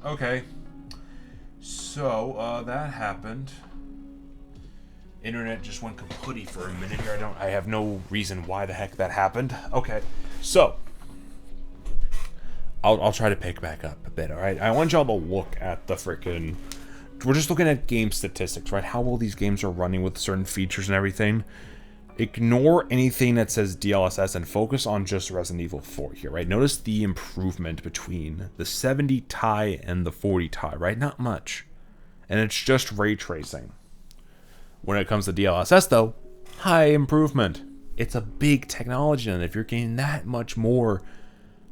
Okay. So, that happened. Internet just went kaputty for a minute here. I have no reason why the heck that happened. Okay. So, I'll try to pick back up a bit, alright? I want y'all to look at the freaking... We're just looking at game statistics, right? How well these games are running with certain features and everything. Ignore anything that says DLSS and focus on just Resident Evil 4 here, right? Notice the improvement between the 70 Ti and the 40 Ti, right? Not much. And it's just ray tracing. When it comes to DLSS, though, high improvement. It's a big technology, and if you're getting that much more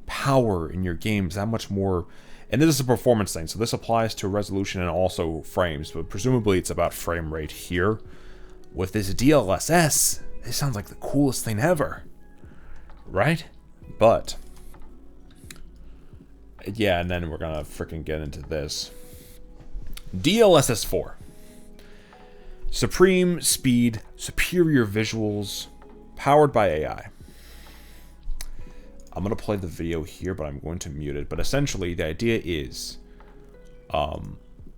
power in your games, that much more... And this is a performance thing, so this applies to resolution and also frames, but presumably it's about frame rate here. With this DLSS, this sounds like the coolest thing ever. Right? But... yeah, and then we're gonna freaking get into this. DLSS 4. Supreme speed, superior visuals, powered by AI. I'm going to play the video here, but I'm going to mute it. But essentially, the idea is...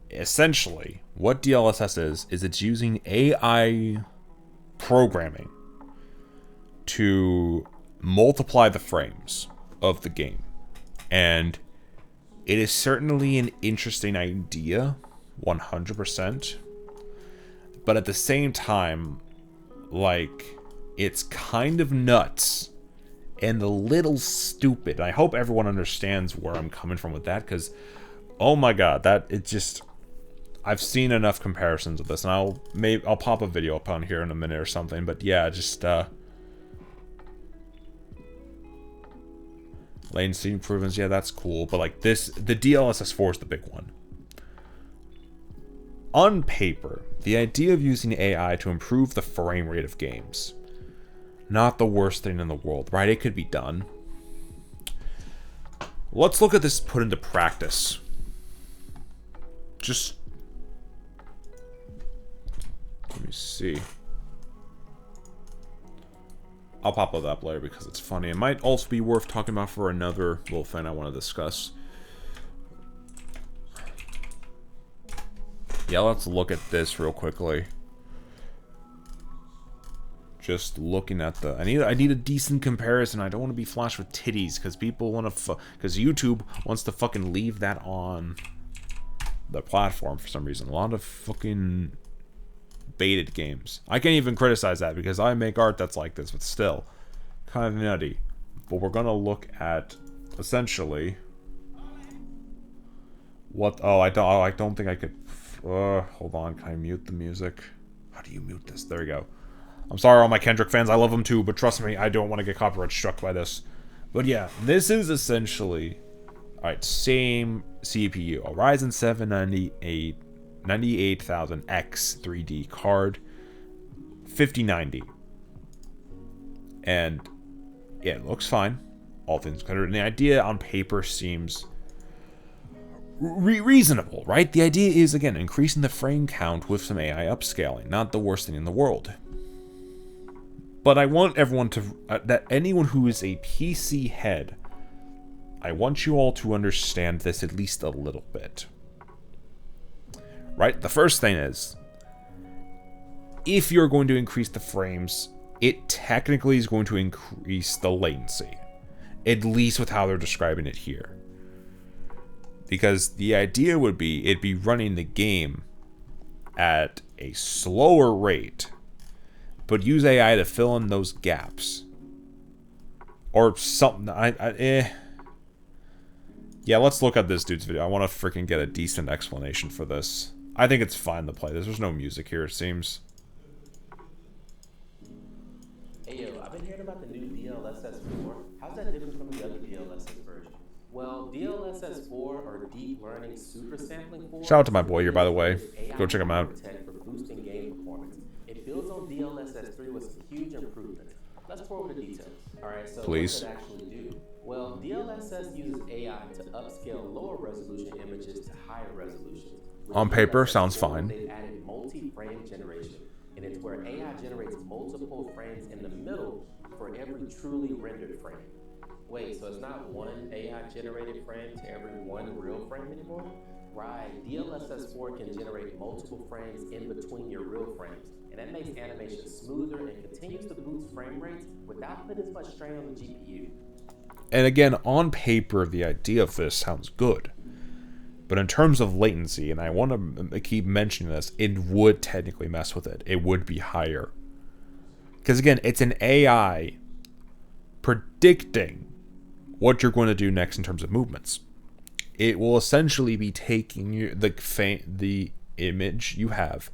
essentially, what DLSS is it's using AI programming to multiply the frames of the game. And it is certainly an interesting idea, 100%. But at the same time, like, it's kind of nuts and a little stupid. I hope everyone understands where I'm coming from with that, because, oh my god, it just... I've seen enough comparisons of this, and I'll pop a video up on here in a minute or something, but yeah, just, latency improvements, yeah, that's cool, but like the DLSS 4 is the big one. On paper, the idea of using AI to improve the frame rate of games, not the worst thing in the world, right? It could be done. Let's look at this put into practice. Just... let me see. I'll pop it up later because it's funny. It might also be worth talking about for another little thing I want to discuss. Yeah, let's look at this real quickly. Just looking at the... I need a decent comparison. I don't want to be flashed with titties because people want to... because YouTube wants to fucking leave that on the platform for some reason. A lot of fucking baited games. I can't even criticize that because I make art that's like this, but still. Kind of nutty. But we're going to look at, essentially... what... oh, I don't think I could... hold on, can I mute the music? How do you mute this? There we go. I'm sorry all my Kendrick fans, I love them too, but trust me, I don't want to get copyright struck by this. But yeah, this is essentially... alright, same CPU. A Ryzen 7 98000X 3D card. 5090. And yeah, it looks fine. All things considered. And the idea on paper seems... reasonable, right? The idea is, again, increasing the frame count with some AI upscaling. Not the worst thing in the world. But I want everyone to... that anyone who is a PC head, I want you all to understand this at least a little bit. Right? The first thing is, if you're going to increase the frames, it technically is going to increase the latency. At least with how they're describing it here. Because the idea would be, it'd be running the game at a slower rate, but use AI to fill in those gaps. Or something, yeah, let's look at this dude's video. I want to freaking get a decent explanation for this. I think it's fine to play this. There's no music here, it seems. Hey yo, I've been hearing about the new DLSS 4. How's that different from the other DLSS version? Well, DLSS 4 or Deep Learning Super Sampling 4. Shout out to my boy here, by the way. Go check him out. For boosting game performance. It builds on DLSS 3 with some huge improvements. Let's go over the details. Alright, so please. What does it actually do? Well, DLSS uses AI to upscale lower resolution images to higher resolutions. On paper, sounds fine. They've added multi-frame generation, and it's where AI generates multiple frames in the middle for every truly rendered frame. Wait, so it's not one AI-generated frame to every one real frame anymore? Right, DLSS 4 can generate multiple frames in between your real frames, and that makes animation smoother and continues to boost frame rates without putting as much strain on the GPU. And again, on paper, the idea of this sounds good. But in terms of latency, and I want to keep mentioning this, it would technically mess with it. It would be higher. Because again, it's an AI predicting what you're going to do next in terms of movements. It will essentially be taking the image you have,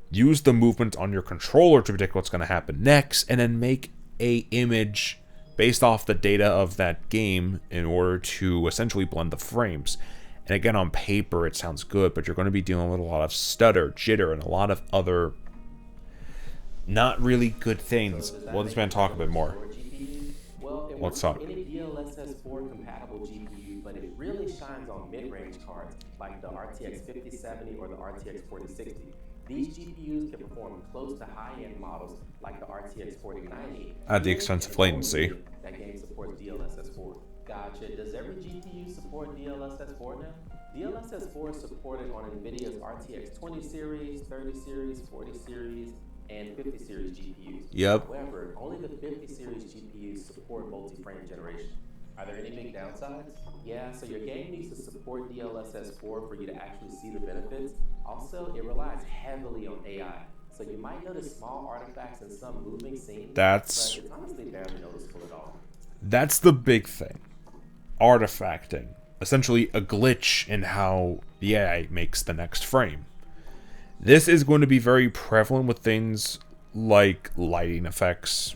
use the movement on your controller to predict what's going to happen next, and then make a image based off the data of that game in order to essentially blend the frames. And again, on paper, it sounds good, but you're going to be dealing with a lot of stutter, jitter, and a lot of other not really good things. We'll just talk a bit more. What's up? Any DLSS 4 compatible GPU, but it really shines on mid-range cards like the RTX 5070 or the RTX 4060. These GPUs can perform close to high-end models like the RTX 4090 at the expense of latency. That game supports DLSS 4. Gotcha. Does every GPU support DLSS 4 now? DLSS 4 is supported on NVIDIA's RTX 20 series, 30 series, 40 series, and 50 series GPUs. Yep. However, only the 50 series GPUs support multi-frame generation. Are there any big downsides? Yeah, so your game needs to support DLSS 4 for you to actually see the benefits. Also, it relies heavily on AI. So you might notice small artifacts in some moving scenes, but it's honestly barely noticeable at all. That's the big thing. Artifacting. Essentially a glitch in how the AI makes the next frame. This is going to be very prevalent with things like lighting effects,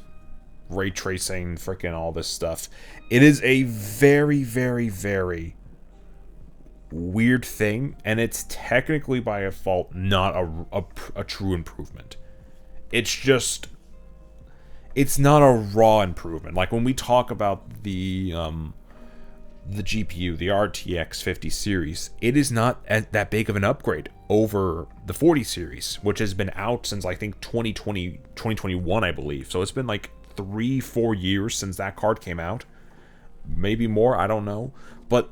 ray tracing, freaking all this stuff. It is a very, very, very weird thing, and it's technically by default not a true improvement. It's not a raw improvement. Like when we talk about the GPU, the RTX 50 series, it is not that big of an upgrade over the 40 series, which has been out since I think 2021, I believe. So it's been like 3-4 years since that card came out, maybe more, I don't know. But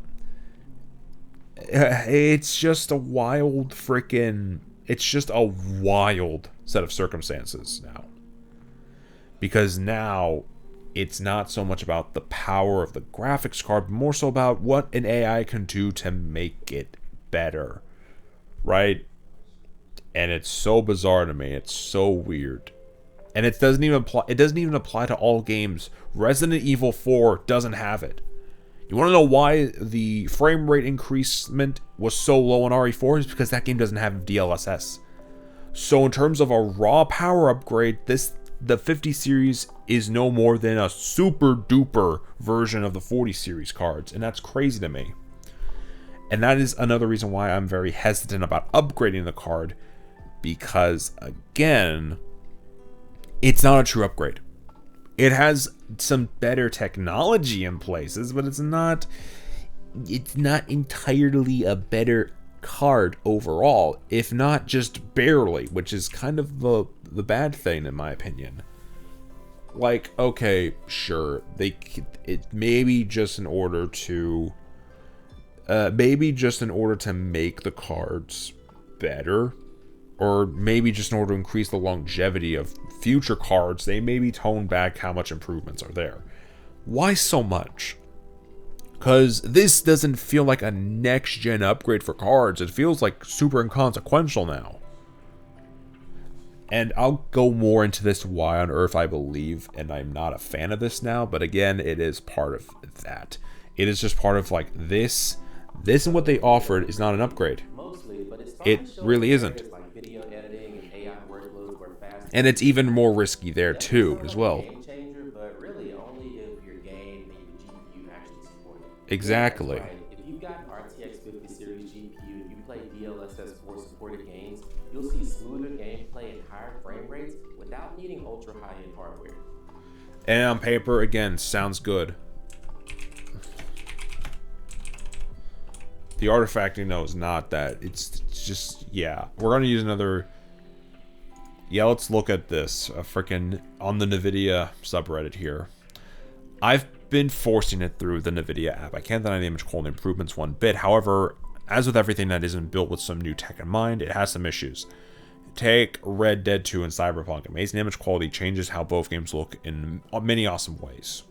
it's just a wild set of circumstances now, because now it's not so much about the power of the graphics card, but more so about what an AI can do to make it better, right? And it's so bizarre to me. It's so weird, and it doesn't even apply to all games. Resident Evil 4 doesn't have it. You want to know why the frame rate increasement was so low on RE4? Is because that game doesn't have DLSS. So in terms of a raw power upgrade, the 50 series is no more than a super duper version of the 40 series cards, and that's crazy to me. And that is another reason why I'm very hesitant about upgrading the card, because again, it's not a true upgrade. It has some better technology in places, but it's not entirely a better card overall, if not just barely, which is kind of the bad thing in my opinion. Like, okay, sure, it maybe just in order to make the cards better, or maybe just in order to increase the longevity of future cards, they maybe tone back how much improvements are there. Why so much? Because this doesn't feel like a next-gen upgrade for cards. It feels like super inconsequential now. And I'll go more into this why on earth I believe, and I'm not a fan of this now, but again, it is part of that. It is just part of like this and what they offered is not an upgrade. It really isn't. And it's even more risky there too, as well. Exactly. Right. If you've got an RTX 50 series GPU and you play DLSS 4 supported games, you'll see smoother gameplay and higher frame rates without needing ultra high-end hardware. And on paper, again, sounds good. The artifacting, though, is not that. It's just, yeah. We're going to use another Yeah, let's look at this. Freaking on the NVIDIA subreddit here. I've been forcing it through the NVIDIA app. I can't deny the image quality improvements one bit. However, as with everything that isn't built with some new tech in mind, it has some issues. Take Red Dead 2 and Cyberpunk. Amazing image quality changes how both games look in many awesome ways.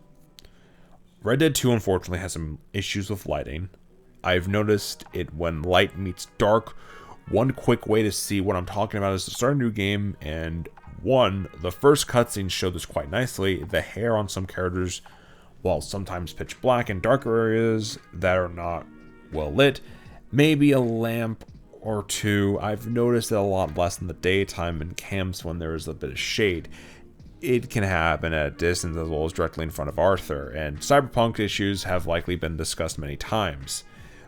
Red Dead 2 unfortunately has some issues with lighting. I've noticed it when light meets dark. One quick way to see what I'm talking about is to start a new game, and the first cutscenes show this quite nicely. The hair on some characters, while sometimes pitch black in darker areas that are not well lit, maybe a lamp or two. I've noticed it a lot less in the daytime in camps when there is a bit of shade. It can happen at a distance as well as directly in front of Arthur, and Cyberpunk issues have likely been discussed many times.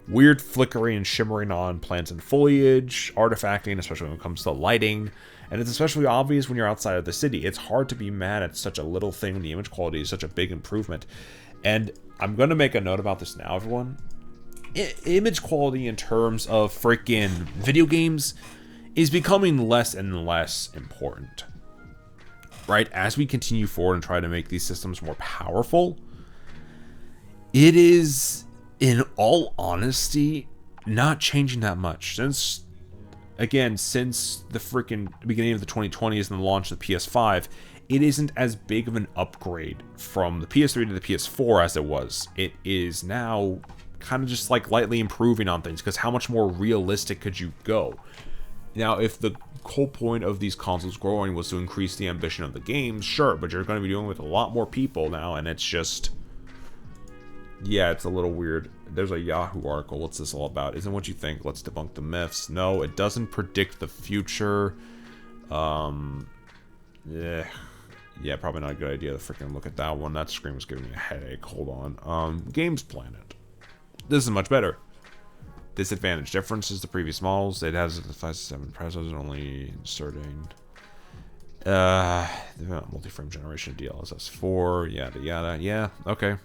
Weird flickering and shimmering on plants and foliage, artifacting, especially when it comes to lighting, and it's especially obvious when you're outside of the city. It's hard to be mad at such a little thing when the image quality is such a big improvement. And I'm going to make a note about this now, everyone. Image quality in terms of freaking video games is becoming less and less important. Right? As we continue forward and try to make these systems more powerful, it is, in all honesty, not changing that much. Since the freaking beginning of the 2020s and the launch of the PS5, it isn't as big of an upgrade from the PS3 to the PS4 as it was. It is now kind of just like lightly improving on things, because how much more realistic could you go? Now, if the whole point of these consoles growing was to increase the ambition of the games, sure, but you're going to be dealing with a lot more people now, and it's just, yeah, it's a little weird. There's a Yahoo article. What's this all about? Isn't what you think. Let's debunk the myths. No, it doesn't predict the future. Yeah, probably not a good idea to freaking look at that one. That screen was giving me a headache. Hold on. Games Planet. This is much better. Disadvantage. Difference is the previous models. It has the 5-7 processors only inserting multi-frame generation DLSS 4, yada yada. Yeah, okay.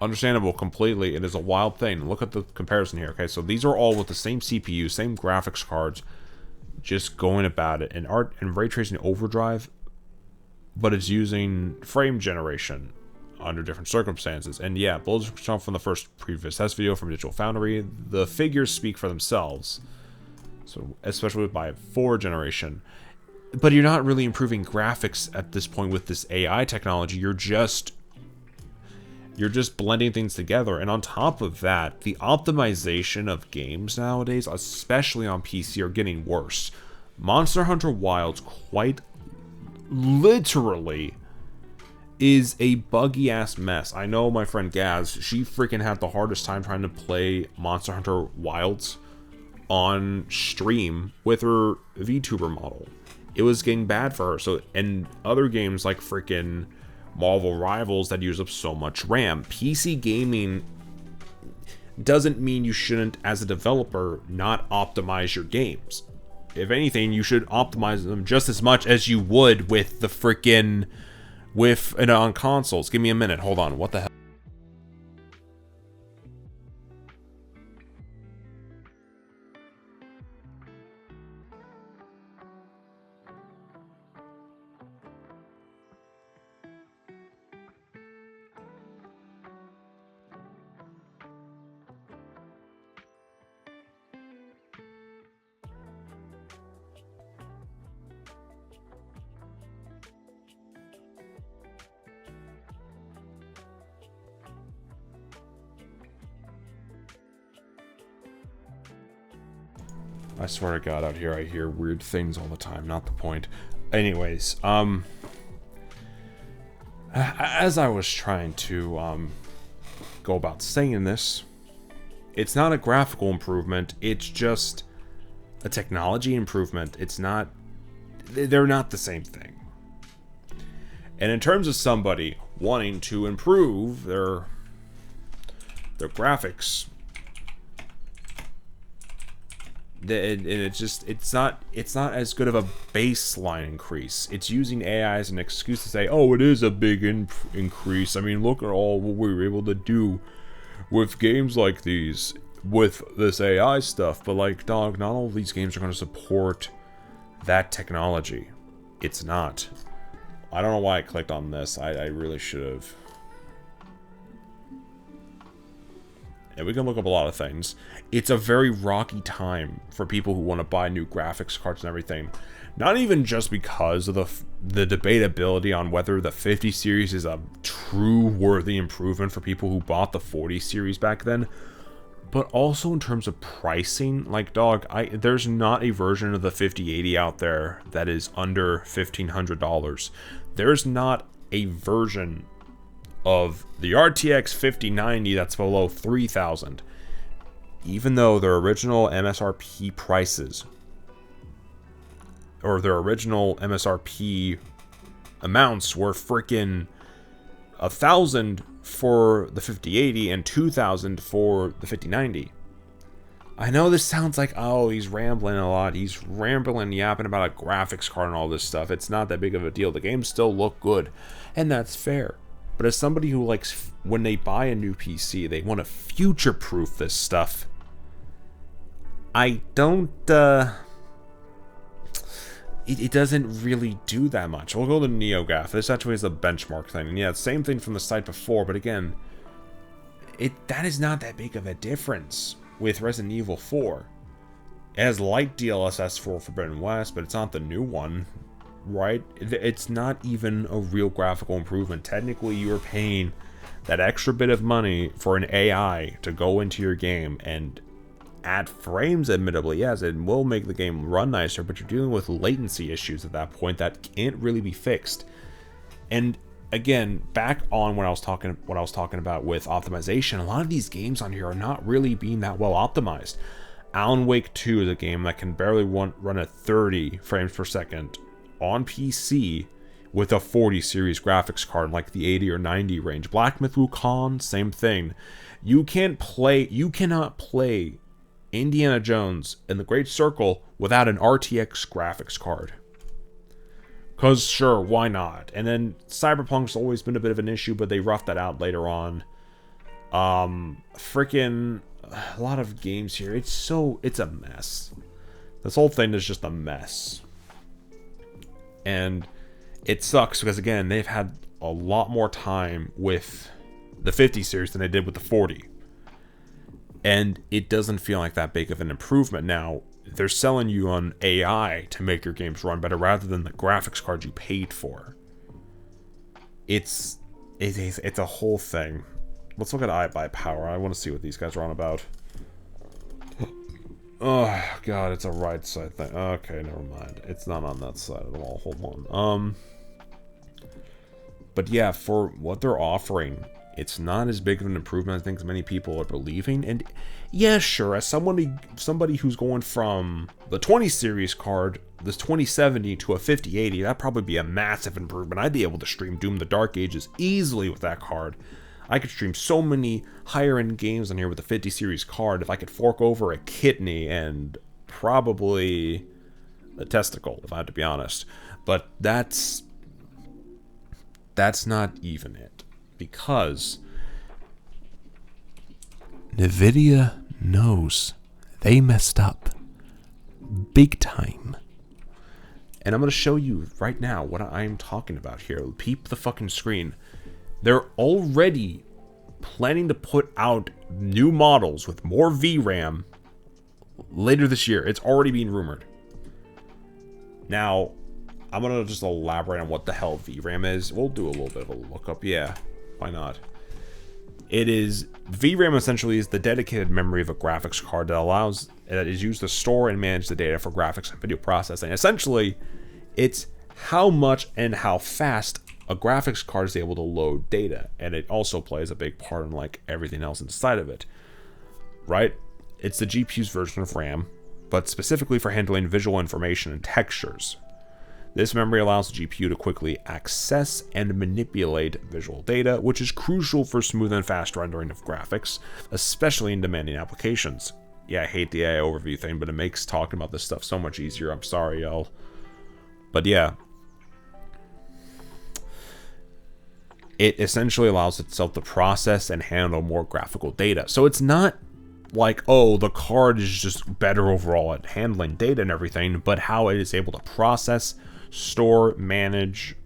Understandable completely. It is a wild thing. Look at the comparison here. Okay, so these are all with the same CPU, same graphics cards, just going about it. And ray tracing overdrive, but it's using frame generation under different circumstances. And yeah, builds from the first previous test video from Digital Foundry. The figures speak for themselves. So especially with by 4 generation. But you're not really improving graphics at this point with this AI technology. You're just blending things together. And on top of that, the optimization of games nowadays, especially on PC, are getting worse. Monster Hunter Wilds quite literally is a buggy ass mess. I know my friend Gaz, she freaking had the hardest time trying to play Monster Hunter Wilds on stream with her VTuber model. It was getting bad for her. So, and other games like freaking Marvel Rivals that use up so much RAM. PC gaming doesn't mean you shouldn't, as a developer, not optimize your games. If anything, you should optimize them just as much as you would with the freaking on consoles. Give me a minute. Hold on. What the hell? I swear to God, out here I hear weird things all the time. Not the point. Anyways, as I was trying to go about saying this, it's not a graphical improvement. It's just a technology improvement. It's not. They're not the same thing. And in terms of somebody wanting to improve their graphics, and it's not as good of a baseline increase. It's using AI as an excuse to say, oh, it is a big increase. I mean, look at all what we were able to do with games like these with this AI stuff. But like, dog, not all of these games are going to support that technology. It's not. I don't know why I clicked on this. I really should have. And we can look up a lot of things. It's a very rocky time for people who want to buy new graphics cards and everything. Not even just because of the debatability on whether the 50 series is a true worthy improvement for people who bought the 40 series back then, but also in terms of pricing. Like, dog, there's not a version of the 5080 out there that is under $1,500. There's not a version of the RTX 5090 that's below $3,000. Even though their original MSRP prices, or their original MSRP amounts, were freaking $1,000 for the 5080 and $2,000 for the 5090. I know this sounds like, oh, he's rambling a lot. He's rambling, yapping about a graphics card and all this stuff. It's not that big of a deal. The games still look good, and that's fair. But as somebody who likes, when they buy a new PC, they want to future-proof this stuff. I don't, it doesn't really do that much. We'll go to NeoGAF. This actually is a benchmark thing. And yeah, same thing from the site before, but again, that is not that big of a difference with Resident Evil 4. It has light DLSS for Forbidden West, but it's not the new one. Right? It's not even a real graphical improvement. Technically, you are paying that extra bit of money for an AI to go into your game and add frames, admittedly. Yes, it will make the game run nicer, but you're dealing with latency issues at that point that can't really be fixed. And again, back on what I was talking about with optimization, a lot of these games on here are not really being that well optimized. Alan Wake 2 is a game that can barely run at 30 frames per second on PC with a 40 series graphics card, like the 80 or 90 range. Black Myth Wukong, same thing. You cannot play Indiana Jones and the Great Circle without an RTX graphics card. Cause sure, why not? And then Cyberpunk's always been a bit of an issue, but they roughed that out later on. Freaking a lot of games here. It's a mess. This whole thing is just a mess. And it sucks because, again, they've had a lot more time with the 50 series than they did with the 40. And it doesn't feel like that big of an improvement. Now, they're selling you on AI to make your games run better rather than the graphics card you paid for. It's a whole thing. Let's look at iBuyPower. I want to see what these guys are on about. Oh, God, it's a right side thing. Okay, never mind. It's not on that side at all. Hold on. But yeah, for what they're offering, it's not as big of an improvement, I think, as many people are believing. And yeah, sure, as somebody who's going from the 20 series card, this 2070 to a 5080, that'd probably be a massive improvement. I'd be able to stream Doom the Dark Ages easily with that card. I could stream so many higher-end games on here with the 50 series card if I could fork over a kidney and probably a testicle, if I have to be honest. But that's not even it. Because NVIDIA knows they messed up big time. And I'm going to show you right now what I'm talking about here. Peep the fucking screen. They're already planning to put out new models with more VRAM later this year. It's already being rumored. Now, I'm going to just elaborate on what the hell VRAM is. We'll do a little bit of a lookup. Yeah, why not? VRAM essentially is the dedicated memory of a graphics card that is used to store and manage the data for graphics and video processing. Essentially, it's how much and how fast a graphics card is able to load data, and it also plays a big part in like everything else inside of it, right? It's the GPU's version of RAM, but specifically for handling visual information and textures. This memory allows the GPU to quickly access and manipulate visual data, which is crucial for smooth and fast rendering of graphics, especially in demanding applications. Yeah, I hate the AI overview thing, but it makes talking about this stuff so much easier. I'm sorry, y'all. But yeah, it essentially allows itself to process and handle more graphical data. So it's not like, oh, the card is just better overall at handling data and everything, but how it is able to process, store, manage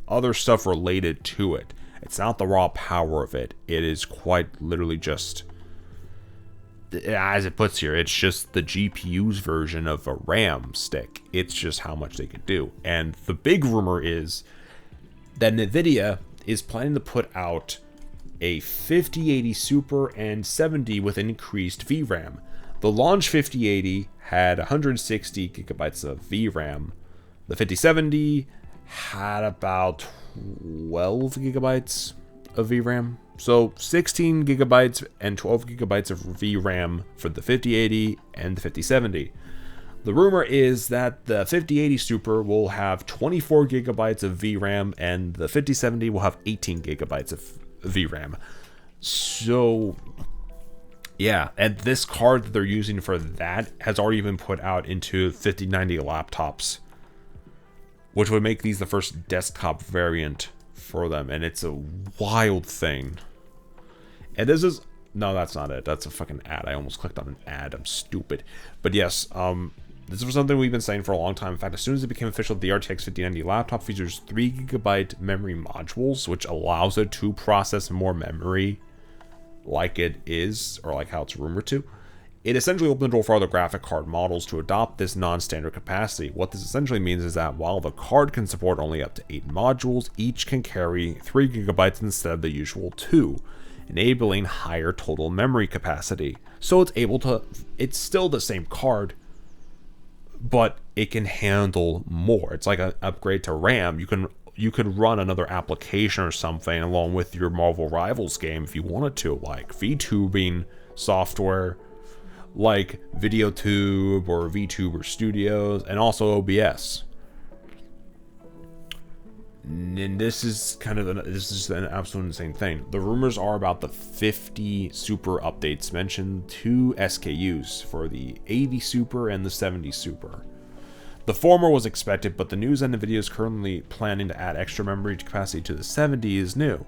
other stuff related to it. It's not the raw power of it. It is quite literally just, as it puts here, it's just the GPU's version of a RAM stick. It's just how much they could do. And the big rumor is that NVIDIA is planning to put out a 5080 Super and 70 with increased VRAM. The launch 5080 had 160 gigabytes of VRAM. The 5070 had about 12 gigabytes of VRAM. So 16 gigabytes and 12 gigabytes of VRAM for the 5080 and the 5070. The rumor is that the 5080 Super will have 24 gigabytes of VRAM and the 5070 will have 18 gigabytes of VRAM. So yeah, and this card that they're using for that has already been put out into 5090 laptops, which would make these the first desktop variant for them, and it's a wild thing. And this is, no, that's not it. That's a fucking ad. I almost clicked on an ad. I'm stupid. But yes, this was something we've been saying for a long time. In fact, as soon as it became official, the RTX 5090 laptop features 3 gigabyte memory modules, which allows it to process more memory like it is, or like how it's rumored to. It essentially opened the door for other graphic card models to adopt this non-standard capacity. What this essentially means is that while the card can support only up to 8 modules, each can carry 3 gigabytes instead of the usual 2, enabling higher total memory capacity. So it's still the same card, but it can handle more. It's like an upgrade to RAM. You could run another application or something along with your Marvel Rivals game if you wanted to, like VTubing software, like VideoTube or VTuber Studios, and also OBS. And this is an absolute insane thing. The rumors are about the 50 Super updates, mentioned 2 SKUs for the 80 Super and the 70 Super. The former was expected, but the news that NVIDIA is currently planning to add extra memory capacity to the 70 is new.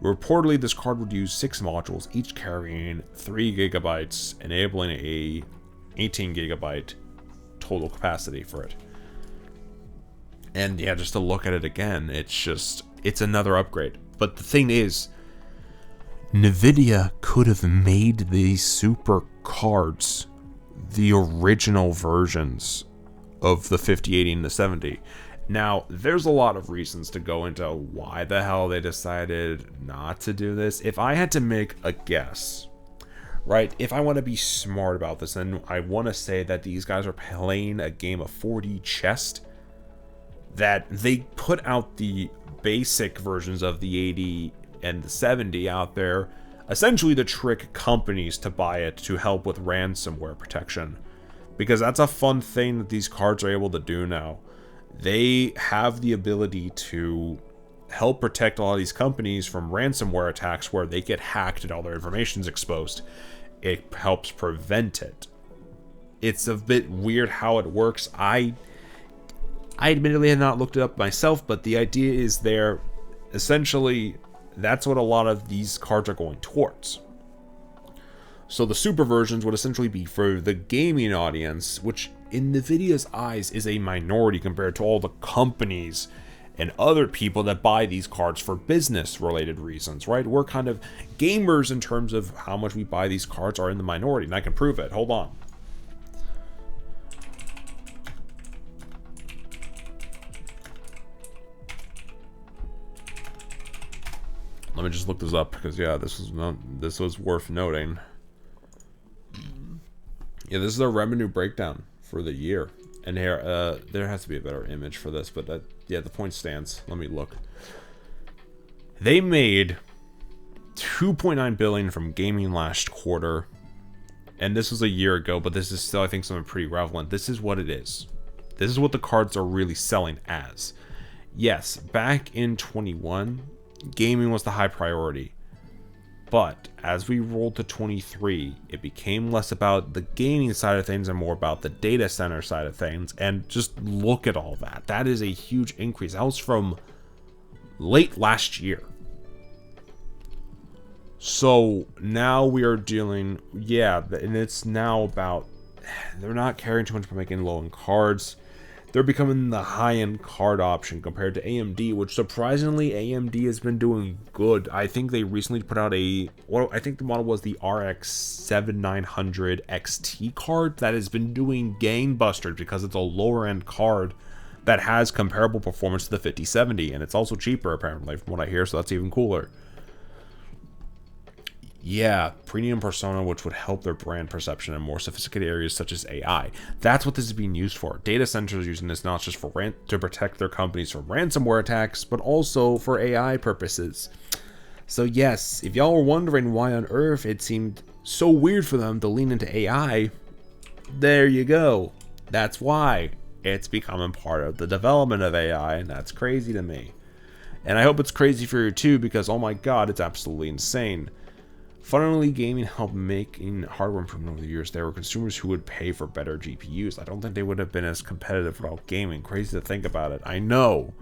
Reportedly, this card would use 6 modules, each carrying 3 gigabytes, enabling a 18 gigabyte total capacity for it. And yeah, just to look at it again, it's another upgrade. But the thing is, NVIDIA could have made these super cards the original versions of the 5080 and the 70. Now, there's a lot of reasons to go into why the hell they decided not to do this. If I had to make a guess, right, if I want to be smart about this, then I want to say that these guys are playing a game of 4D chess, that they put out the basic versions of the 80 and the 70 out there, essentially to trick companies to buy it to help with ransomware protection. Because that's a fun thing that these cards are able to do now. They have the ability to help protect a lot of these companies from ransomware attacks where they get hacked and all their information's exposed. It helps prevent it. It's a bit weird how it works. I admittedly have not looked it up myself, but the idea is there. Essentially, that's what a lot of these cards are going towards. So the super versions would essentially be for the gaming audience, which in NVIDIA's eyes is a minority compared to all the companies and other people that buy these cards for business related reasons, right? We're kind of gamers in terms of how much we buy these cards are in the minority, and I can prove it. Hold on. Let me just look this up because yeah, this was worth noting. Yeah, this is their revenue breakdown for the year, and here there has to be a better image for this, but yeah, the point stands. Let me look. They made $2.9 billion from gaming last quarter, and this was a year ago, but this is still, I think, something pretty relevant. This is what it is. This is what the cards are really selling as. Yes, back in 21, gaming was the high priority. But as we rolled to 23, it became less about the gaming side of things and more about the data center side of things. And just look at all that. That is a huge increase. That was from late last year. So now we are dealing, yeah, and it's now about, they're not caring too much about making low-end cards. They're becoming the high-end card option compared to AMD, which surprisingly AMD has been doing good. I think they recently put out I think the model was the RX 7900 XT card that has been doing gangbusters because it's a lower-end card that has comparable performance to the 5070, and it's also cheaper apparently from what I hear, so that's even cooler. Yeah, premium persona, which would help their brand perception in more sophisticated areas such as AI. That's what this is being used for. Data centers using this not just for to protect their companies from ransomware attacks, but also for AI purposes. So yes, if y'all were wondering why on earth it seemed so weird for them to lean into AI, there you go. That's why. It's becoming part of the development of AI, and that's crazy to me. And I hope it's crazy for you too, because oh my god, it's absolutely insane. Funnily, gaming helped making hardware improvement over the years. There were consumers who would pay for better GPUs. I don't think they would have been as competitive without gaming. Crazy to think about it. I know.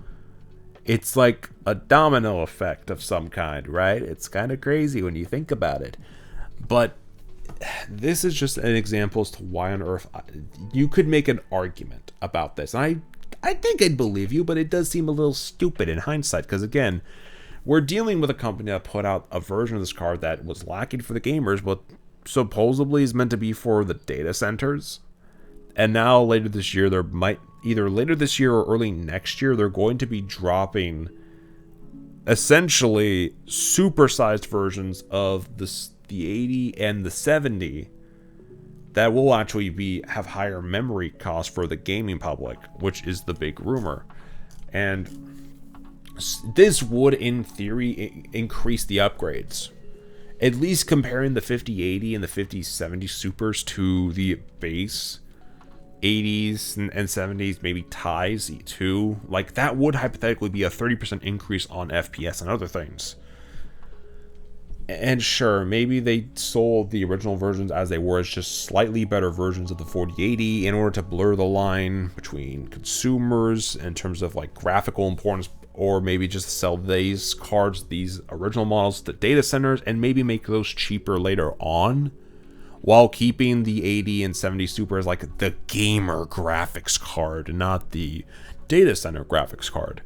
It's like a domino effect of some kind, right? It's kind of crazy when you think about it. But this is just an example as to why on earth you could make an argument about this. And I think I'd believe you, but it does seem a little stupid in hindsight. Because again, we're dealing with a company that put out a version of this card that was lacking for the gamers, but supposedly is meant to be for the data centers. And now later this year, either later this year or early next year, they're going to be dropping essentially supersized versions of the 80 and the 70 that will actually have higher memory costs for the gaming public, which is the big rumor. And this would, in theory, increase the upgrades. At least comparing the 5080 and the 5070 Supers to the base 80s and 70s, maybe ties too. Like, that would hypothetically be a 30% increase on FPS and other things. And sure, maybe they sold the original versions as they were as just slightly better versions of the 4080 in order to blur the line between consumers in terms of like graphical importance, or maybe just sell these cards, these original models, to data centers and maybe make those cheaper later on, while keeping the 80 and 70 Super as like the gamer graphics card, not the data center graphics card.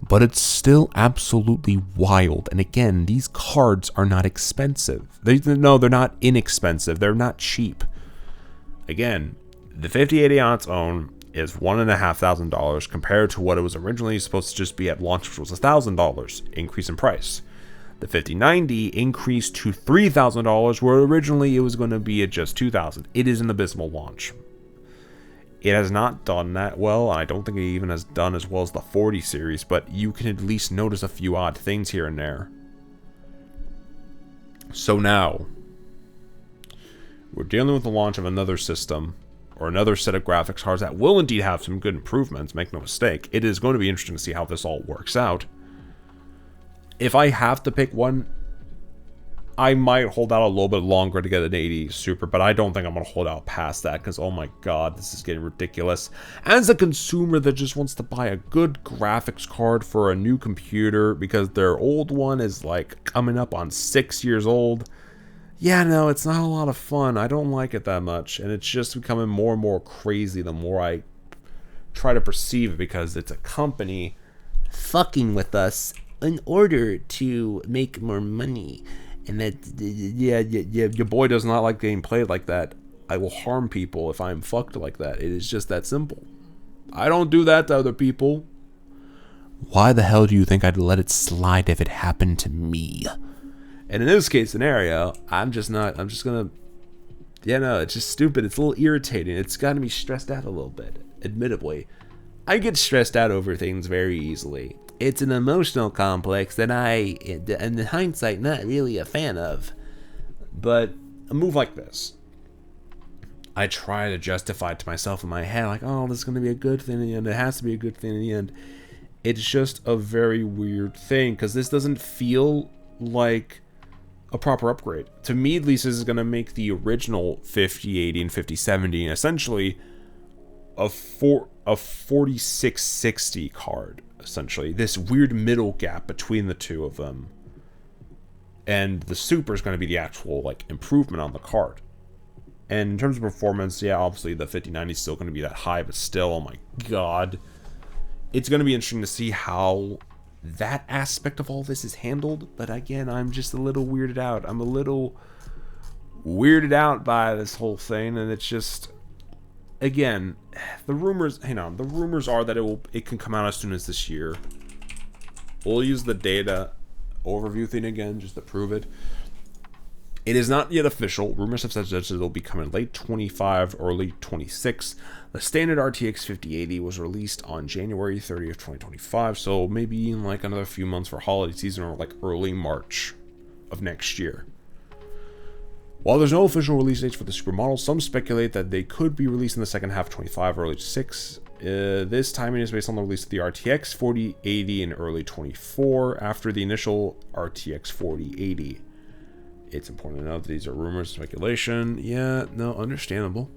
But it's still absolutely wild. And again, these cards are not expensive. They're not inexpensive. They're not cheap. Again, the 5080 on its own is $1,500 compared to what it was originally supposed to just be at launch, which was $1,000 increase in price. The 5090 increased to $3,000, where originally it was going to be at just $2,000. It is an abysmal launch. It has not done that well. I don't think it even has done as well as the 40 series, but you can at least notice a few odd things here and there. So now, we're dealing with the launch of another system, or another set of graphics cards that will indeed have some good improvements, make no mistake. It is going to be interesting to see how this all works out. If I have to pick one, I might hold out a little bit longer to get an 80 Super, but I don't think I'm going to hold out past that, because oh my god, this is getting ridiculous. As a consumer that just wants to buy a good graphics card for a new computer because their old one is like coming up on 6 years old, yeah, no, it's not a lot of fun. I don't like it that much, and it's just becoming more and more crazy the more I try to perceive it, because it's a company fucking with us in order to make more money. And that, yeah, your boy does not like getting played like that. I will harm people if I'm fucked like that. It is just that simple. I don't do that to other people. Why the hell do you think I'd let it slide if it happened to me? And in this case scenario, I'm just gonna, yeah, no, it's just stupid. It's a little irritating. It's gotten me stressed out a little bit, admittedly. I get stressed out over things very easily. It's an emotional complex that I, in hindsight, not really a fan of. But a move like this, I try to justify it to myself in my head, like, oh, this is going to be a good thing in the end. It has to be a good thing in the end. It's just a very weird thing, because this doesn't feel like a proper upgrade. To me, at least, this is going to make the original 5080 and 5070 essentially a 4660 card. Essentially, this weird middle gap between the two of them. And the Super is going to be the actual, like, improvement on the card. And in terms of performance, yeah, obviously the 5090 is still going to be that high, but still, oh my god. It's going to be interesting to see how that aspect of all this is handled. But again, I'm just a little weirded out. I'm a little weirded out by this whole thing, and it's just, again, the rumors, hang on, the rumors are that it can come out as soon as this year. We'll use the data overview thing again just to prove it. It is not yet official. Rumors have said that it'll be coming late 25, early 26. The standard RTX 5080 was released on January 30th, 2025, so maybe in like another few months for holiday season or like early March of next year. While there's no official release dates for the Super model, some speculate that they could be released in the second half of 25 or early 6. This timing is based on the release of the RTX 4080 in early 24 after the initial RTX 4080. It's important to note that these are rumors, speculation. Yeah, no, understandable.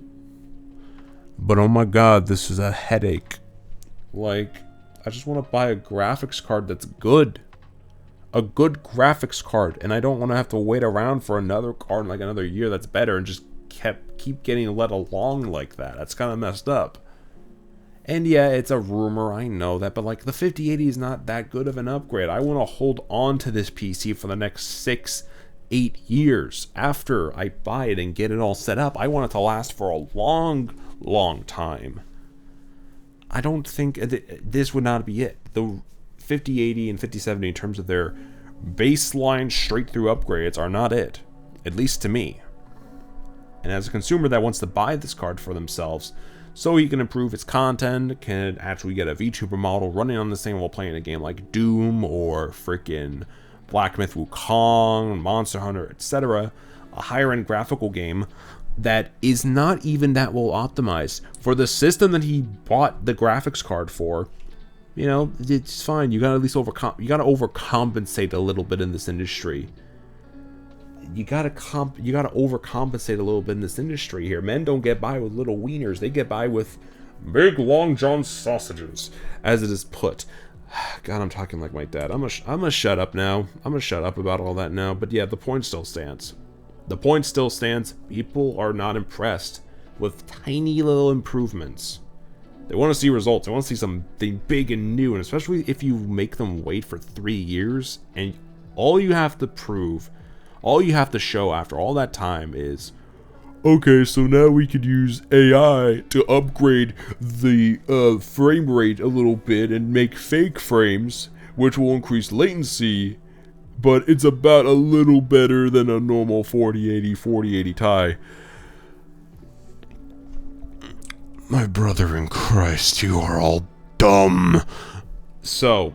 But oh my god, this is a headache. Like, I just want to buy a graphics card that's good. A good graphics card. And I don't want to have to wait around for another card in like another year that's better and just keep getting let along like that. That's kind of messed up. And yeah, it's a rumor, I know that, but like the 5080 is not that good of an upgrade. I want to hold on to this PC for the next 6-8 years after I buy it and get it all set up. I want it to last for a long time. I don't think this would not be it. The 5080 and 5070 in terms of their baseline straight through upgrades are not it, at least to me. And as a consumer that wants to buy this card for themselves so he can improve its content, can actually get a VTuber model running on this thing while playing a game like Doom or freaking Black Myth Wukong, Monster Hunter, etc., a higher-end graphical game that is not even that well optimized for the system that he bought the graphics card for. You know, it's fine. You gotta at least overcompensate a little bit in this industry. You gotta overcompensate a little bit in this industry here. Men don't get by with little wieners; they get by with big Long John sausages, as it is put. God, I'm talking like my dad. I'm gonna shut up now. I'm gonna shut up about all that now. But yeah, the point still stands. The point still stands. People are not impressed with tiny little improvements. They want to see results. They want to see something big and new, and especially if you make them wait for 3 years, and all you have to show after all that time is, okay, so now we could use AI to upgrade the frame rate a little bit and make fake frames, which will increase latency, but it's about a little better than a normal 4080 Ti. My brother in Christ, you are all dumb. So,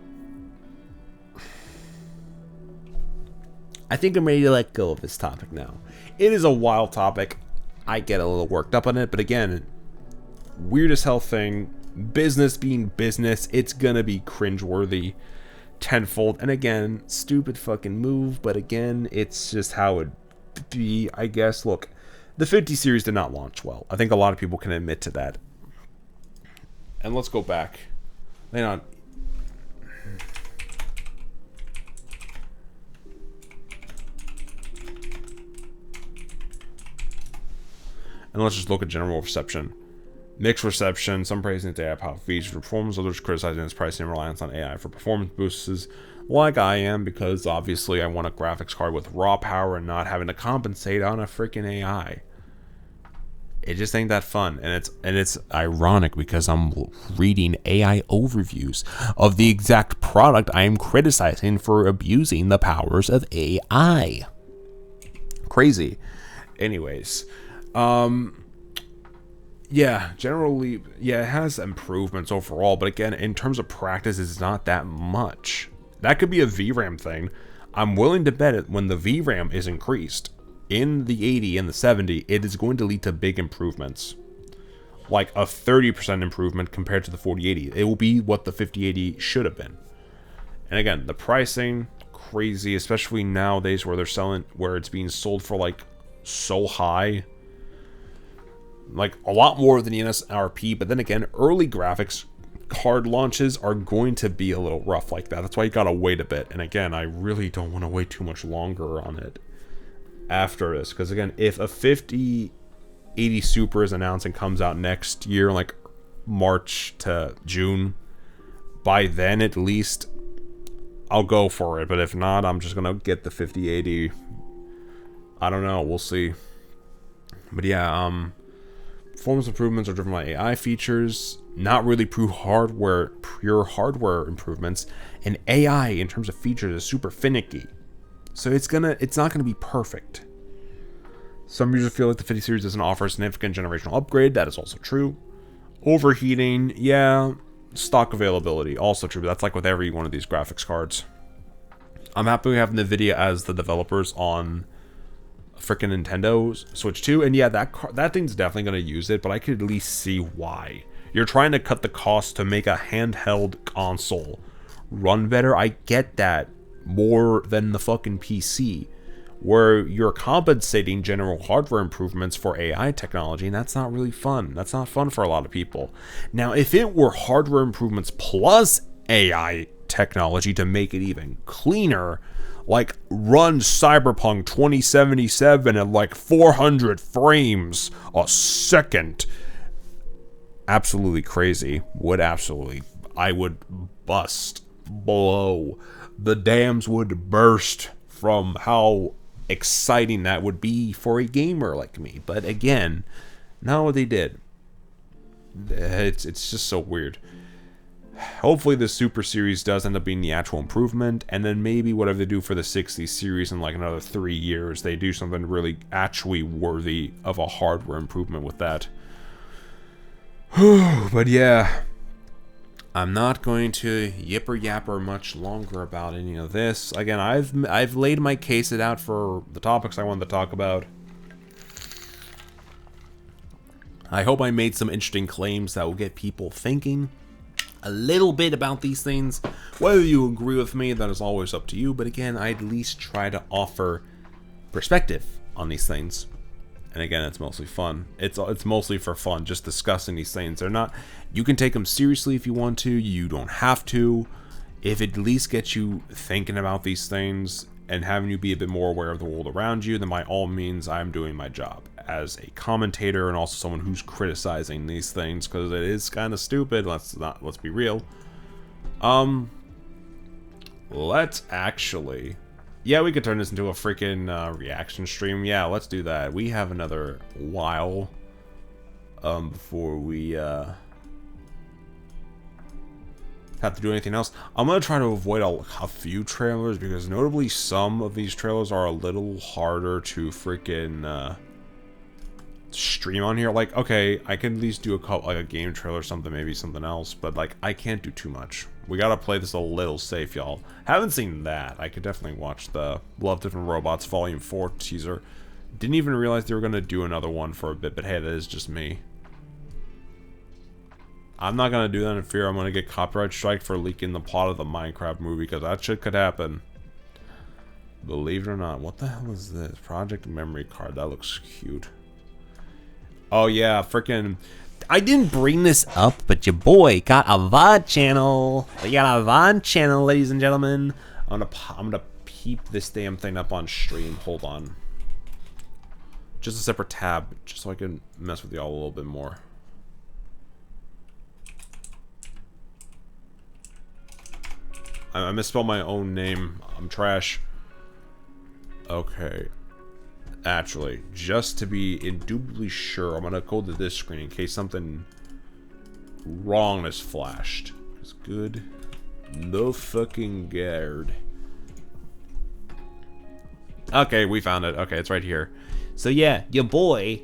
I think I'm ready to let go of this topic now. It is a wild topic. I get a little worked up on it, but again, weird as hell thing. Business being business, it's gonna be cringeworthy tenfold. And again, stupid fucking move, but again, it's just how it be, I guess. Look, the 50 series did not launch well. I think a lot of people can admit to that. And let's go back. Hang on. And let's just look at general reception. Mixed reception, some praising its AI power features for performance, others criticizing its pricing and reliance on AI for performance boosts, like I am, because obviously I want a graphics card with raw power and not having to compensate on a freaking AI. It just ain't that fun, and it's ironic because I'm reading AI overviews of the exact product I am criticizing for abusing the powers of AI. Crazy. Anyways, yeah, generally, yeah, it has improvements overall, but again, in terms of practice, it's not that much. That could be a VRAM thing. I'm willing to bet it when the VRAM is increased in the 80 and the 70, it is going to lead to big improvements. Like a 30% improvement compared to the 4080. It will be what the 5080 should have been. And again, the pricing, crazy, especially nowadays where it's being sold for like so high. Like a lot more than the MSRP, but then again, early graphics card launches are going to be a little rough like that. That's why you gotta wait a bit. And again, I really don't want to wait too much longer on it after this. Because again, if a 5080 Super is announced and comes out next year, like March to June, by then at least, I'll go for it. But if not, I'm just gonna get the 5080. I don't know. We'll see. But yeah, performance improvements are driven by AI features, not really pure hardware improvements. And AI in terms of features is super finicky, so it's not gonna be perfect. Some users feel like the 50 series doesn't offer a significant generational upgrade. That is also true. Overheating, yeah. Stock availability, also true. But that's like with every one of these graphics cards. I'm happy we have NVIDIA as the developers on freaking Nintendo Switch 2, and yeah, that thing's definitely going to use it, but I could at least see why. You're trying to cut the cost to make a handheld console run better. I get that more than the fucking PC, where you're compensating general hardware improvements for AI technology, and that's not really fun. That's not fun for a lot of people. Now, if it were hardware improvements plus AI technology to make it even cleaner, like run Cyberpunk 2077 at like 400 frames a second, absolutely crazy. I would bust, blow. The dams would burst from how exciting that would be for a gamer like me. But again, not what they did. It's just so weird. Hopefully the Super Series does end up being the actual improvement, and then maybe whatever they do for the 60 series in like another 3 years, they do something really actually worthy of a hardware improvement with that. But yeah, I'm not going to yipper yapper much longer about any of this. Again, I've laid my case out for the topics I wanted to talk about. I hope I made some interesting claims that will get people thinking a little bit about these things. Whether you agree with me, that is always up to you. But again, I at least try to offer perspective on these things. And again, it's mostly fun. It's mostly for fun, just discussing these things. They're not. You can take them seriously if you want to. You don't have to. If it at least gets you thinking about these things and having you be a bit more aware of the world around you, then by all means, I'm doing my job as a commentator and also someone who's criticizing these things, because it is kind of stupid. Let's be real. Let's actually, yeah, we could turn this into a freaking reaction stream. Yeah, let's do that. We have another while before we have to do anything else. I'm gonna try to avoid a few trailers, because notably some of these trailers are a little harder to freaking stream on here. Like, okay, I can at least do a couple, like a game trailer or something, maybe something else, but like I can't do too much. We gotta play this a little safe, y'all. Haven't seen that. I could definitely watch the Love Different Robots Volume 4 teaser. Didn't even realize they were gonna do another one for a bit, but hey, that is just me. I'm not gonna do that in fear I'm gonna get copyright strike for leaking the plot of the Minecraft movie, because that shit could happen. Believe it or not. What the hell is this? Project memory card. That looks cute. Oh yeah, freaking. I didn't bring this up, but your boy got a VOD channel. We got a VOD channel, ladies and gentlemen. I'm gonna peep this damn thing up on stream. Hold on. Just a separate tab, just so I can mess with y'all a little bit more. I misspelled my own name. I'm trash. Okay. Actually, just to be indubitably sure, I'm gonna go to this screen in case something wrong is flashed. It's good. No fucking guard. Okay, we found it. Okay, it's right here. So yeah, your boy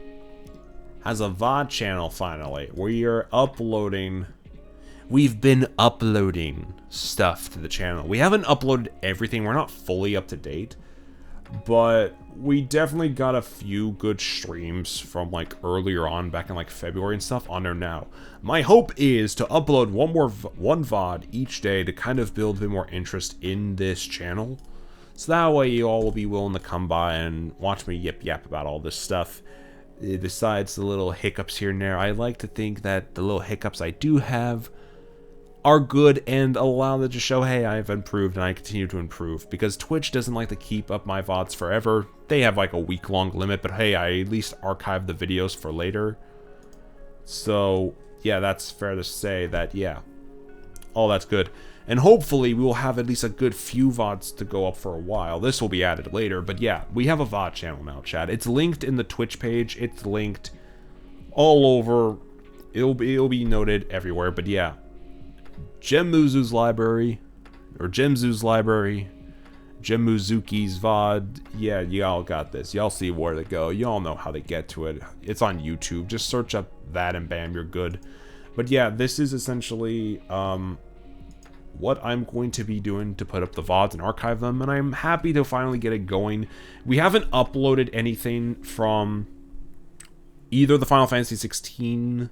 has a VOD channel finally. We are uploading. We've been uploading stuff to the channel. We haven't uploaded everything. We're not fully up to date. But we definitely got a few good streams from like earlier on, back in like February and stuff, on there now. My hope is to upload one VOD each day to kind of build a bit more interest in this channel. So that way you all will be willing to come by and watch me yip yap about all this stuff. Besides the little hiccups here and there, I like to think that the little hiccups I do have are good and allow them to show, hey, I've improved and I continue to improve, because Twitch doesn't like to keep up my VODs forever. They have like a week-long limit, but hey, I at least archive the videos for later. So yeah, that's fair to say that, yeah, all that's good. And hopefully we will have at least a good few VODs to go up for a while. This will be added later, but yeah, we have a VOD channel now, chat. It's linked in the Twitch page. It's linked all over. It'll be noted everywhere, but yeah. Jemuzu's library, or Jemuzu's library, Jemuzukki's VOD. Yeah, y'all got this. Y'all see where to go. Y'all know how to get to it. It's on YouTube. Just search up that and bam, you're good. But yeah, this is essentially what I'm going to be doing to put up the VODs and archive them, and I'm happy to finally get it going. We haven't uploaded anything from either the Final Fantasy 16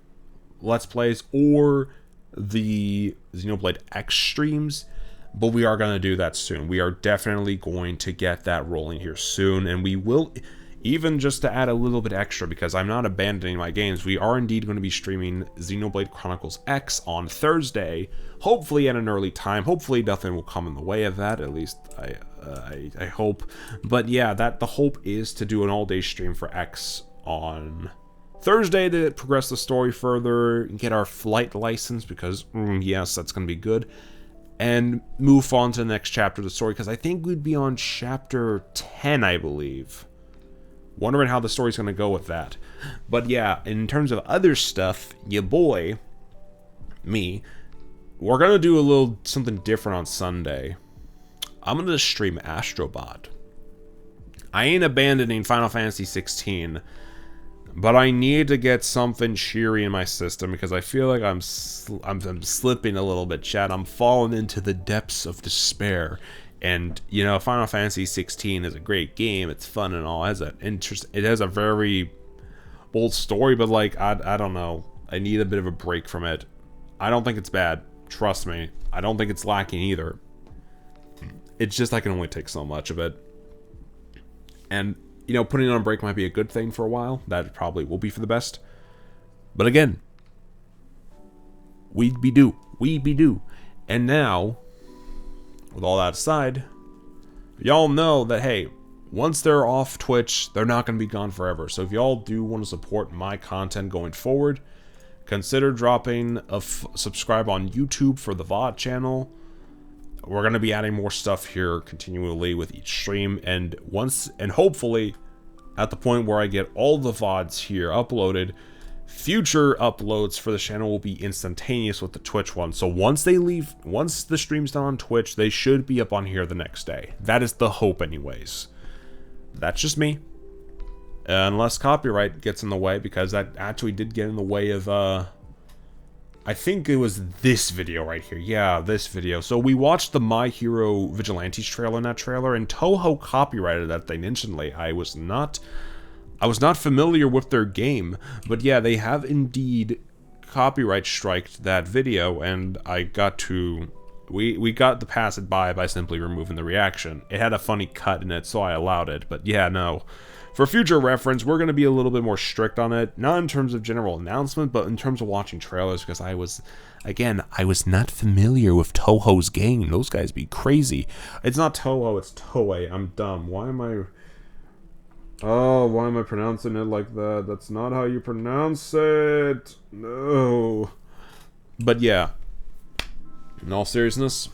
Let's Plays or the Xenoblade X streams, but we are going to do that soon. We are definitely going to get that rolling here soon, and we will, even just to add a little bit extra, because I'm not abandoning my games, we are indeed going to be streaming Xenoblade Chronicles X on Thursday, hopefully at an early time. Hopefully nothing will come in the way of that, at least I hope. But yeah, the hope is to do an all-day stream for X on Thursday to progress the story further, get our flight license, because yes, that's going to be good, and move on to the next chapter of the story, because I think we'd be on chapter 10, I believe. Wondering how the story's going to go with that. But yeah, in terms of other stuff, your boy, me, we're going to do a little something different on Sunday. I'm going to stream Astrobot. I ain't abandoning Final Fantasy 16, but I need to get something cheery in my system, because I feel like I'm slipping a little bit, chat. I'm falling into the depths of despair. And, you know, Final Fantasy 16 is a great game. It's fun and all. It has a very bold story, but, like, I don't know. I need a bit of a break from it. I don't think it's bad. Trust me. I don't think it's lacking either. It's just I can only take so much of it. And, you know, putting it on break might be a good thing for a while. That probably will be for the best. But again, we be due. And now, with all that aside, y'all know that, hey, once they're off Twitch, they're not going to be gone forever. So if y'all do want to support my content going forward, consider dropping a subscribe on YouTube for the VOD channel. We're going to be adding more stuff here continually with each stream, and hopefully at the point where I get all the VODs here uploaded, future uploads for the channel will be instantaneous with the Twitch one. So once the stream's done on Twitch, they should be up on here the next day. That is the hope anyways. That's just me. Unless copyright gets in the way, because that actually did get in the way of, I think it was this video right here. Yeah, this video. So we watched the My Hero Vigilantes trailer in that trailer, and Toho copyrighted that thing instantly. I was not familiar with their game, but yeah, they have indeed copyright striked that video, and I got to... We got to pass it by simply removing the reaction. It had a funny cut in it, so I allowed it, but yeah, no. For future reference, we're going to be a little bit more strict on it, not in terms of general announcement, but in terms of watching trailers, because I was not familiar with Toho's game. Those guys be crazy. It's not Toho, it's Toei. I'm dumb. Why am I pronouncing it like that? That's not how you pronounce it. No. But yeah, in all seriousness,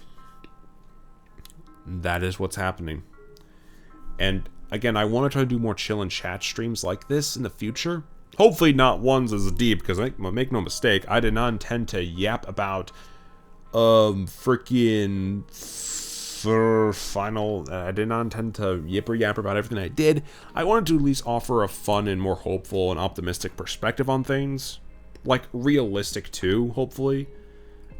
that is what's happening. And again, I want to try to do more chill and chat streams like this in the future. Hopefully not ones as deep, because make no mistake, I did not intend to yap about freaking final. I did not intend to yap about everything I did. I wanted to at least offer a fun and more hopeful and optimistic perspective on things, like realistic too, hopefully.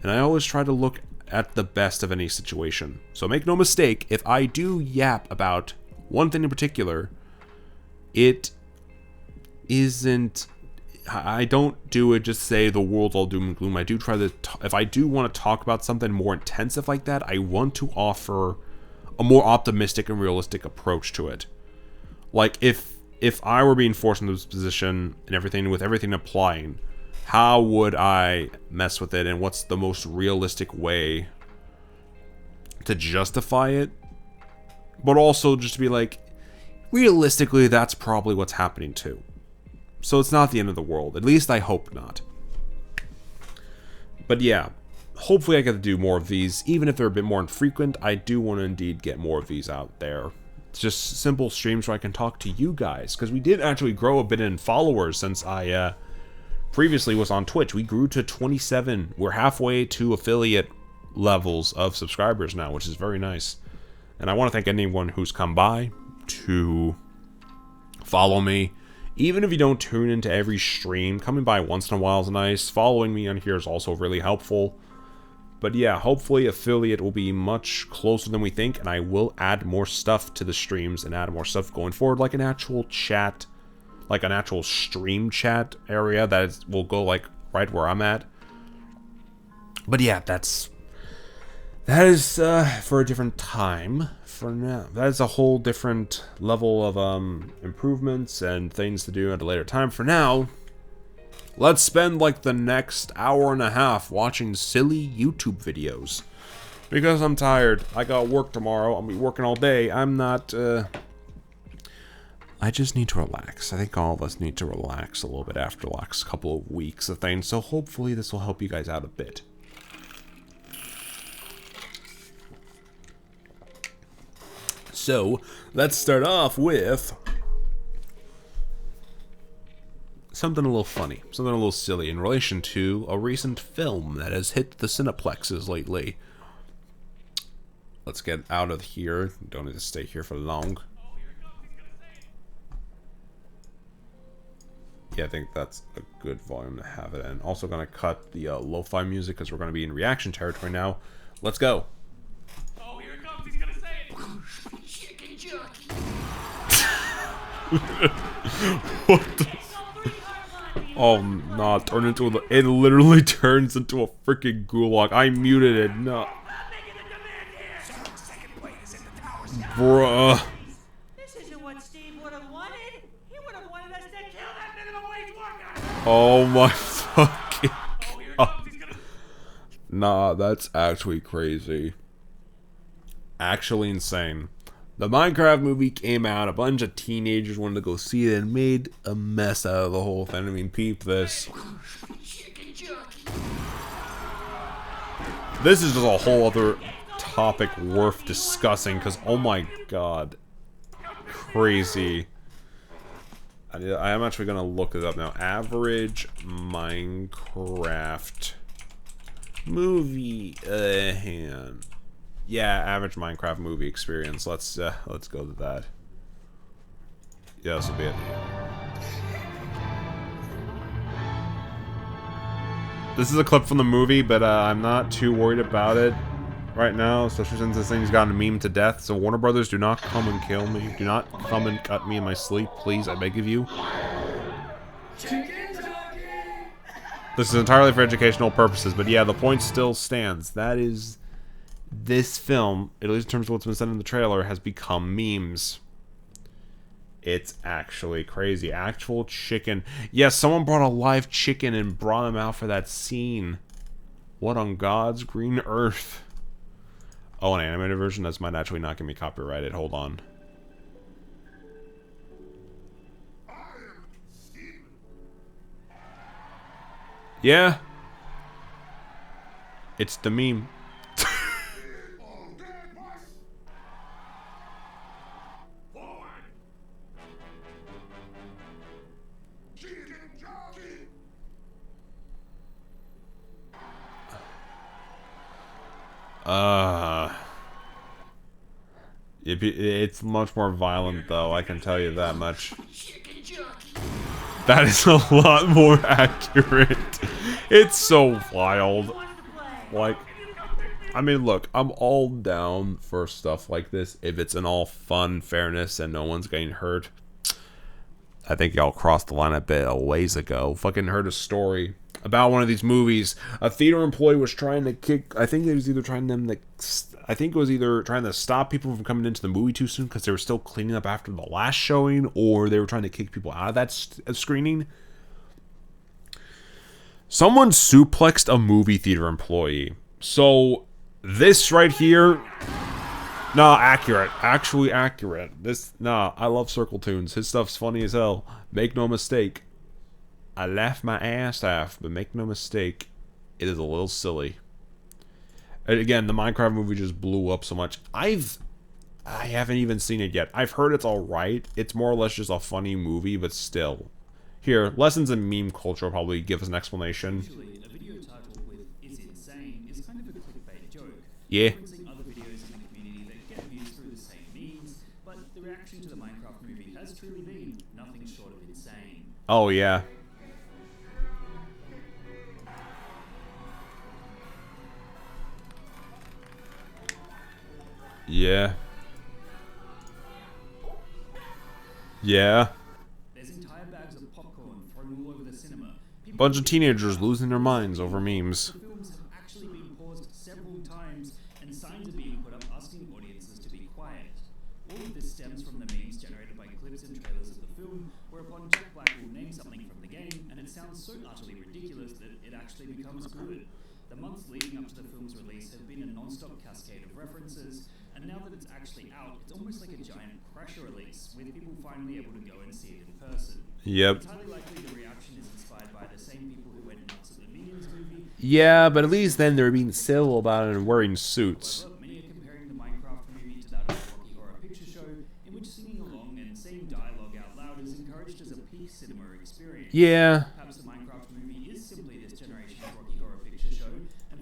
And I always try to look at the best of any situation. So make no mistake, if I do yap about one thing in particular, it isn't... I don't do it just say the world's all doom and gloom. I do try to... If I do want to talk about something more intensive like that, I want to offer a more optimistic and realistic approach to it. Like, if I were being forced into this position and everything, with everything applying, how would I mess with it, and what's the most realistic way to justify it, but also just to be like, realistically, that's probably what's happening too. So it's not the end of the world. At least I hope not. But yeah, hopefully I get to do more of these. Even if they're a bit more infrequent, I do want to indeed get more of these out there. It's just simple streams where I can talk to you guys, because we did actually grow a bit in followers since I previously was on Twitch. We grew to 27. We're halfway to affiliate levels of subscribers now, which is very nice. And I want to thank anyone who's come by to follow me. Even if you don't tune into every stream, coming by once in a while is nice. Following me on here is also really helpful. But yeah, hopefully affiliate will be much closer than we think, and I will add more stuff to the streams and add more stuff going forward, like an actual chat, like an actual stream chat area will go like right where I'm at. But yeah, that is for a different time. For now, that is a whole different level of improvements and things to do at a later time. For now, let's spend like the next hour and a half watching silly YouTube videos, because I'm tired. I got work tomorrow. I'll be working all day. I'm not I just need to relax. I think all of us need to relax a little bit after the last couple of weeks of things, so hopefully this will help you guys out a bit. So, let's start off with something a little funny, something a little silly in relation to a recent film that has hit the cineplexes lately. Let's get out of here. Don't need to stay here for long. Yeah, I think that's a good volume to have it in. Also going to cut the lo-fi music because we're going to be in reaction territory now. Let's go. Oh, here it comes. He's going to say it. What the? Oh, nah, it literally turns into a freaking gulag. I muted it, no. Bruh. This isn't what Steve would have wanted. He would have wanted us to kill that minimum wage worker. Oh my fucking Oh, here it God. comes. He's going to... Nah, that's actually crazy. Actually insane. The Minecraft movie came out, a bunch of teenagers wanted to go see it and made a mess out of the whole thing. I mean, peep this. This is just a whole other topic worth discussing, because oh my god. Crazy. I am actually going to look it up now. Average Minecraft movie hand. Yeah, average Minecraft movie experience. Let's go to that. Yeah, this will be it. This is a clip from the movie, but I'm not too worried about it right now, especially since this thing's gotten memed to death. So Warner Brothers, do not come and kill me. Do not come and cut me in my sleep, please. I beg of you. This is entirely for educational purposes, but yeah, the point still stands. That is... This film, at least in terms of what's been said in the trailer, has become memes. It's actually crazy. Actual chicken. Yes, someone brought a live chicken and brought him out for that scene. What on God's green earth? Oh, an animated version? This might actually not get me copyrighted. Hold on. Yeah. It's the meme. It's much more violent, though, I can tell you that much. That is a lot more accurate. It's so wild. Like, I mean, look, I'm all down for stuff like this if it's in all fun, fairness, and no one's getting hurt. I think y'all crossed the line a bit a ways ago. Fucking heard a story about one of these movies. A theater employee was trying to kick... I think it was either trying to stop people from coming into the movie too soon because they were still cleaning up after the last showing, or they were trying to kick people out of that screening. Someone suplexed a movie theater employee. So, this right here... Nah, accurate. Actually accurate. I love Circle Tunes. His stuff's funny as hell. Make no mistake. I laugh my ass off, but make no mistake, it is a little silly. And again, the Minecraft movie just blew up so much. I haven't even seen it yet. I've heard it's alright. It's more or less just a funny movie, but still. Here, Lessons in Meme Culture will probably give us an explanation. Usually, a video titled with "is insane" is kind of a clickbait joke. Yeah. Referencing other videos in the community that get views through the same memes, but the reaction to the Minecraft movie has truly been nothing short of insane. Oh, yeah. Yeah. Yeah. There's entire bags of popcorn thrown all over the cinema. Bunch of teenagers losing their minds over memes. The films have actually been paused several times, and signs are being put up asking audiences to be quiet. All of this stems from the memes generated by clips and trailers of the film, whereupon Jack Black will name something from the game, and it sounds so utterly ridiculous that it actually becomes good. The months leading up to the film's release have been a non-stop cascade of references, and now that it's actually out, it's almost like a giant pressure release, with people finally able to go and see it in person. Yep. It's highly likely the reaction is inspired by the same people who went nuts at the Minions movie. Yeah, but at least then they're being civil about it and wearing suits. However, many are comparing the Minecraft movie to that of the Rocky Horror Picture Show, in which singing along and saying dialogue out loud is encouraged as a peak cinema experience. Yeah. Perhaps the Minecraft movie is simply this generation's Rocky Horror Picture Show.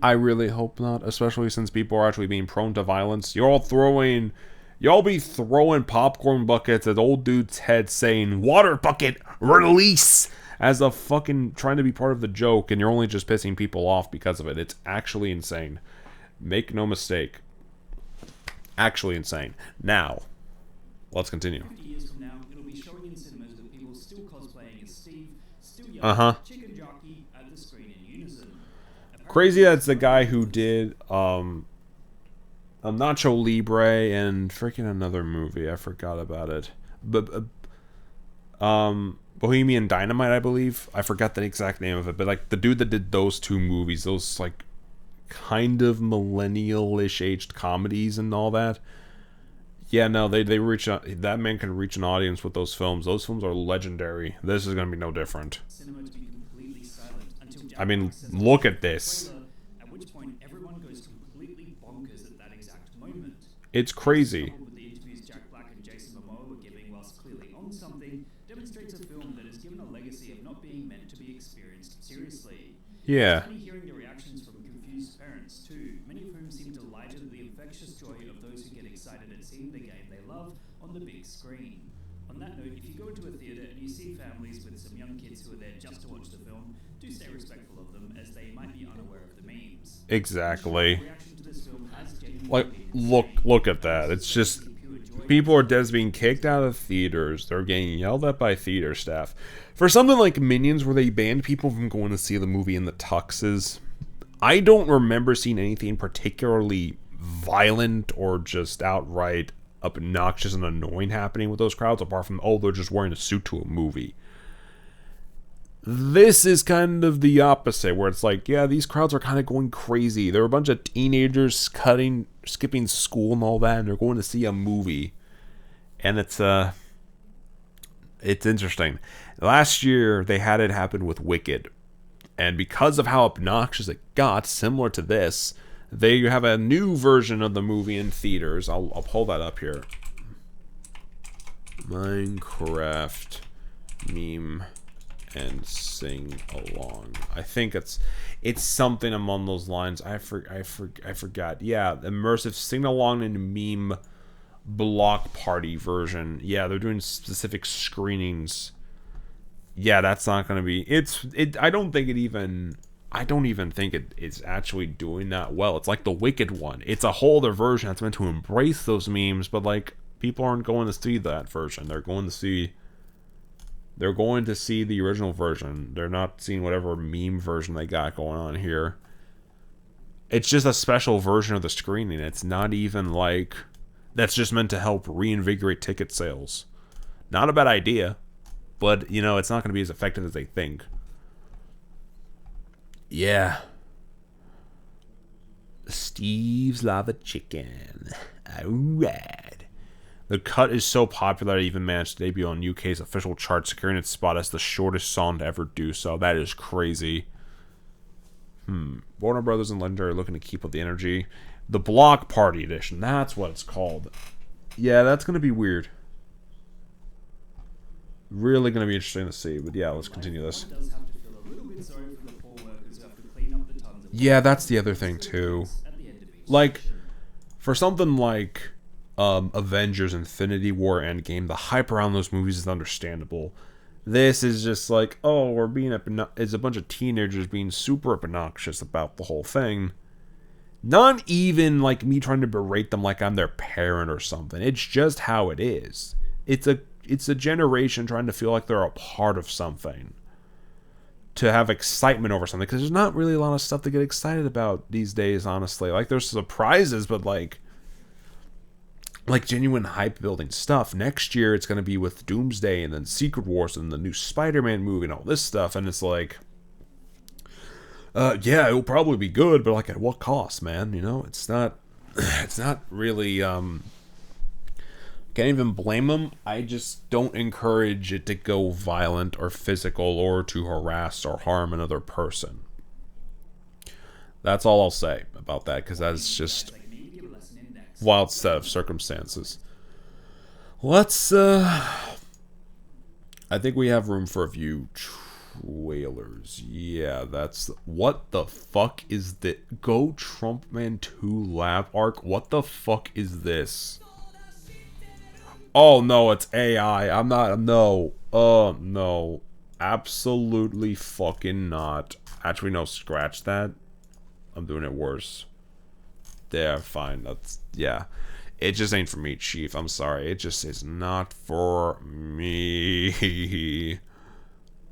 I really hope not, especially since people are actually being prone to violence. Y'all be throwing popcorn buckets at old dude's head saying, "Water bucket, release!" as a fucking trying to be part of the joke, and you're only just pissing people off because of it. It's actually insane. Make no mistake. Actually insane. Now, let's continue. 50 years from now, it'll be showing in cinemas with people still cosplaying as Steve, still yelling chicken jockey at the screen in unison. Crazy that's the guy who did Nacho Libre and freaking another movie. I forgot about it. Bohemian Dynamite, I believe. I forgot the exact name of it, but like the dude that did those two movies, those like kind of millennial-ish aged comedies and all that. Yeah, no, they reach out. That man can reach an audience with those films. Those films are legendary. This is gonna be no different. Cinema to be completely silent until Jack I mean, Black says look the at this. trailer, at which point everyone goes completely bonkers at that exact moment. It's crazy. Coupled with the interviews Jack Black and Jason Momoa were giving whilst clearly on something, demonstrates a film that is given a legacy of not being meant to be experienced seriously. Yeah. It's funny hearing the reactions from confused parents too, many of whom seem delighted at the infectious joy of those who get excited at seeing the game they love on the big screen. On that note, if you go into a theatre and you see families with some young kids who are there just to watch the film, do stay respectful of them, as they might be unaware of the memes. Exactly. The reaction to this film has genuinely Like, been look at that. It's just people are just being kicked out of theaters. They're getting yelled at by theater staff for something like Minions, where they banned people from going to see the movie in the tuxes. I don't remember seeing anything particularly violent or just outright obnoxious and annoying happening with those crowds, apart from, oh, they're just wearing a suit to a movie. This is kind of the opposite, where it's like, yeah, these crowds are kind of going crazy. They're a bunch of teenagers skipping school and all that, and they're going to see a movie. And it's interesting. Last year, they had it happen with Wicked. And because of how obnoxious it got, similar to this, they have a new version of the movie in theaters. I'll pull that up here. Minecraft meme and sing along. I think it's something along those lines. I forgot. Yeah, immersive sing along and meme block party version. Yeah, they're doing specific screenings. Yeah, that's not gonna be. I don't even think it's actually doing that well. It's like the Wicked one. It's a whole other version that's meant to embrace those memes, but like people aren't going to see that version. They're going to see the original version. They're not seeing whatever meme version they got going on here. It's just a special version of the screening. It's not even like that's just meant to help reinvigorate ticket sales. Not a bad idea, but you know, it's not going to be as effective as they think. Yeah. Steve's Lava Chicken. Alright. The cut is so popular that it even managed to debut on UK's official chart, securing its spot as the shortest song to ever do so. That is crazy. Warner Brothers and Legendary are looking to keep up the energy. The Block Party Edition. That's what it's called. Yeah, that's going to be weird. Really going to be interesting to see. But yeah, let's continue this. Yeah, that's the other thing too. Like, for something like Avengers Infinity War Endgame, the hype around those movies is understandable. This is just like, oh, we're being it's a bunch of teenagers being super obnoxious about the whole thing. Not even like me trying to berate them like I'm their parent or something. It's just how it is. It's a generation trying to feel like they're a part of something. To have excitement over something, because there's not really a lot of stuff to get excited about these days, honestly. Like, there's surprises, but like genuine hype building stuff. Next year it's going to be with Doomsday and then Secret Wars and the new Spider-Man movie and all this stuff, and it's like, yeah, it'll probably be good, but like, at what cost, man? You know, it's not really, can't even blame them. I just don't encourage it to go violent or physical or to harass or harm another person. That's all I'll say about that, because that's just wild set of circumstances. Let's, I think we have room for a few trailers. Yeah, that's... What the fuck is this? Go Trump Man 2 Lab Arc? What the fuck is this? Oh, no, it's AI. I'm not... No. No. Absolutely fucking not. Actually, no, scratch that. I'm doing it worse. Yeah, fine. That's... Yeah. It just ain't for me, Chief. I'm sorry. It just is not for me.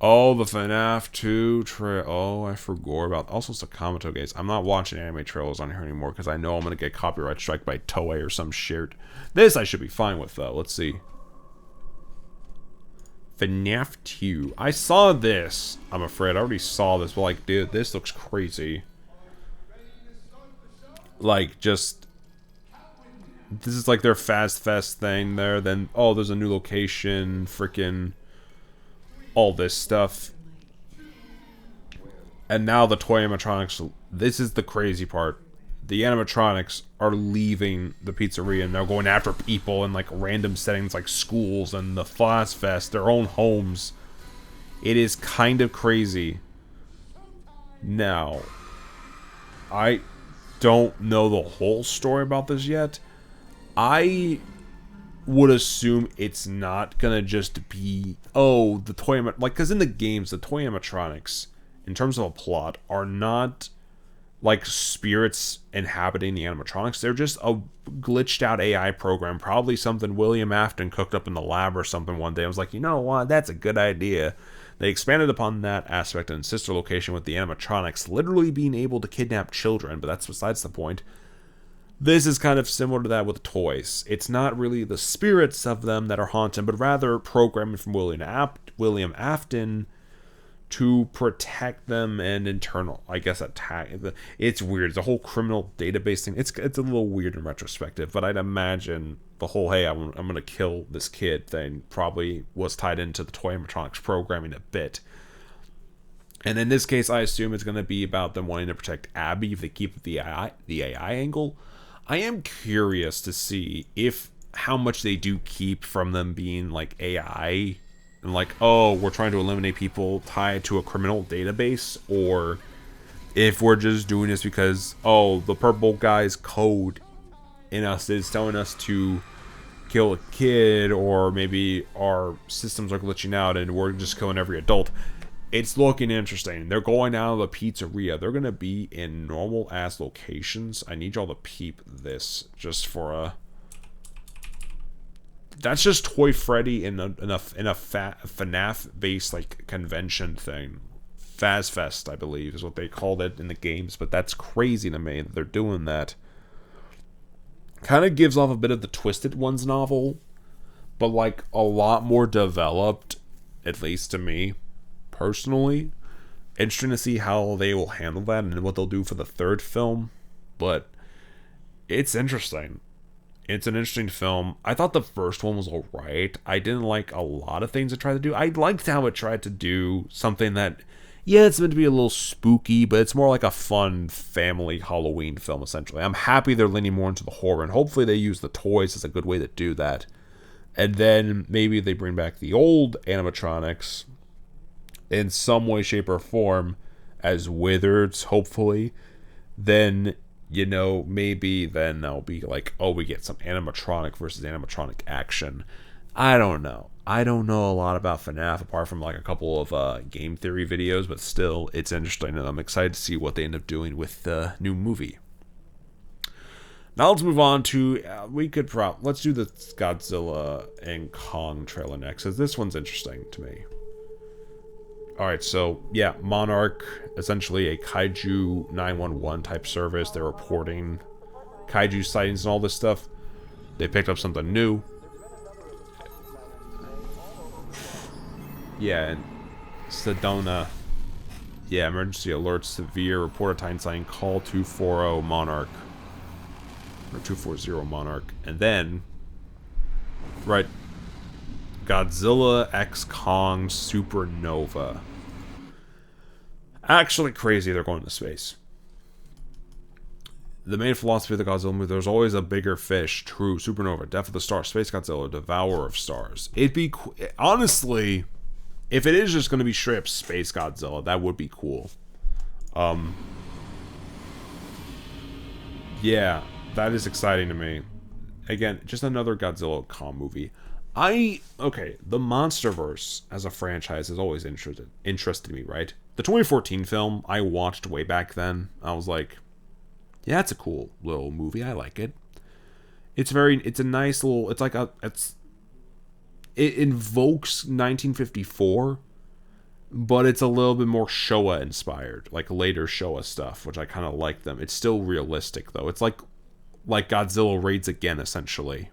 Oh, the FNAF 2 trailer. Oh, I forgot about... Also, Sakamoto games. I'm not watching anime trailers on here anymore because I know I'm going to get copyright strike by Toei or some shit. This I should be fine with, though. Let's see. FNAF 2. I saw this. I'm afraid. I already saw this, but like, dude, this looks crazy. Like, just... This is like their Fast Fest thing there. Then, oh, there's a new location. Freaking... all this stuff. And now the toy animatronics... This is the crazy part. The animatronics are leaving the pizzeria and they're going after people in like random settings like schools and the Fast Fest, their own homes. It is kind of crazy. Now, I don't know the whole story about this yet. I would assume it's not gonna just be, oh, the toy, like, because in the games, the toy animatronics, in terms of a plot, are not like spirits inhabiting the animatronics. They're just a glitched out AI program, probably something William Afton cooked up in the lab or something one day. I was like, you know what, that's a good idea. They expanded upon that aspect in Sister Location with the animatronics literally being able to kidnap children, but that's besides the point. This is kind of similar to that with toys. It's not really the spirits of them that are haunting, but rather programming from William Afton to protect them and internal, I guess, attack. It's weird. It's a whole criminal database thing. It's a little weird in retrospective, but I'd imagine the whole, hey, I'm going to kill this kid thing probably was tied into the toy animatronics programming a bit. And in this case, I assume it's going to be about them wanting to protect Abby if they keep the AI angle. I am curious to see how much they do keep from them being like AI and like, oh, we're trying to eliminate people tied to a criminal database, or if we're just doing this because, oh, the purple guy's code in us is telling us to kill a kid, or maybe our systems are glitching out and we're just killing every adult. It's looking interesting. They're going out of the pizzeria. They're going to be in normal-ass locations. I need y'all to peep this just for a... That's just Toy Freddy in a FNAF-based, like, convention thing. Faz Fest, I believe, is what they called it in the games. But that's crazy to me that they're doing that. Kind of gives off a bit of the Twisted Ones novel, but, like, a lot more developed, at least to me. Personally, Interesting to see how they will handle that and what they'll do for the third film. But it's interesting. It's an interesting film. I thought the first one was alright. I didn't like a lot of things it tried to do. I liked how it tried to do something that, yeah, it's meant to be a little spooky, but it's more like a fun family Halloween film, essentially. I'm happy they're leaning more into the horror, and hopefully they use the toys as a good way to do that. And then maybe they bring back the old animatronics in some way, shape, or form as Wizards, hopefully. Then, you know, maybe then they'll be like, oh, we get some animatronic versus animatronic action. I don't know. I don't know a lot about FNAF apart from like a couple of game theory videos, but still, it's interesting, and I'm excited to see what they end up doing with the new movie. Now let's move on to, let's do the Godzilla and Kong trailer next, because this one's interesting to me. Alright, so, yeah, Monarch, essentially a Kaiju 911 type service. They're reporting Kaiju sightings and all this stuff. They picked up something new. Yeah, and Sedona. Yeah, emergency alert, severe, report a time sighting, call 240 Monarch. Or 240 Monarch. And then, right, Godzilla x Kong Supernova. Actually crazy they're going to space. The main philosophy of the Godzilla movie, there's always a bigger fish. True. Supernova. Death of the Star. Space Godzilla. Devourer of Stars. It'd be... honestly, if it is just going to be straight up Space Godzilla, that would be cool. Yeah, that is exciting to me. Again, just another Godzilla Kong movie. Okay, the MonsterVerse as a franchise has always interested me, right? The 2014 film I watched way back then. I was like, yeah, it's a cool little movie. I like it. It's a nice little, it invokes 1954, but it's a little bit more Showa inspired, like later Showa stuff, which I kind of like them. It's still realistic though. It's like Godzilla raids again, essentially.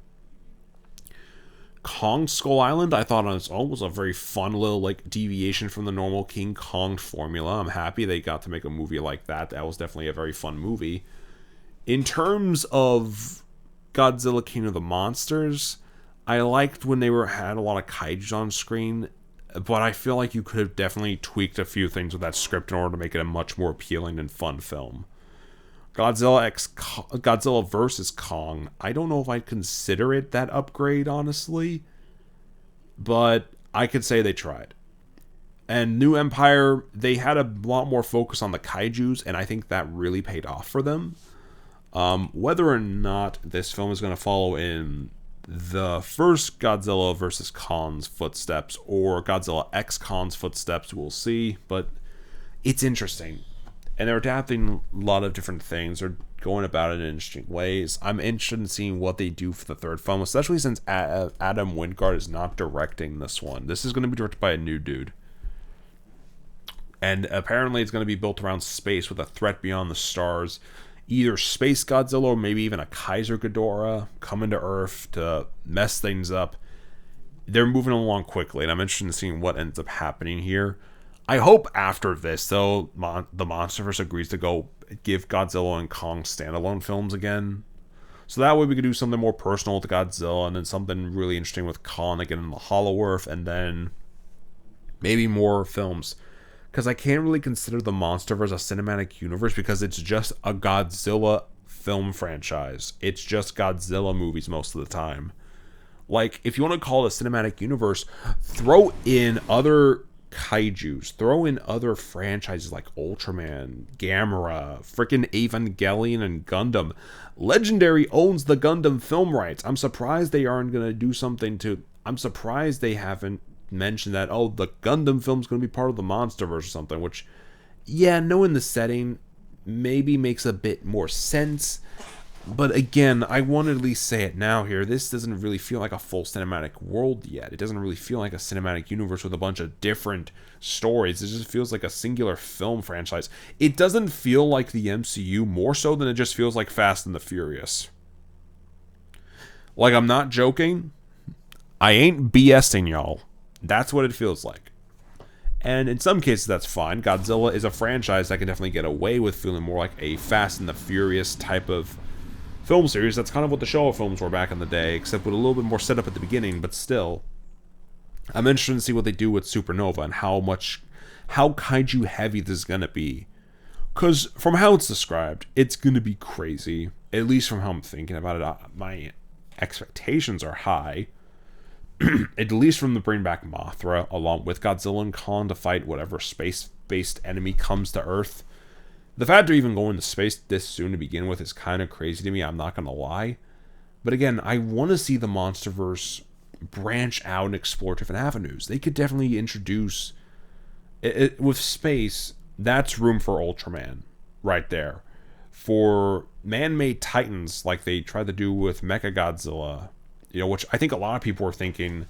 Kong Skull Island, I thought on its own was a very fun little like deviation from the normal King Kong formula. I'm happy they got to make a movie like that. That was definitely a very fun movie. In terms of Godzilla King of the Monsters, I liked when they had a lot of kaiju on screen, but I feel like you could have definitely tweaked a few things with that script in order to make it a much more appealing and fun film. Godzilla vs. Kong, I don't know if I'd consider it that upgrade, honestly, but I could say they tried. And New Empire, they had a lot more focus on the kaijus, and I think that really paid off for them. Whether or not this film is going to follow in the first Godzilla vs. Kong's footsteps or Godzilla X Kong's footsteps, we'll see, but it's interesting. And they're adapting a lot of different things. They're going about it in interesting ways. I'm interested in seeing what they do for the third film, especially since Adam Wingard is not directing this one. This is going to be directed by a new dude. And apparently it's going to be built around space with a threat beyond the stars. Either Space Godzilla or maybe even a Kaiser Ghidorah coming to Earth to mess things up. They're moving along quickly, and I'm interested in seeing what ends up happening here. I hope after this, though, the MonsterVerse agrees to go give Godzilla and Kong standalone films again. So that way we could do something more personal with Godzilla, and then something really interesting with Kong again in the Hollow Earth, and then maybe more films. Because I can't really consider the MonsterVerse a cinematic universe because it's just a Godzilla film franchise. It's just Godzilla movies most of the time. Like, if you want to call it a cinematic universe, throw in other kaijus, throw in other franchises like Ultraman, Gamera, freaking Evangelion, and Gundam. Legendary owns the Gundam film rights. I'm surprised they aren't going to do something to... I'm surprised they haven't mentioned that, oh, the Gundam film's going to be part of the MonsterVerse or something, which, yeah, knowing the setting maybe makes a bit more sense. But again, I want to at least say it now here. This doesn't really feel like a full cinematic world yet. It doesn't really feel like a cinematic universe with a bunch of different stories. It just feels like a singular film franchise. It doesn't feel like the MCU more so than it just feels like Fast and the Furious. Like, I'm not joking. I ain't BSing y'all. That's what it feels like. And in some cases, that's fine. Godzilla is a franchise that can definitely get away with feeling more like a Fast and the Furious type of film series. That's kind of what the Showa films were back in the day, except with a little bit more setup at the beginning, but still. I'm interested to see what they do with Supernova and how kaiju heavy this is going to be. Because from how it's described, it's going to be crazy. At least from how I'm thinking about it, my expectations are high. At least from the bring back Mothra, along with Godzilla and Kong to fight whatever space-based enemy comes to Earth. The fact they're even going to space this soon to begin with is kind of crazy to me, I'm not going to lie. But again, I want to see the MonsterVerse branch out and explore different avenues. They could definitely introduce... with space, that's room for Ultraman, right there. For man-made titans, like they tried to do with Mechagodzilla, which I think a lot of people are thinking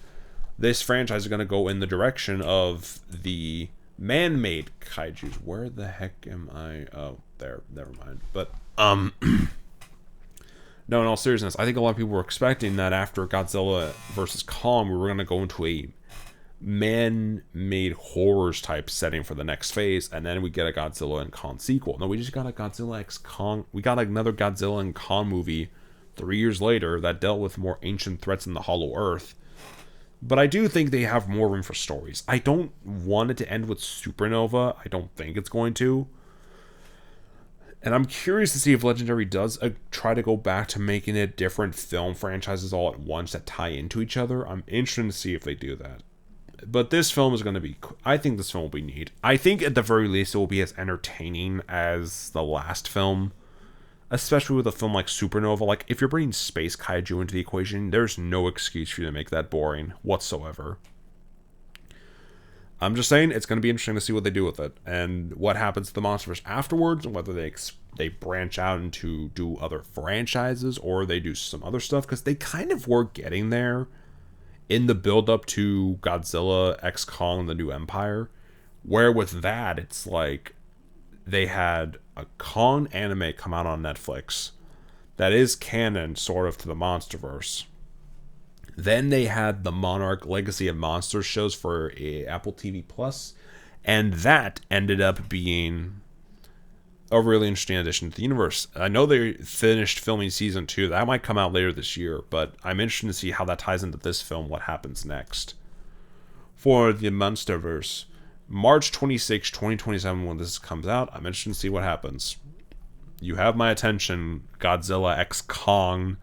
this franchise is going to go in the direction of the man-made kaijus. Where the heck am I? Oh, there. Never mind. But, no, in all seriousness, I think a lot of people were expecting that after Godzilla versus Kong, we were going to go into a man-made horrors type setting for the next phase, and then we get a Godzilla and Kong sequel. No, we just got a Godzilla x Kong. We got another Godzilla and Kong movie 3 years later that dealt with more ancient threats in the Hollow Earth. But I do think they have more room for stories. I don't want it to end with Supernova. I don't think it's going to. And I'm curious to see if Legendary does try to go back to making it different film franchises all at once that tie into each other. I'm interested to see if they do that. But this film is going to be... I think this film will be neat. I think at the very least it will be as entertaining as the last film. Especially with a film like Supernova. Like, if you're bringing space kaiju into the equation, there's no excuse for you to make that boring whatsoever. I'm just saying, it's going to be interesting to see what they do with it. And what happens to the MonsterVerse afterwards. And whether they branch out into do other franchises. Or they do some other stuff. Because they kind of were getting there in the build-up to Godzilla x Kong the New Empire. Where with that, it's like... they had a Kong anime come out on Netflix that is canon, sort of, to the MonsterVerse. Then they had the Monarch Legacy of Monsters shows for Apple TV Plus, and that ended up being a really interesting addition to the universe. I know they finished filming season 2. That might come out later this year, but I'm interested to see how that ties into this film, what happens next. For the MonsterVerse, March 26, 2027, when this comes out, I'm interested to see what happens. You have my attention. Godzilla x Kong,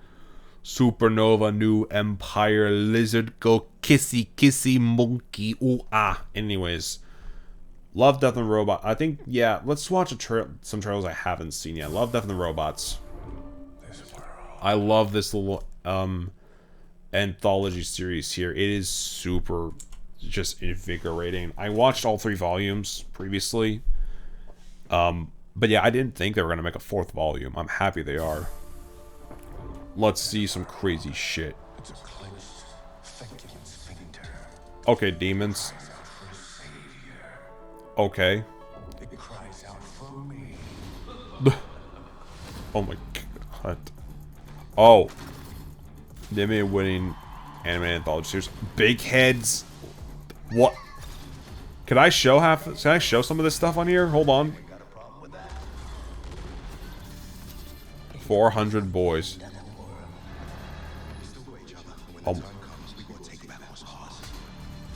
Supernova, New Empire, Lizard, go kissy, kissy, monkey, ooh, ah. Anyways, Love, Death, and Robot. I think, yeah, let's watch some trailers I haven't seen yet. Love, Death, and Robots. I love this little anthology series here. It is super... just invigorating. I watched all 3 volumes previously. But yeah, I didn't think they were going to make a 4th volume. I'm happy they are. Let's see some crazy shit. Okay, demons. Okay. Oh my god. Oh. They made a winning anime anthology series. Big heads. What? Can I show some of this stuff on here? Hold on. 400 boys.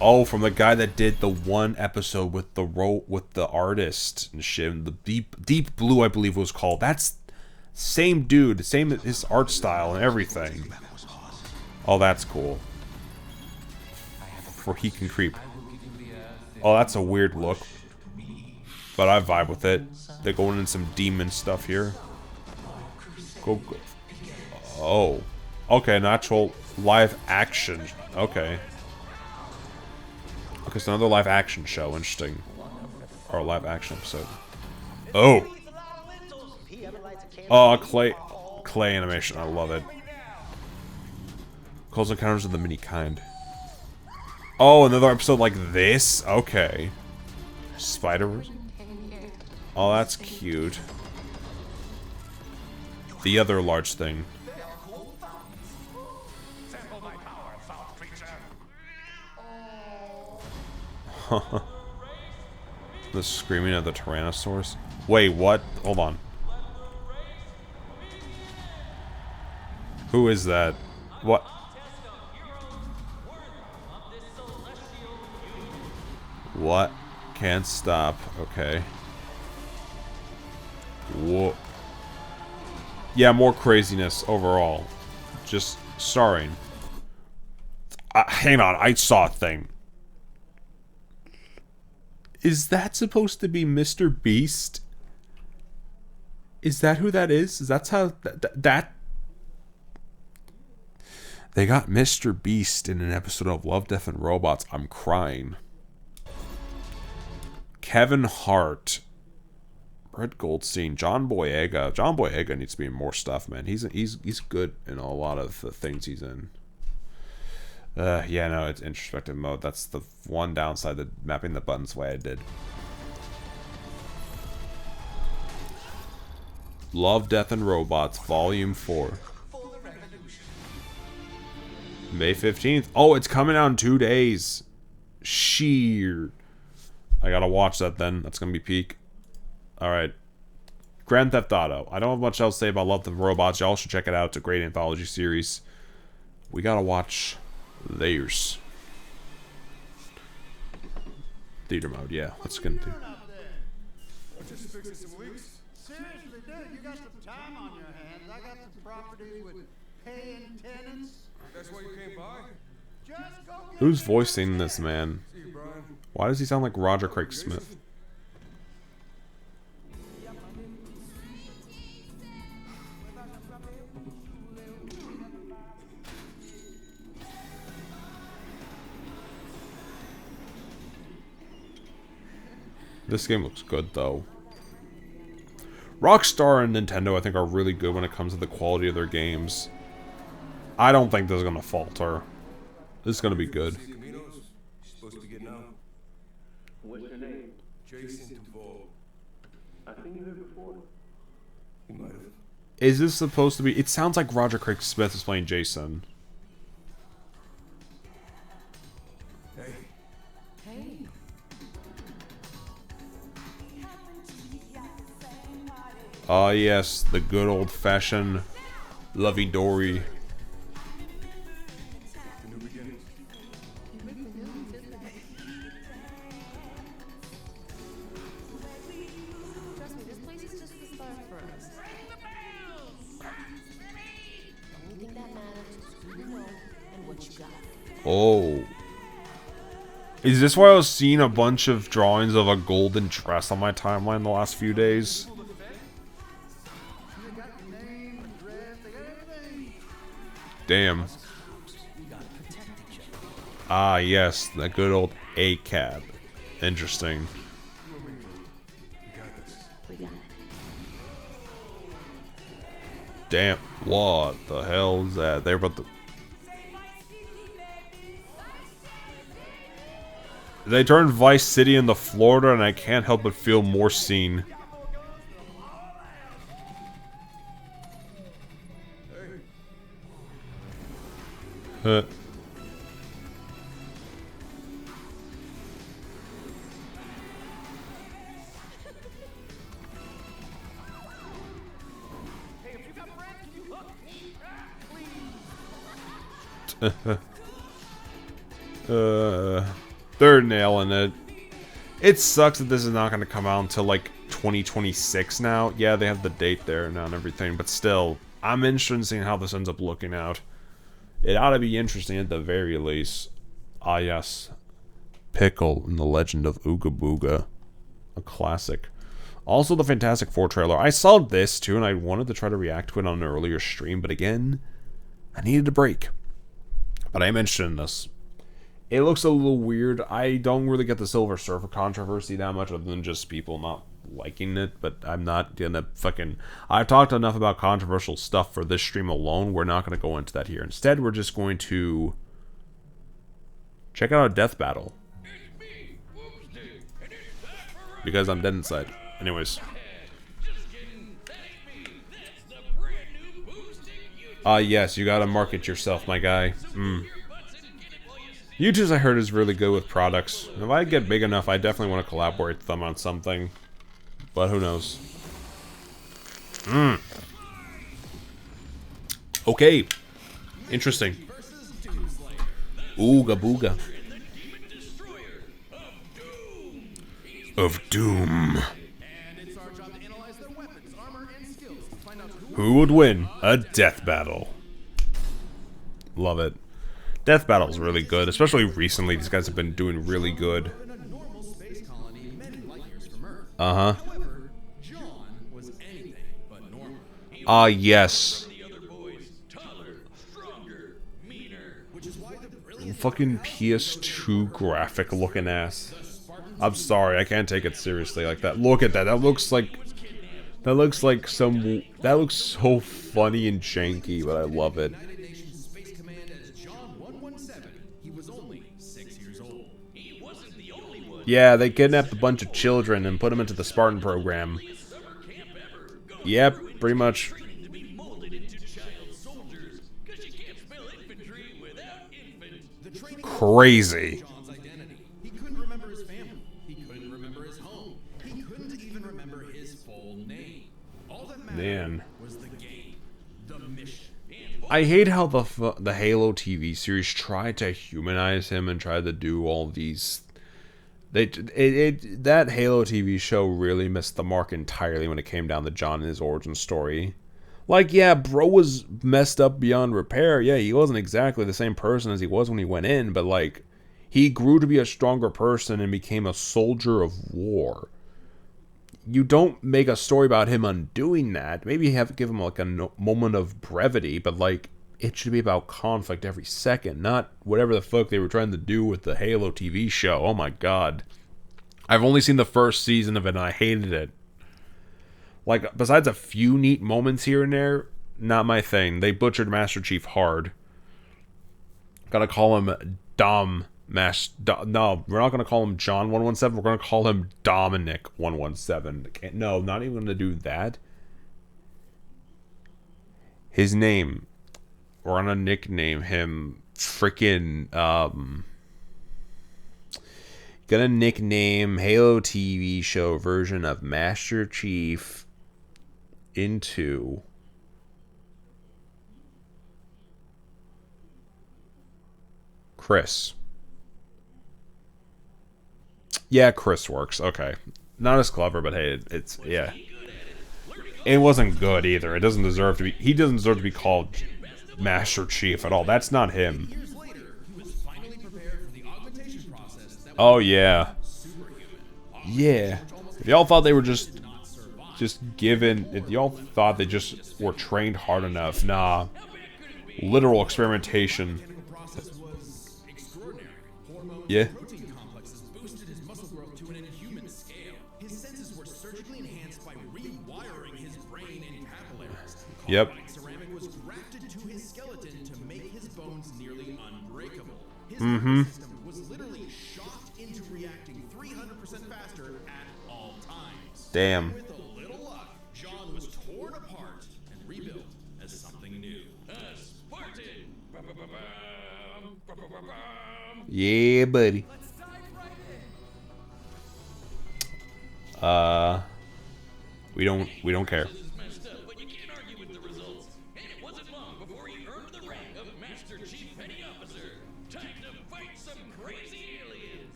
Oh, from the guy that did the one episode with the artist and shit. The Deep Blue, I believe it was called. That's same dude, same his art style and everything. Oh, that's cool. For he can creep. Oh, that's a weird look. But I vibe with it. They're going in some demon stuff here. Go. Oh. Okay, natural live action. Okay. Okay, so another live action show. Interesting. Or live action episode. Oh. Oh, clay animation. I love it. Close Encounters of the Mini Kind. Oh, another episode like this? Okay. Spider-Verse? Oh, that's cute. The other large thing. The screaming of the Tyrannosaurus. Wait, what? Hold on. Who is that? What? What? Can't stop. Okay. Whoa. Yeah, more craziness overall. Just starring. Hang on, I saw a thing. Is that supposed to be Mr. Beast? Is that who that is? Is that how that they got Mr. Beast in an episode of Love, Death, and Robots? I'm crying. Kevin Hart, Brett Goldstein, John Boyega. John Boyega needs to be in more stuff, man. He's good in a lot of the things he's in. Yeah, no, it's introspective mode. That's the one downside of mapping the buttons the way I did. Love, Death, and Robots, Volume 4. May 15th. Oh, it's coming out in 2 days. Sheer. I gotta watch that then. That's gonna be peak. Alright. Grand Theft Auto. I don't have much else to say about Love, Death, and Robots. Y'all should check it out. It's a great anthology series. We gotta watch theirs. Theater mode, yeah. Let's get into. Just fixing some leaks. Seriously, dude, you got some time on your hands. I got some properties with paying tenants. That's why you came by? Just go get Who's voicing this man? See you, Brian. Why does he sound like Roger Craig Smith? This game looks good, though. Rockstar and Nintendo, I think, are really good when it comes to the quality of their games. I don't think this is going to falter. This is going to be good. See the Minos? She's supposed to be getting out. What's your name? Jason Duvall. I've seen you here before. You might have. Is this supposed to be... It sounds like Roger Craig Smith is playing Jason. Hey. Ah, yes, the good old-fashioned lovey-dovey. The new beginnings. Trust me, this place is just the start for us. The only thing that matters is who you know and what you got. Oh. Is this why I was seeing a bunch of drawings of a golden dress on my timeline the last few days? Damn. Ah, yes, the good old ACAB. Interesting. We got it. Damn, what the hell is that? They're about to... They turned Vice City into Florida, and I can't help but feel more seen. Huh. They're nailing it. It sucks that this is not going to come out until like 2026 now. Yeah, they have the date there now and everything, but still, I'm interested in seeing how this ends up looking out. It ought to be interesting at the very least. Ah, yes. Pickle in the Legend of Ooga Booga. A classic. Also, the Fantastic Four trailer. I saw this too, and I wanted to try to react to it on an earlier stream, but again, I needed a break. But I'm interested in this. It looks a little weird. I don't really get the Silver Surfer controversy that much, other than just people not liking it, but I'm not gonna fucking... I've talked enough about controversial stuff for this stream alone. We're not gonna go into that here. Instead, we're just going to check out a death battle. Because I'm dead inside. Anyways. Ah, yes, you gotta market yourself, my guy. YouTube's, I heard, is really good with products. If I get big enough, I definitely want to collaborate with them on something. But who knows? Okay. Interesting. Ooga booga. Of Doom. Who would win a death battle? Love it. Death battle's really good, especially recently. These guys have been doing really good. Uh-huh. Yes. Fucking PS2 graphic looking ass. I'm sorry, I can't take it seriously like that. Look at that. That looks like some. That looks so funny and janky, but I love it. Yeah, they kidnapped a bunch of children and put them into the Spartan program. Yep, pretty much. Crazy. He couldn't remember his family. He couldn't remember his home. He couldn't even remember his full name. All that mattered was the game, the mission. I hate how the Halo TV series tried to humanize him and tried to do all these. That Halo TV show really missed the mark entirely when it came down to John and his origin story. Like, yeah, bro was messed up beyond repair. Yeah, he wasn't exactly the same person as he was when he went in, but, like, he grew to be a stronger person and became a soldier of war. You don't make a story about him undoing that. Maybe give him, like, a moment of brevity, but, like, it should be about conflict every second, not whatever the fuck they were trying to do with the Halo TV show. Oh my god. I've only seen the first season of it and I hated it. Like, besides a few neat moments here and there, not my thing. They butchered Master Chief hard. Gotta call him Dom. No, we're not gonna call him John 117. We're gonna call him Dominic 117. No, not even gonna do that. His name. We're gonna nickname him freaking. Gonna nickname Halo TV show version of Master Chief into Chris. Yeah, Chris works. Okay. Not as clever, but hey, it's yeah. It wasn't good either. It doesn't deserve to be. He doesn't deserve to be called Master Chief at all. That's not him. Oh yeah. Yeah. If y'all thought they were just given, if y'all thought they just were trained hard enough, nah. Literal experimentation. Yeah. Yep. Mm-hmm. Damn. John was torn apart and rebuilt as something new. Yeah, buddy. We don't care.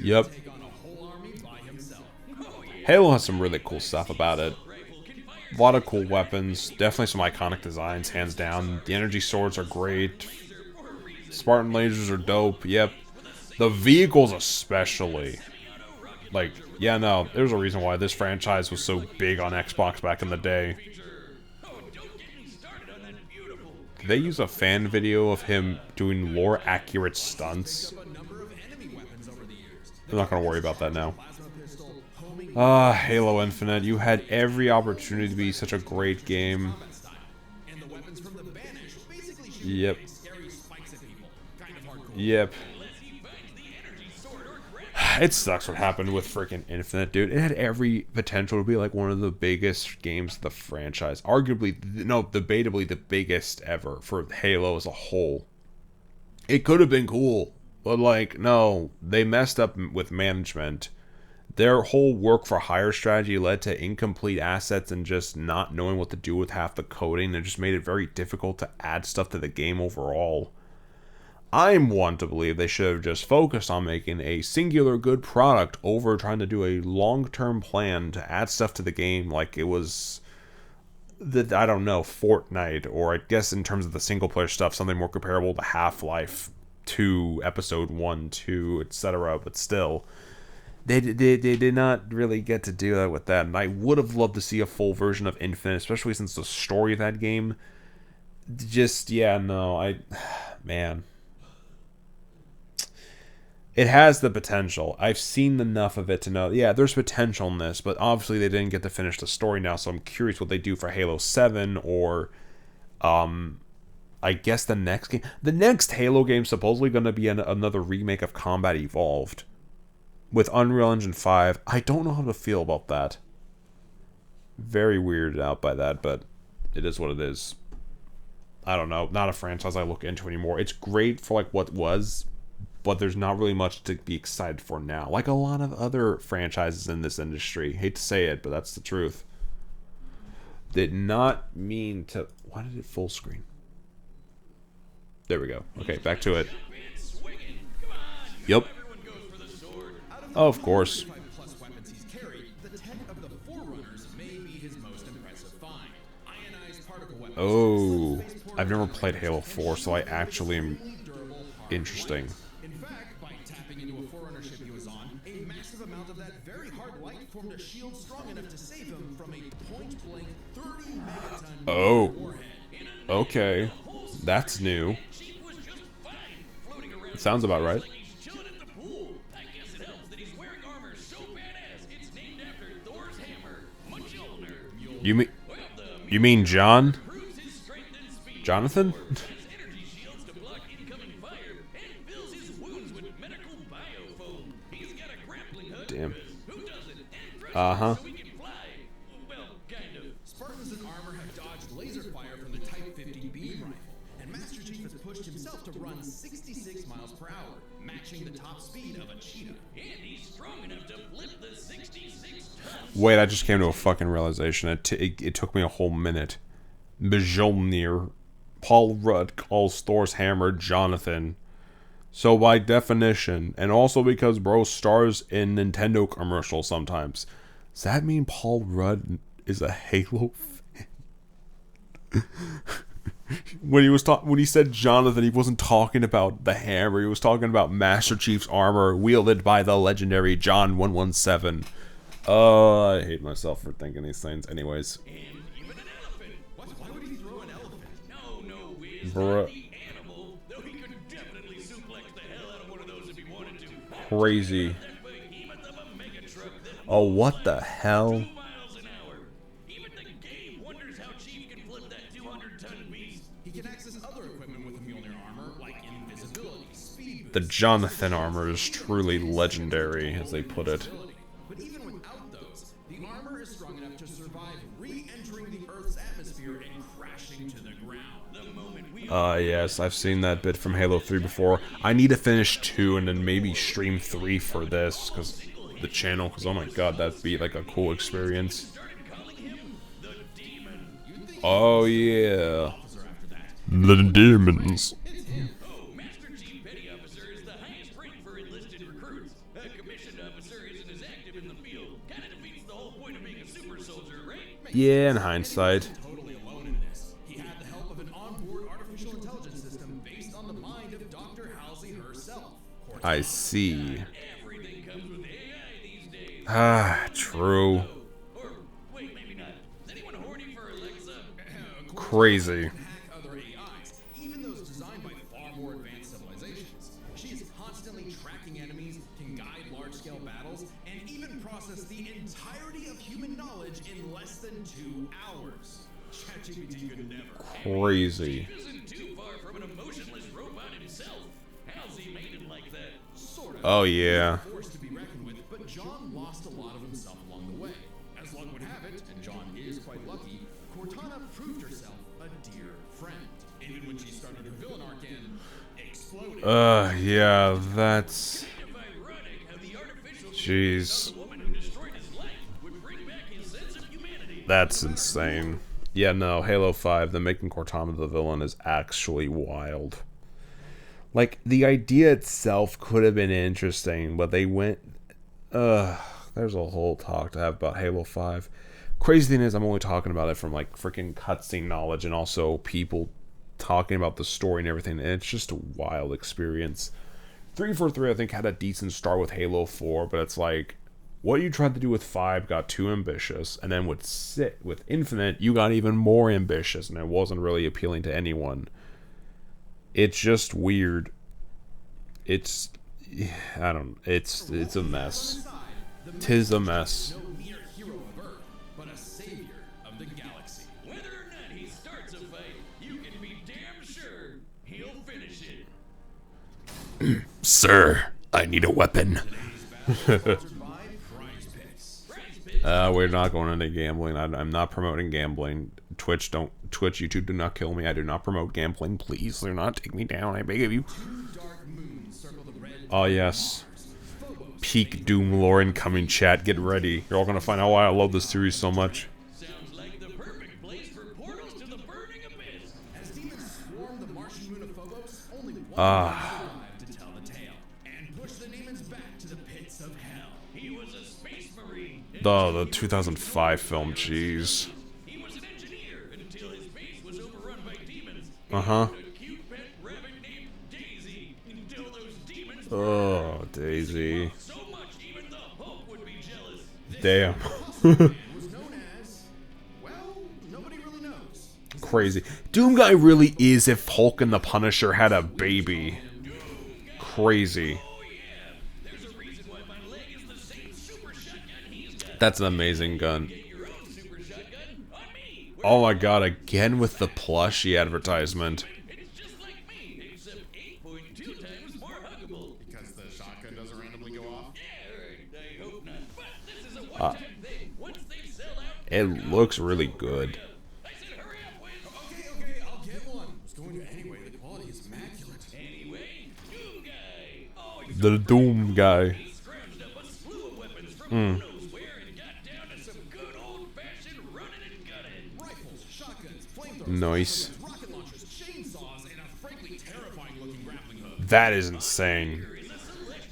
Yep. Halo has some really cool stuff about it. A lot of cool weapons. Definitely some iconic designs, hands down. The energy swords are great. Spartan lasers are dope. Yep. The vehicles especially. Like, yeah, no. There's a reason why this franchise was so big on Xbox back in the day. Did they use a fan video of him doing lore-accurate stunts? I'm not gonna worry about that now. Halo Infinite. You had every opportunity to be such a great game. Yep. Yep. It sucks what happened with freaking Infinite, dude. It had every potential to be like one of the biggest games of the franchise. Arguably, no, debatably the biggest ever for Halo as a whole. It could have been cool, but like, no, they messed up with management. Their whole work for hire strategy led to incomplete assets and just not knowing what to do with half the coding. It just made it very difficult to add stuff to the game overall. I'm one to believe they should have just focused on making a singular good product over trying to do a long-term plan to add stuff to the game like it was, I don't know, Fortnite, or I guess in terms of the single-player stuff, something more comparable to Half-Life 2, Episode 1, 2, etc., but still. They did not really get to do that with that, and I would have loved to see a full version of Infinite, especially since the story of that game, just, yeah, no, man. It has the potential. I've seen enough of it to know, yeah, there's potential in this, but obviously they didn't get to finish the story now, so I'm curious what they do for Halo 7, or, I guess the next game. The next Halo game is supposedly going to be another remake of Combat Evolved with Unreal Engine 5. I don't know how to feel about that. Very weirded out by that, but it is what it is. I don't know. Not a franchise I look into anymore. It's great for like what was, but there's not really much to be excited for now. Like a lot of other franchises in this industry. Hate to say it, but that's the truth. Did not mean to... Why did it full screen? There we go. Okay, back to it. Yep. Oh, of course. Oh, I've never played Halo 4, so I actually am interesting. In fact, by tapping into a Forerunner ship he was on, a massive amount of that very hard light formed a shield strong enough to save him from a point-blank 30 megaton warhead. Okay. That's new. It sounds about right. You mean John? Jonathan? Damn. Uh-huh. Spartans in armor have dodged laser fire from the Type 50 beam rifle, and Master Chief has pushed himself to run 66 miles per hour, matching the top speed of a cheetah. And he's strong enough to flip the 66 tons. Wait, I just came to a fucking realization. It took me a whole minute. Mjolnir. Paul Rudd calls Thor's hammer Jonathan. So by definition, and also because bro stars in Nintendo commercials sometimes, does that mean Paul Rudd is a Halo fan? When he said Jonathan, he wasn't talking about the hammer. He was talking about Master Chief's armor wielded by the legendary John 117. I hate myself for thinking these things. Anyways. Why would he throw an elephant? No, Bruh. Crazy. Oh, what the hell? He can access other equipment with Mjolnir armor, like invisibility, speed. The Jonathan armor is truly legendary, as they put it. But even without those, the armor is strong enough to survive re-entering the Earth's atmosphere and crashing to the ground. The moment we Yes, I've seen that bit from Halo 3 before. I need to finish 2 and then maybe stream 3 for this, because the channel, because oh my god, that'd be like a cool experience. Oh yeah. The demons. Oh, Master Chief Petty Officer is the highest rank for enlisted recruits. A commissioned officer isn't as active in the field. Kinda defeats the whole point of being a super soldier, right? Yeah, in hindsight. Totally alone in this. He had the help of an onboard artificial intelligence system based on the mind of Dr. Halsey herself. I see. Everything comes with AI these days. Ah, true. Or, wait, maybe not. Is anyone horny for Alexa? Crazy. Hack other AIs, even those designed by far more advanced civilizations. She is constantly tracking enemies, can guide large-scale battles, and even process the entirety of human knowledge in less than 2 hours. ChatGPT could never. Crazy. Isn't too far from an emotionless robot himself. Halsey made him like that. Sort of. Oh yeah. Force to be reckoned with, but John lost a lot of himself along the way. As luck would have it, and John is quite lucky, Cortana proved herself a dear friend. Even when she started her villain arc and exploded. Yeah, that's... Jeez. That's insane. Yeah, no, Halo 5, the making Cortana the villain is actually wild. Like, the idea itself could have been interesting, but they went... there's a whole talk to have about Halo 5. Crazy thing is, I'm only talking about it from, like, freaking cutscene knowledge and also people talking about the story and everything, and it's just a wild experience. 343, I think, had a decent start with Halo 4, but it's like, what you tried to do with 5 got too ambitious, and then with Infinite, you got even more ambitious, and it wasn't really appealing to anyone. It's just weird. It's... I don't... It's a mess. 'Tis a mess. No mere hero of Earth, but a savior of the galaxy. Whether or not he starts a fight, you can be damn sure he'll finish it. Sir, I need a weapon. We're not going into gambling. I'm not promoting gambling. Twitch, YouTube, do not kill me. I do not promote gambling. Please do not take me down. I beg of you. Oh, yes. Peak Doom lore incoming, chat. Get ready. You're all gonna find out why I love this series so much. Sounds like the perfect place for portals to the burning abyss. As demons swarm the Martian moon of Phobos, only one survived to tell the tale and push the demons back to the pits of hell. He was a space marine. The 2005 film, jeez. He was an engineer until his base was overrun by demons. Uh-huh. A cute pet rabbit named Daisy until those demons Oh, Daisy. so much even the Hulk would be jealous. Damn. Was known as, well, nobody really knows. Crazy. Doom Guy really is if Hulk and the Punisher had a baby. Crazy. Oh yeah, there's a reason why my leg is the same super shotgun he's got. That's an amazing gun. Get your own super shotgun on me. Oh my god, again with the plushie advertisement. It's just like me, except 8.2 times more huggable. Because the shotgun doesn't randomly go off? Yeah, I hope not. But this is a one-time thing. Once they sell out, It looks really good. I said hurry up, Wiz. Okay, I'll get one. I was going to anyway. The quality is immaculate. Anyway, Doom Guy. Oh, The Doom Guy. he scrounged up a slew of weapons from who knows where and got down to some good old-fashioned running and gunning. Rifles, shotguns, flamethrowers, Nice. rocket launchers, chainsaws, and a frankly terrifying looking grappling hook. That is insane.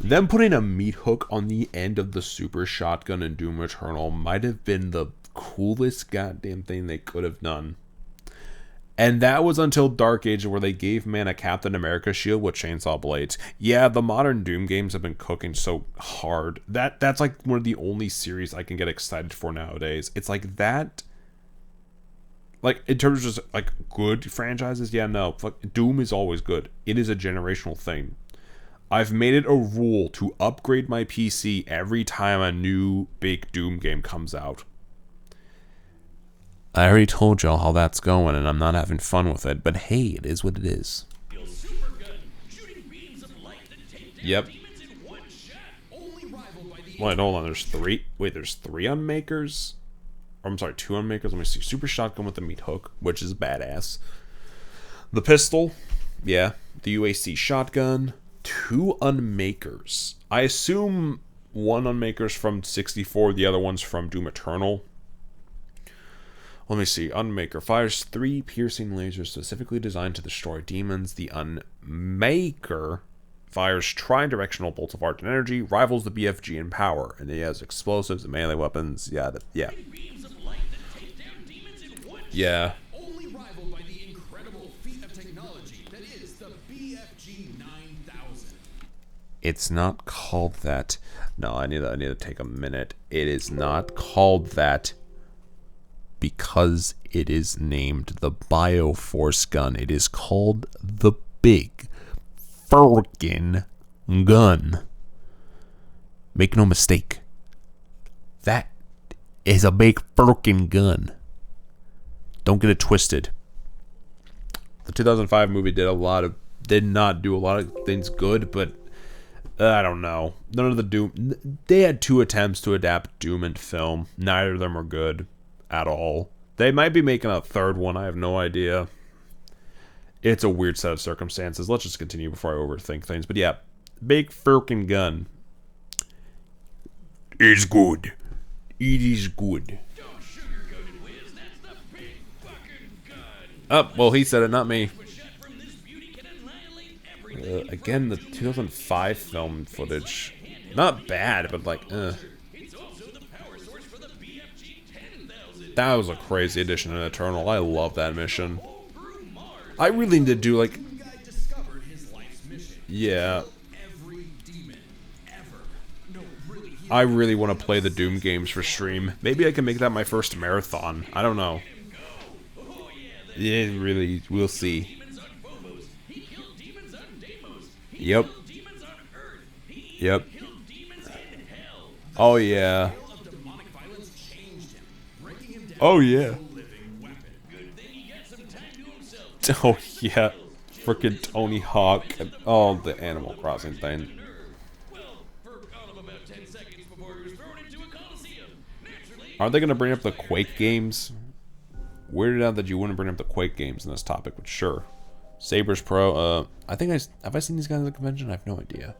Them putting a meat hook on the end of the super shotgun in Doom Eternal might have been the coolest goddamn thing they could have done. And that was until Dark Age, where they gave man a Captain America shield with chainsaw blades. Yeah, the modern Doom games have been cooking so hard. That's like one of the only series I can get excited for nowadays. It's like that. Like, in terms of just, like, good franchises, yeah, no. Doom is always good. It is a generational thing. I've made it a rule to upgrade my PC every time a new big Doom game comes out. I already told y'all how that's going, and I'm not having fun with it, but hey, it is what it is. Your super gun, shooting beams of light that take down Yep. demons in one shot. Only rivaled by the Wait, hold on, there's three? Wait, there's 3 Unmakers? Or, I'm sorry, 2 Unmakers? Let me see. Super Shotgun with the meat hook, which is badass. The pistol, yeah. The UAC shotgun. 2 Unmakers. I assume one Unmaker's from 64, the other one's from Doom Eternal. Let me see. Unmaker fires 3 piercing lasers specifically designed to destroy demons. The Unmaker fires tri-directional bolts of art and energy, rivals the BFG in power, and it has explosives and melee weapons. Yeah. beams of light that take down demons in one Yeah. only rivaled by the incredible feat of technology that is the BFG 9000. It's not called that. No, I need to take a minute. It is not called that because it is named the Bioforce gun. It is called the Big Firkin Gun. Make no mistake. That is a big Firkin gun. Don't get it twisted. The 2005 movie did not do a lot of things good, but I don't know. None of the Doom... They had 2 attempts to adapt Doom into film. Neither of them are good at all. They might be making a 3rd one. I have no idea. It's a weird set of circumstances. Let's just continue before I overthink things. But yeah, big freaking gun. It's good. It is good. Oh, well, he said it, not me. Again, the 2005 film footage. Not bad, but like, That was a crazy addition in Eternal. I love that mission. I really need to do, like... Yeah. I really want to play the Doom games for stream. Maybe I can make that my first marathon. I don't know. Yeah, really, we'll see. Yep. Yep. Oh, yeah. Oh, yeah. Oh, yeah. Frickin' Tony Hawk and all the Animal Crossing thing. Aren't they going to bring up the Quake games? Weirded out that you wouldn't bring up the Quake games in this topic, but sure. Sabers Pro, I think have I seen these guys at the convention? I have no idea.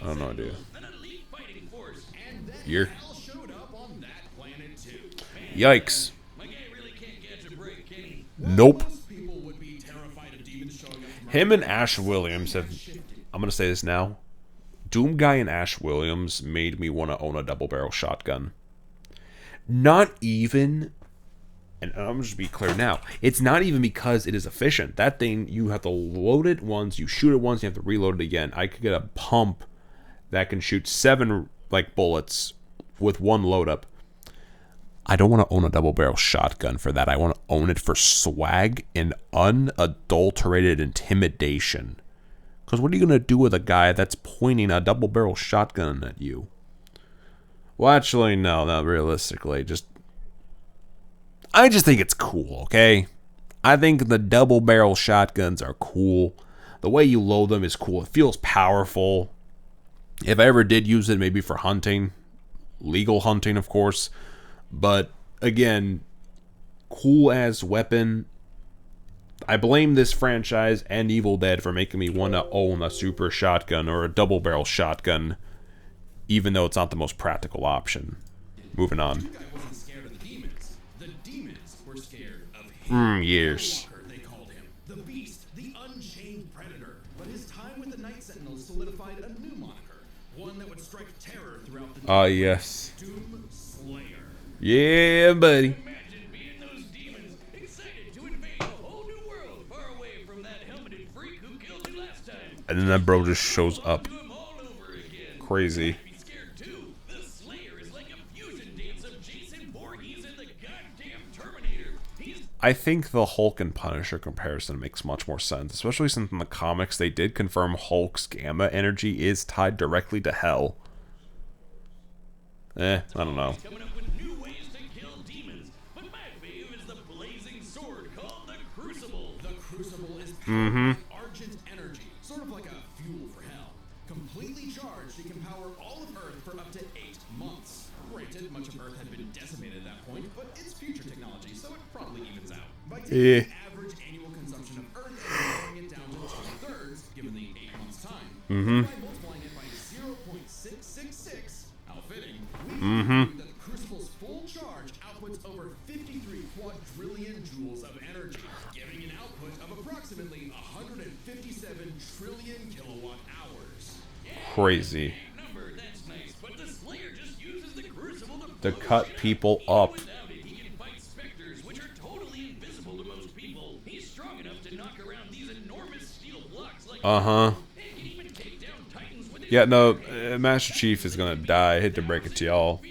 I have no idea. Here. Yikes. Nope. Him and Ash Williams have... I'm going to say this now. Doom Guy and Ash Williams made me want to own a double-barrel shotgun. Not even... And I'm going to just be clear now. It's not even because it is efficient. That thing, you have to load it once, you shoot it once, you have to reload it again. I could get a pump that can shoot 7, like, bullets with one load up. I don't want to own a double-barrel shotgun for that. I want to own it for swag and unadulterated intimidation. Because what are you going to do with a guy that's pointing a double-barrel shotgun at you? Well, actually, no, not realistically. I just think it's cool, okay? I think the double-barrel shotguns are cool. The way you load them is cool. It feels powerful. If I ever did use it, maybe for hunting. Legal hunting, of course. But, again, cool-ass weapon. I blame this franchise and Evil Dead for making me want to own a super shotgun or a double-barrel shotgun, even though it's not the most practical option. Moving on. Years. They called him the Beast, the Unchained Predator. But his time with the Night Sentinels solidified a new moniker, one that would strike terror throughout the Ah, yes. Doom Slayer. Yeah, buddy. Imagine being those demons, excited to invade a whole new world, far away from that helmeted freak who killed you last time. And then that bro just shows up. Do 'em all over again. Crazy. I'd be scared too. The Slayer is like a fusion dance of Jason Voorhees and the goddamn Terminator. I think the Hulk and Punisher comparison makes much more sense, especially since in the comics they did confirm Hulk's gamma energy is tied directly to hell. I don't know. Coming up with new ways to kill demons, but my fave is the blazing sword called the Crucible. The Crucible is powered by Argent energy, sort of like a fuel for hell. Completely charged, it can power all of Earth for up to 8 months. Granted, much of Earth had been decimated at that point, but it's future technology, so it probably evens out. By taking the average annual consumption of Earth and lowering it down to 2/3, given the 8 months time, by multiplying it by 0.666, how fitting, we conclude that the Crucible's full charge outputs over 53 quadrillion joules of energy, giving an output of approximately 157 trillion kilowatt hours. Crazy. Number, that's nice, but the Slayer just uses the Crucible To cut people up. Without it, he can fight specters, which are totally invisible to most people. He's strong enough to knock around these enormous steel blocks like Uh-huh. and can even take down Titans with his Yeah, no, Master Chief is gonna die. I hate to break it to y'all.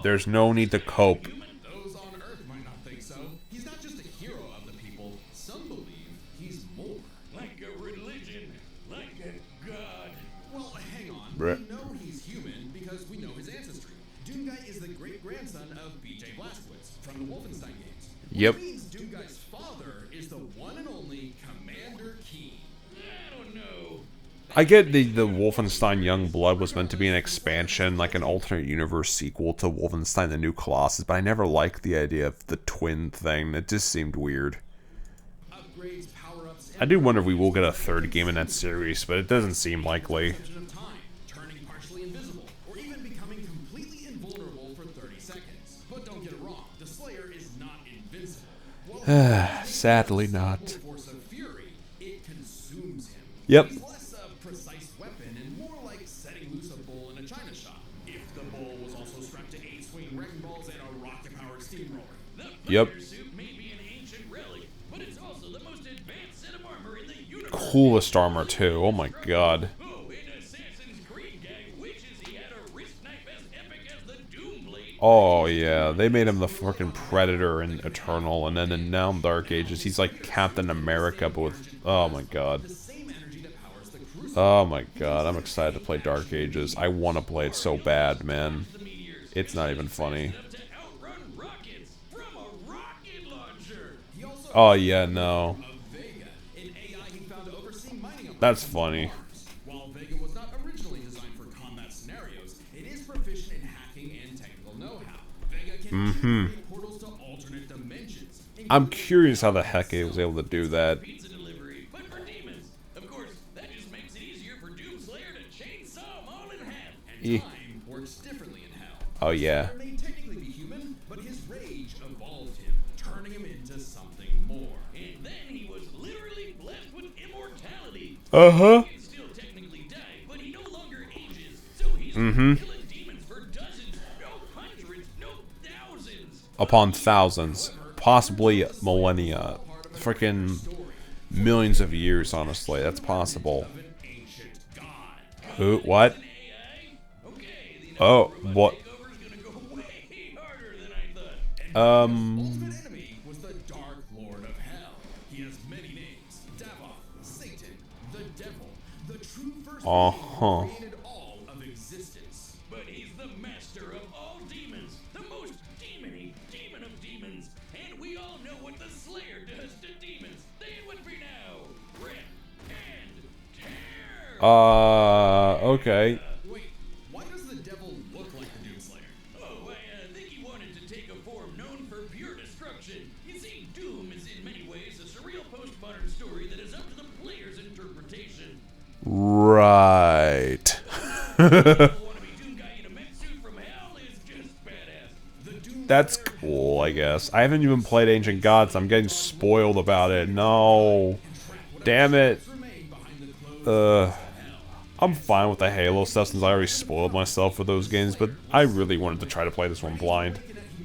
There's no need to cope. Those on Earth might not think so. He's not just a hero of the people. Some believe he's more. like a religion, like a god. Well, hang on. Brett. We know he's human because we know his ancestry. Doomguy is the great-grandson of B.J. Blazkowicz from the Wolfenstein games. Yep. Which means Doomguy's father is the one and only Commander Keen. I don't know. I get the Wolfenstein Young Blood was meant to be an expansion, like an alternate universe sequel to Wolfenstein The New Colossus, but I never liked the idea of the twin thing. It just seemed weird. upgrades, power-ups, I do wonder if we will get a third game in that series, but it doesn't seem likely. of time, turning partially invisible, or even becoming completely invulnerable for 30 seconds. But don't get it wrong, the Slayer is not invincible. Sadly not. Force of fury, it consumes him. Yep. It's less a precise weapon and more like setting loose a bull in a china shop. If the bull was also strapped to 8 swinging wrecking balls and a rocket-powered steamroller. Yep. Suit may be an ancient relic, but it's also the most advanced set of armor in the universe. Coolest armor too. Oh my god. Oh, in Assassin's Creed gang wishes he had a wrist knife as epic as the Doom Blade. Oh yeah, they made him the fucking Predator in Eternal, and then in now Dark Ages, he's like Captain America, but with oh my god. Oh my god, I'm excited to play Dark Ages. I want to play it so bad, man. It's not even funny. Oh yeah, no. That's funny. While Vega was not originally designed for combat scenarios, it is proficient in hacking and technical know-how. Vega can create portals to alternate dimensions. I'm curious how the heck he was able to do that. Pizza delivery, but for demons. Of course, that just makes it easier for Doomslayer to chainsaw them all in half. And time works differently in hell. Oh yeah. Slayer may technically be human, but his rage evolved him, turning him into something more. And then he was literally blessed with immortality. Uh-huh. He still technically died, but he no longer ages. So he's killing demons for dozens, no hundreds, no thousands. Upon thousands, possibly millennia, freaking millions of years. Honestly, that's possible. Who? What? Oh, what? Ultimate enemy was the Dark Lord of Hell. He has many names: Davos, Satan, the Devil, the true first Uh-huh. created all of existence. But he's the master of all demons, the most demon-y demon of demons. And we all know what the Slayer does to demons. They would be now rip and tear. Okay. Wait, why does the Devil look like the Doomslayer? Oh, I think he wanted to take a form known for pure destruction. You see, Doom is in many ways a surreal postmodern story that is up to the player's interpretation. Right. That's cool, I guess. I haven't even played Ancient Gods. I'm getting spoiled about it. No. Damn it. I'm fine with the Halo stuff since I already spoiled myself for those games, but I really wanted to try to play this one blind.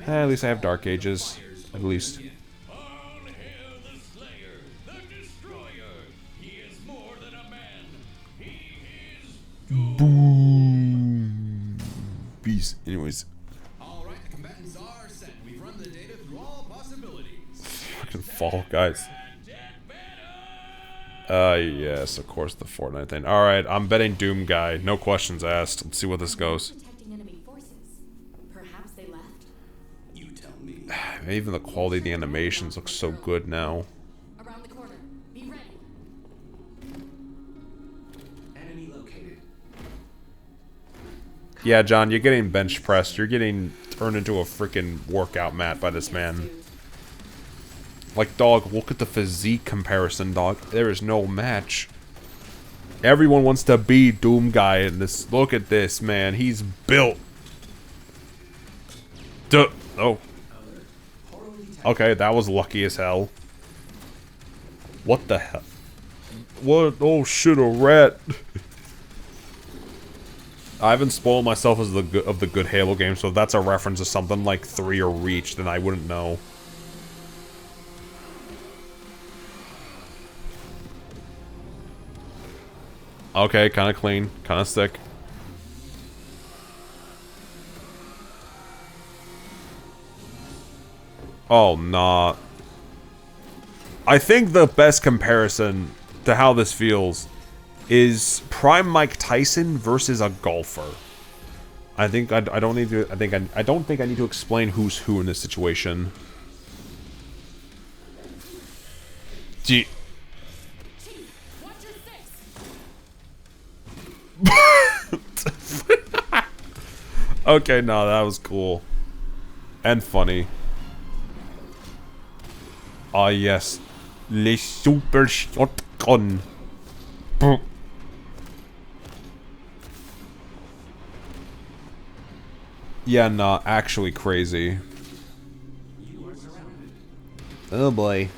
At least I have Dark Ages. At least. All hail the Slayer, the Destroyer. He is more than a man. He is Boom. Peace. Anyways. Alright, the combatants are set. We've run the data through all possibilities. Fucking Fall Guys. Yes, of course, the Fortnite thing. Alright, I'm betting Doom Guy. No questions asked. Let's see what this goes. Detecting enemy forces. Perhaps they left. You tell me. Even the quality of the animations looks so good now. Around the corner. Be ready. Enemy located. Yeah, John, you're getting bench pressed. You're getting turned into a freaking workout mat by this man. Like, dog, look at the physique comparison, dog. There is no match. Everyone wants to be Doom Guy in this. Look at this, man. He's built. Duh. Oh. Okay, that was lucky as hell. What the hell? What? Oh shit, a rat. I haven't spoiled myself as the good Halo game, so if that's a reference to something like 3 or Reach, then I wouldn't know. Okay, kind of clean, kind of sick. Oh, nah. I think the best comparison to how this feels is Prime Mike Tyson versus a golfer. I think I don't need to. I don't think I need to explain who's who in this situation. Gee. Okay, no, that was cool. And funny. Ah, yes. Le super shotgun. Yeah, nah, actually crazy. Oh boy.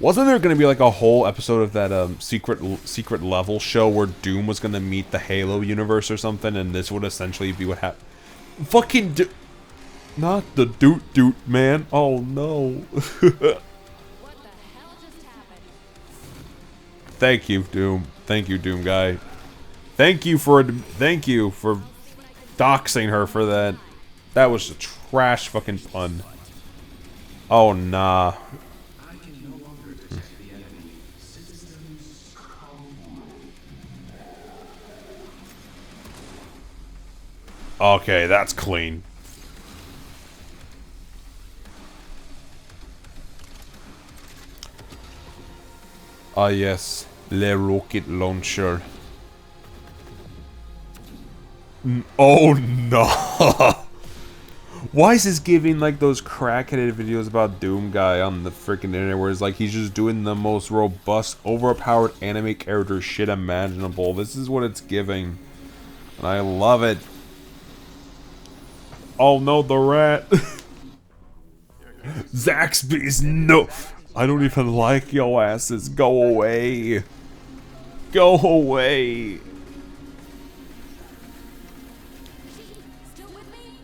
Wasn't there gonna be like a whole episode of that secret level show where Doom was gonna meet the Halo universe or something, and this would essentially be what happened? Fucking not the doot man. Oh no. What the hell just happened? Thank you, Doom. Thank you, Doom guy. Thank you for doxing her for that. That was a trash fucking pun. Oh nah. Okay, that's clean. Ah yes, le rocket launcher. Oh no! Why is this giving like those crackheaded videos about Doom guy on the freaking internet where it's like he's just doing the most robust, overpowered anime character shit imaginable? This is what it's giving. And I love it. Oh no, the rat. Zaxby's, no. I don't even like your asses. Go away. Go away. Still with me?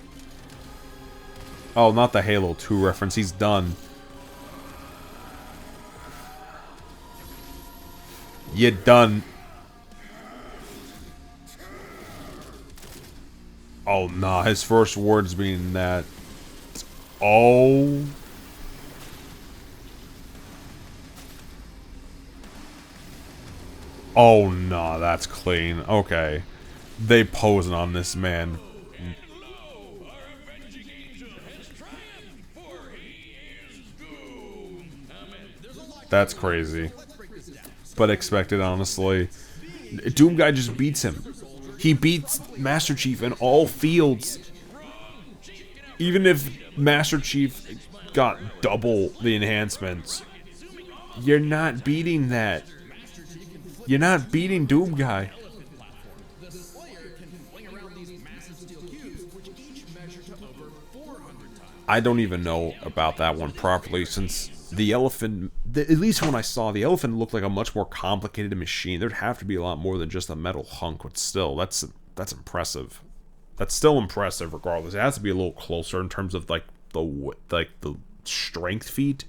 Oh, not the Halo 2 reference. He's done. You done. Oh, nah. His first words being that. Oh. Oh, nah. That's clean. Okay. They posing on this man. That's crazy. But expected, honestly. Doom guy just beats him. He beats Master Chief in all fields. Even if Master Chief got double the enhancements, you're not beating that. You're not beating Doom guy. I don't even know about that one properly, since the elephant, at least when I saw the elephant, looked like a much more complicated machine. There'd have to be a lot more than just a metal hunk, but still, that's impressive. That's still impressive regardless. It has to be a little closer in terms of like the strength feat,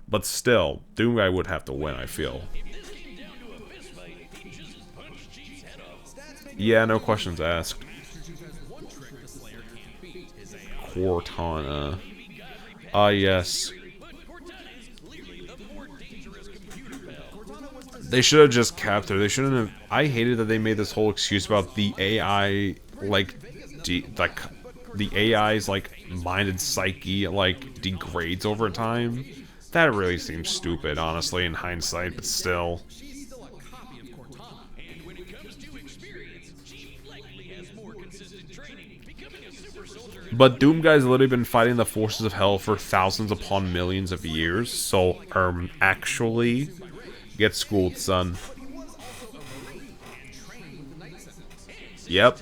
but still, Doom guy would have to win, I feel. Yeah, no questions asked. Cortana. Ah, yes. They should have just kept her. They shouldn't have. I hated that they made this whole excuse about the AI, like the AI's like minded psyche like degrades over time. That really seems stupid, honestly, in hindsight, but still. But Doom guy's literally been fighting the forces of hell for thousands upon millions of years, so actually get schooled, son. Yep.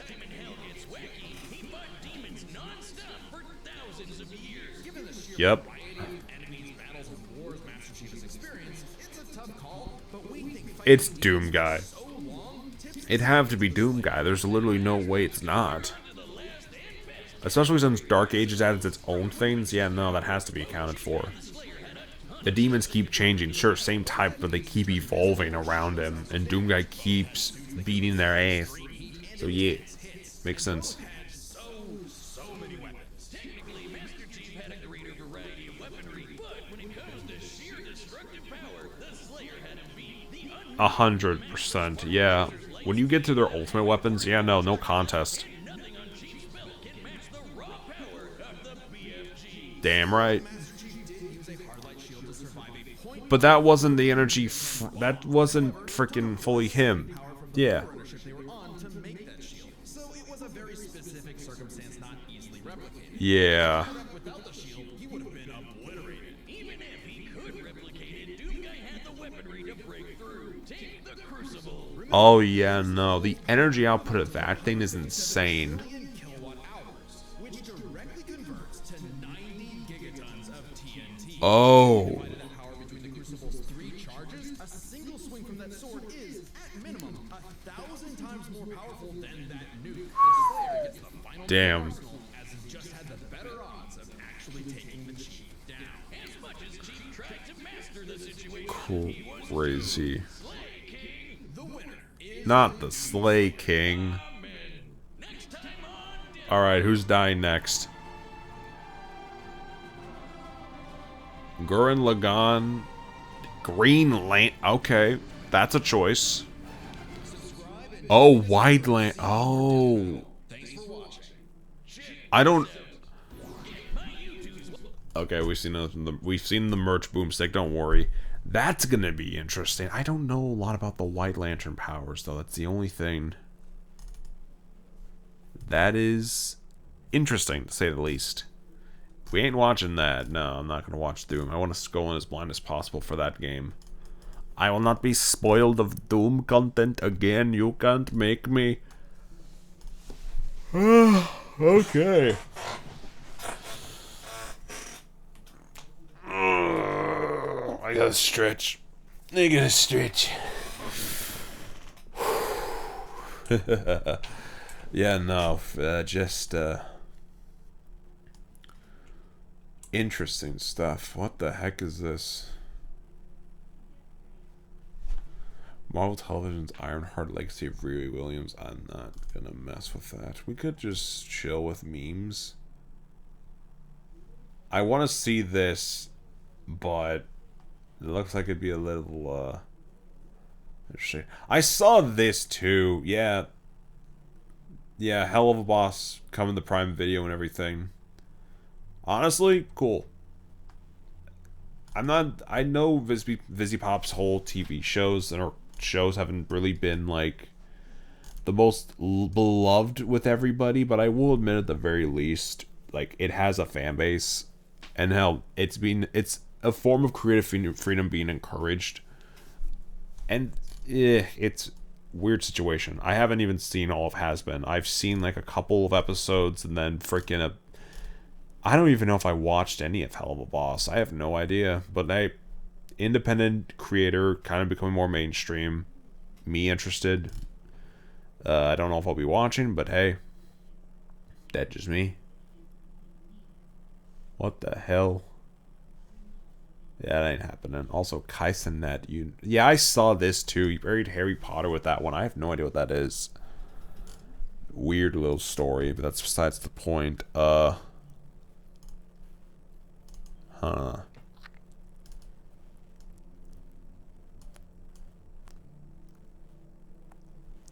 Yep. It's Doom guy. It'd have to be Doom guy. There's literally no way it's not. Especially since Dark Ages added its own things. Yeah, no, that has to be accounted for. The demons keep changing. Sure, same type, but they keep evolving around him. And Doom guy keeps beating their ass. So yeah, makes sense. So many weapons. Technically, Master Chief had a greater variety of weaponry, but when it comes to sheer destructive power, the Slayer had him beat. 100%, yeah. When you get to their ultimate weapons, yeah, no contest. Damn right. But that wasn't the energy. That wasn't freaking fully him. Yeah. Yeah. breakthrough. Take the crucible. Oh yeah, no. The energy output of that thing is insane. Kilowatt hours, which directly converts to 90 gigatons of TNT. Oh. Divided the power between the crucible's 3 charges, a single swing from that sword is, at minimum, 1,000 times more powerful than that nuke. The Slayer gets the final Damn. arsenal, as he just had the better odds of actually taking the chief down. As much as Chief tried to master the situation, he was Crazy. Slay King. The winner is Not the Slay King. Next time on Alright, who's dying next? Gurren Lagann. Green Lantern. Okay, that's a choice. Oh, Wide Land. Oh. I don't. Okay, we've seen the merch boomstick. Don't worry, that's gonna be interesting. I don't know a lot about the White Lantern powers though. That's the only thing. That is interesting to say the least. We ain't watching that. No, I'm not gonna watch Doom. I want to go in as blind as possible for that game. I will not be spoiled of Doom content again. You can't make me. Okay. I gotta stretch. I gotta stretch. Yeah, no, just interesting stuff. What the heck is this? Marvel Television's Ironheart Legacy of Riri Williams. I'm not gonna mess with that. We could just chill with memes. I want to see this, but it looks like it'd be a little interesting. I saw this too. Yeah. Yeah, Hell of a Boss coming to Prime Video and everything. Honestly, cool. I know Vizzy-Pop's whole TV shows and her shows haven't really been like the most beloved with everybody, but I will admit at the very least, like, it has a fan base, and hell, it's a form of creative freedom being encouraged, and it's weird situation. I haven't even seen all of Has Been. I've seen like a couple of episodes, and then freaking I don't even know if I watched any of Hell of a Boss. I have no idea. But independent creator, kind of becoming more mainstream. Me interested. I don't know if I'll be watching, but hey, that's just me. What the hell? Yeah, that ain't happening. Also, Kaisenet. Yeah, I saw this too. You buried Harry Potter with that one. I have no idea what that is. Weird little story, but that's besides the point.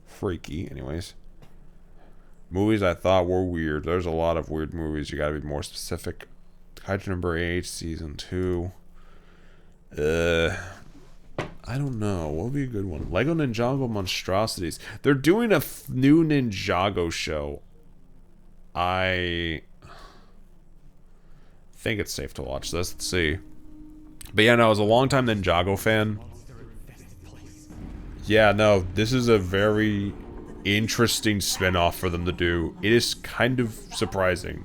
Freaky. Anyways. Movies I thought were weird. There's a lot of weird movies. You gotta be more specific. Kaiju number 8, season 2. I don't know. What would be a good one? Lego Ninjago Monstrosities. They're doing a new Ninjago show. I think it's safe to watch this. Let's see. But yeah, no, I was a long-time Ninjago fan. Yeah, no, this is a very interesting spin-off for them to do. It is kind of surprising.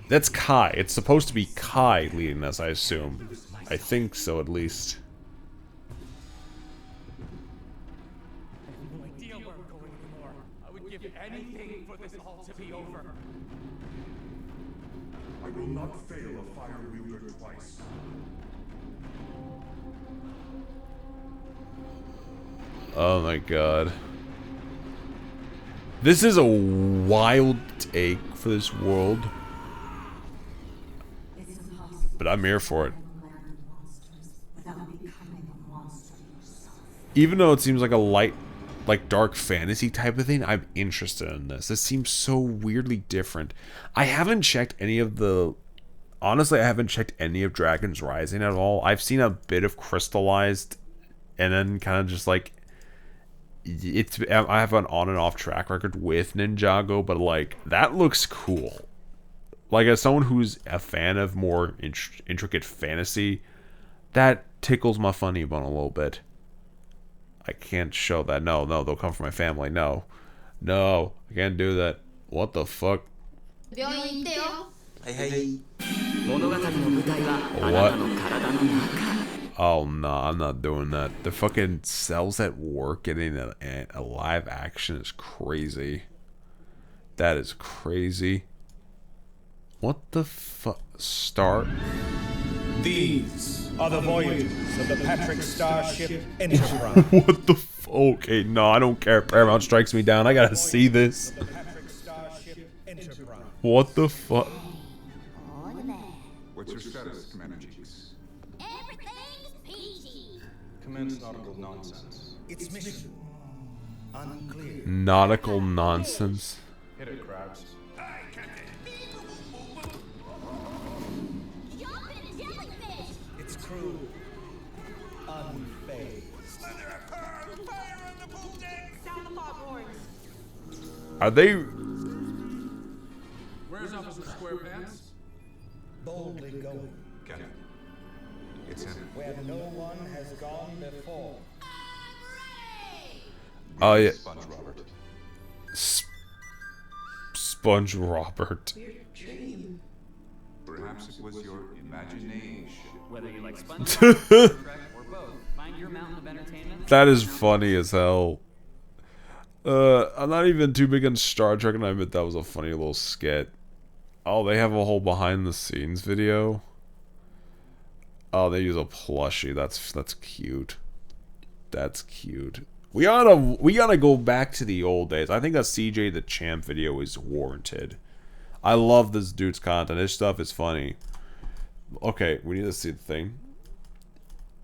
That's Kai. It's supposed to be Kai leading this, I assume. I think so, at least. I have no idea where I'm going anymore. I would give anything for this all to be over. I will not fail a fire wielder twice. Oh my god. This is a wild take for this world. But I'm here for it. Even though it seems like a light, like dark fantasy type of thing, I'm interested in this. This seems so weirdly different. I haven't checked any of the... Honestly, I haven't checked any of Dragon's Rising at all. I've seen a bit of Crystallized, and then kind of just like... I have an on and off track record with Ninjago, but like, that looks cool. Like, as someone who's a fan of more intricate fantasy, That tickles my funny bone a little bit. I can't show that. No, they'll come from my family. No, I can't do that. What the fuck? What? Oh no, I'm not doing that. The fucking cells at work getting a live action is crazy. That is crazy. What the fuck? Start. These are the voyages of the Patrick Starship Enterprise. What the okay, no, I don't care. Paramount strikes me down. I gotta see this. What the fuck? What's your status, Commander Cheeks? Everything's peachy. Commence nautical nonsense. Its mission unclear. Nautical nonsense. Hit it, Crabs. Its crew unfazed. Are they? Where's Officer SquarePants? Boldly going. Captain. It's him. Where no one has gone before. Oh yeah. Sponge Robert. Sponge Robert. Perhaps it was your imagination. Whether you like SpongeBob, Trek, or both, find your mountain of entertainment. That is funny as hell. I'm not even too big on Star Trek, and I admit that was a funny little skit. Oh, they have a whole behind-the-scenes video. Oh, they use a plushie. That's cute. That's cute. We gotta go back to the old days. I think that CJ the Champ video is warranted. I love this dude's content. His stuff is funny. Okay, we need to see the thing.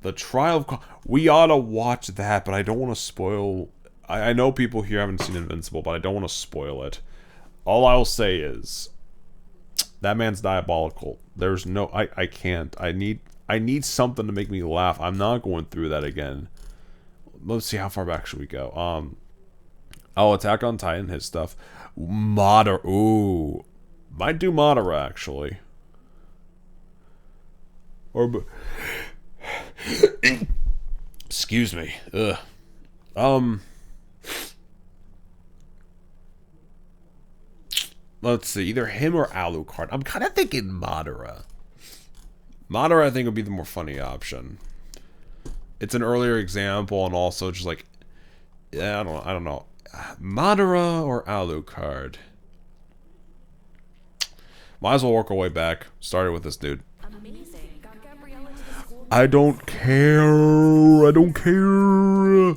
The Trial of... We ought to watch that, but I don't want to spoil... I know people here haven't seen Invincible, but I don't want to spoil it. All I'll say is... That man's diabolical. There's no... I can't. I need something to make me laugh. I'm not going through that again. Let's see how far back should we go. Oh, Attack on Titan, his stuff. Madara. Ooh. Might do Madara, actually. Or... Excuse me. Ugh. Let's see. Either him or Alucard. I'm kind of thinking Madara. Madara, I think, would be the more funny option. It's an earlier example, and also just like... Yeah, I don't know. Madara or Alucard? Might as well work our way back. Started with this dude. I don't care. I don't care.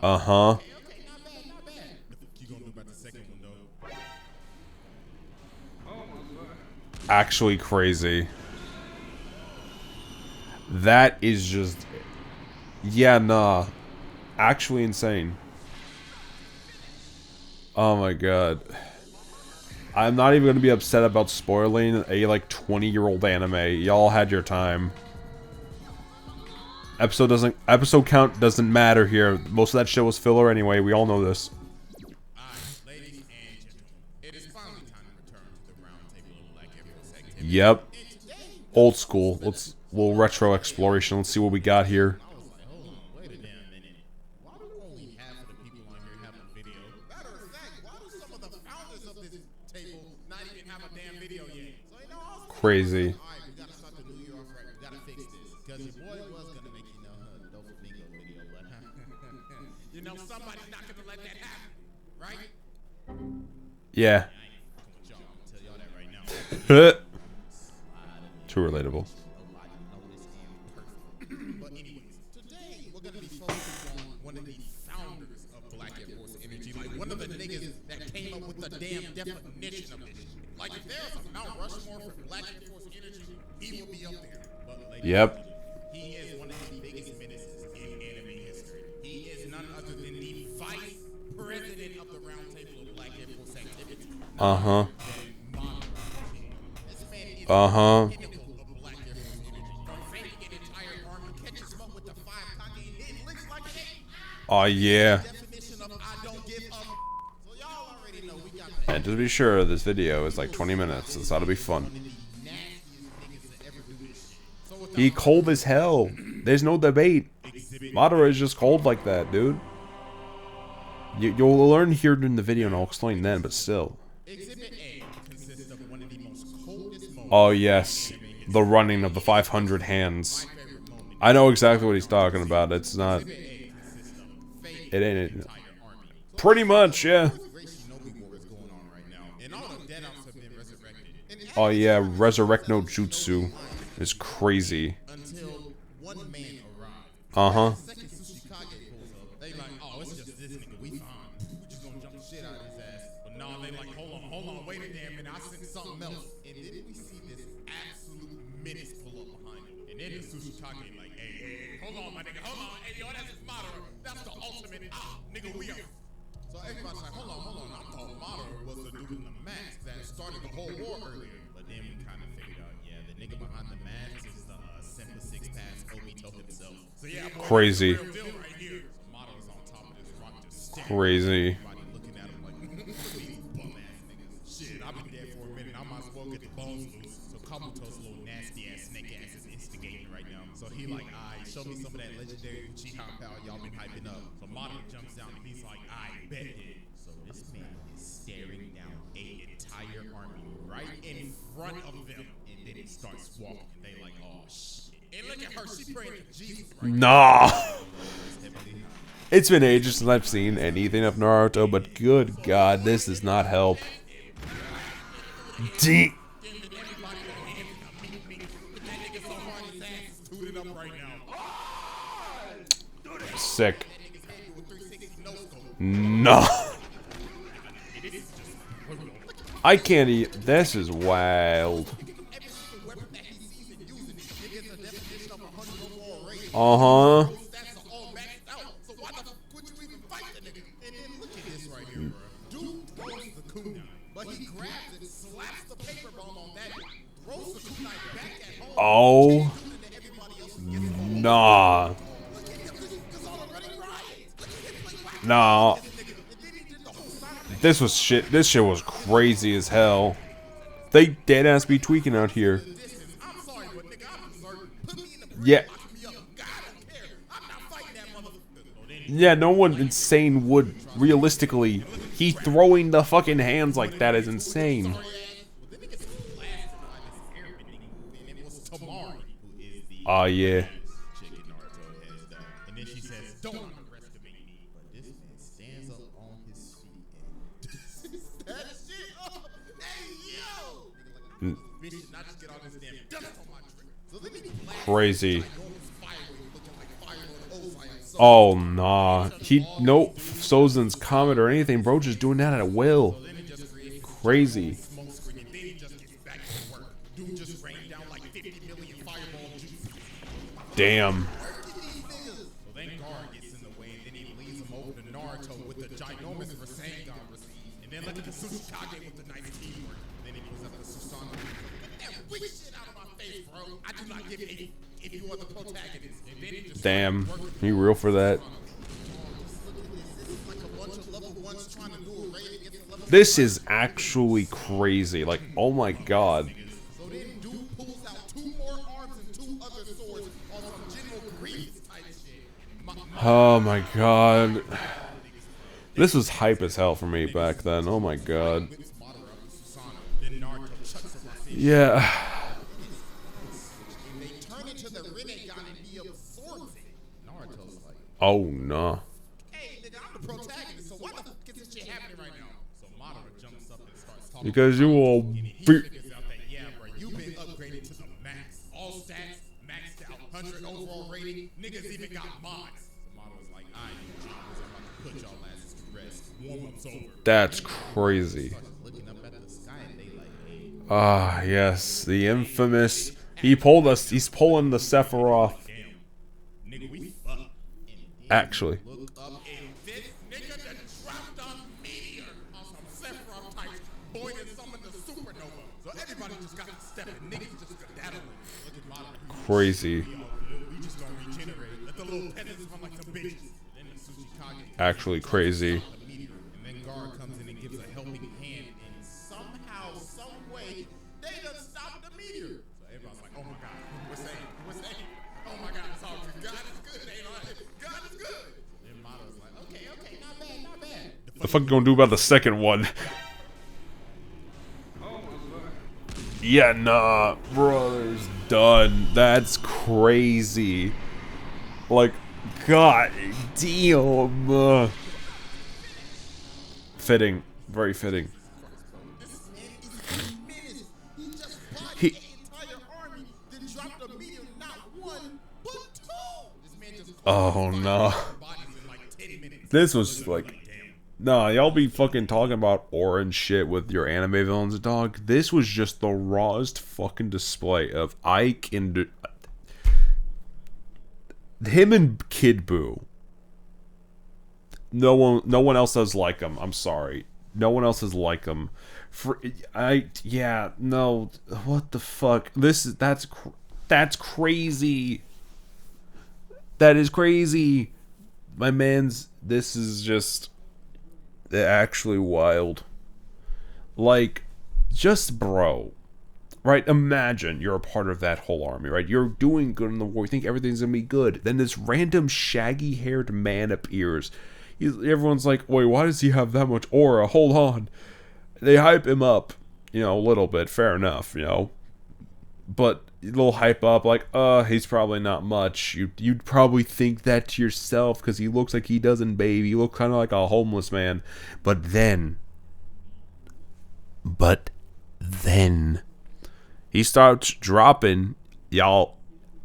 Uh-huh. Actually crazy. That is just... Yeah, nah. Actually insane. Oh my god. I'm not even gonna be upset about spoiling a, like, 20-year-old anime. Y'all had your time. Episode count doesn't matter here. Most of that shit was filler anyway. We all know this. Yep. Old school. Little retro exploration. Let's see what we got here. Crazy. Yeah. Too relatable. But anyways, today we're gonna be focusing on one of the founders of Black Air Force Energy, like one of the niggas that came up with the damn definition of this. Like if there's a Mount Rushmore for Black Air Force Energy, he will be up there. But Yep. He is one of the biggest menaces in anime history. He is none other than the vice president of the Round Table of Black Air Force Activity. Uh-huh. Uh-huh. Oh yeah. And just be sure this video is like 20 minutes. This ought to be fun. He cold as hell. There's no debate. Madara is just cold like that, dude. You'll learn here in the video and I'll explain then, but still. Oh yes, the running of the 500 hands. I know exactly what he's talking about. It's not... It ain't... Pretty much, yeah. Oh yeah, resurrect no jutsu is crazy. Uh-huh. So everybody's like, hold on. I thought Madara was the dude in the mask that started the whole war earlier. But then we kind of figured out, yeah, the nigga behind the mask is the Simple Six Pass Obito himself. So yeah, boy, crazy. Right here. So Madara's on top of this rock just staring. Crazy. Everybody looking at him like, these bum ass niggas. Shit, I've been dead for a minute. I might as well get the bones loose. So Kabuto's little nasty ass snake ass is instigating right now. So he like, alright, show me some of that legendary Uchiha power y'all been hyping up. So Madara jumps down and he's like, I bet it. So this man is staring down an entire army right in front of them. And then he starts walking. And they like, oh shit. And look at her, she praying to Jesus right nah. now. It's been ages since I've seen anything of Naruto, but good God, this does not help. D. Sick. No. I can't eat. This is wild. Uh-huh. Oh. Nah. Nah. This was shit. This shit was crazy as hell. They dead ass be tweaking out here. Yeah. Yeah, no one insane would realistically. He throwing the fucking hands like that is insane. Oh yeah. And then she says, don't underestimate me. But this man stands up on his feet and that shit up. Hey yo! Bitch should not just get all this damn dust on my drink. So let me Crazy. Oh nah. He no Sozin's Comet or anything, bro, just doing that at will. Crazy. Damn. So then Gar gets in the way, and then he leads him over to Naruto with the ginormous Rasengan receipt. And then look at the Tsuchikage with the nice teamwork. Then he pulls up the Susanoo. Get that weak shit out of my face, bro. I do not give a if you are the protagonist. And then he just Damn. You real for that? This is actually crazy. Like, oh my god. So then dude pulls out 2 more arms and 2 other swords on some General Grievous type shit. Oh my god. This was hype as hell for me back then. Oh my god. Yeah. Oh no. Hey, nigga, I'm the protagonist, so why the fuck is this shit happening right now? So Madara jumps up and starts talking. Because you will be. Yeah, bro, you've been upgraded to the max. All stats, maxed out, 100 overall rating. Niggas even got mods. So Madara's like, alright, you Jemuzu, I'm about to put y'all asses to rest. Warm-up's over. That's crazy. Ah, yes, the infamous. He pulled us. He's pulling the Sephiroth. Actually. Look up and this nigga that dropped a meteor on some Sephiroth types, boy that summoned the supernova. So everybody just got to step and niggas just skedaddling. Look at Madara. Crazy. We just gonna regenerate. Let the little peasants run like some bitches. Then the actually crazy. And then guard comes in and gives a helping hand, and somehow, some way, they just stopped the meteor. So everybody's like, oh my god, we're safe. Oh my god, it's all good. God is good, God is good. And Mato's like, okay, not bad. The fuck you gonna do about the second one? Yeah, nah, brother's done. That's crazy. Like, god damn. Fitting, very fitting. He. Oh no. This was like. Nah, y'all be fucking talking about orange shit with your anime villains, dog. This was just the rawest fucking display of Ike and him and Kid Buu. No one else has like him. I'm sorry, no one else is like him. No. What the fuck? That's crazy. That is crazy, my man's. This is just. They're actually wild. Like, just bro. Right? Imagine you're a part of that whole army, right? You're doing good in the war. You think everything's gonna be good. Then this random shaggy-haired man appears. Everyone's like, wait, why does he have that much aura? Hold on. They hype him up, a little bit. Fair enough, But a little hype up, like, he's probably not much. You'd probably think that to yourself, because he looks like he doesn't, babe. He looks kind of like a homeless man. But then, he starts dropping y'all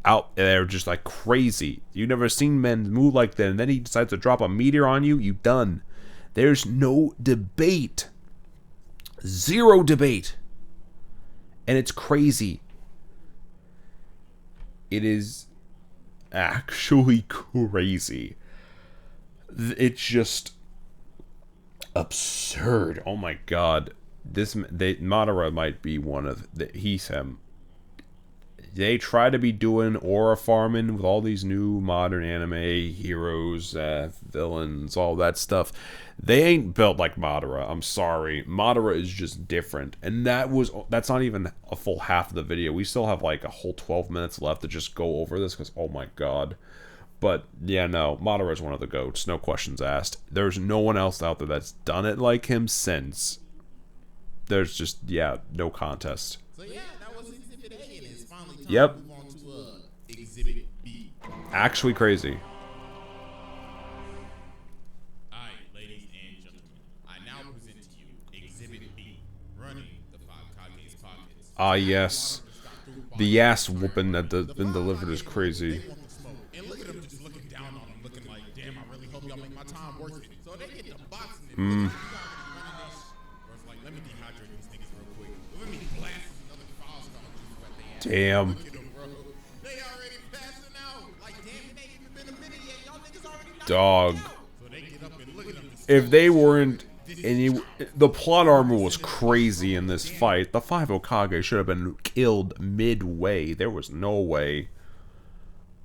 out there just like crazy. You've never seen men move like that, and then he decides to drop a meteor on you. You done. There's no debate. Zero debate. And it's crazy. It is actually crazy. It's just absurd. Oh my god. Madara might be one of he's him. They try to be doing aura farming with all these new modern anime heroes, villains, all that stuff. They ain't built like Madara. I'm sorry. Madara is just different. And that's not even a full half of the video. We still have like a whole 12 minutes left to just go over this because, oh my god. But, yeah, no. Madara is one of the GOATs. No questions asked. There's no one else out there that's done it like him since. There's just, no contest. So, yeah, that was Exhibit A, and it's finally time yep. to move on to Exhibit B. Actually crazy. Ah, yes. The ass whooping that been delivered is crazy. And look at them just looking down on them, looking like, damn, I really hope y'all make my time worth it. So they get to boxing it. Like, let me dehydrate these niggas real quick. Let me blast another five-star juice at their ass. Damn. Look at them, bro. They already passing out. Like, damn, it ain't even been a minute yet. Y'all niggas already Dog. So they get up and look at them. If they weren't... the plot armor was crazy in this fight. The 5 Hokage should have been killed midway. There was no way.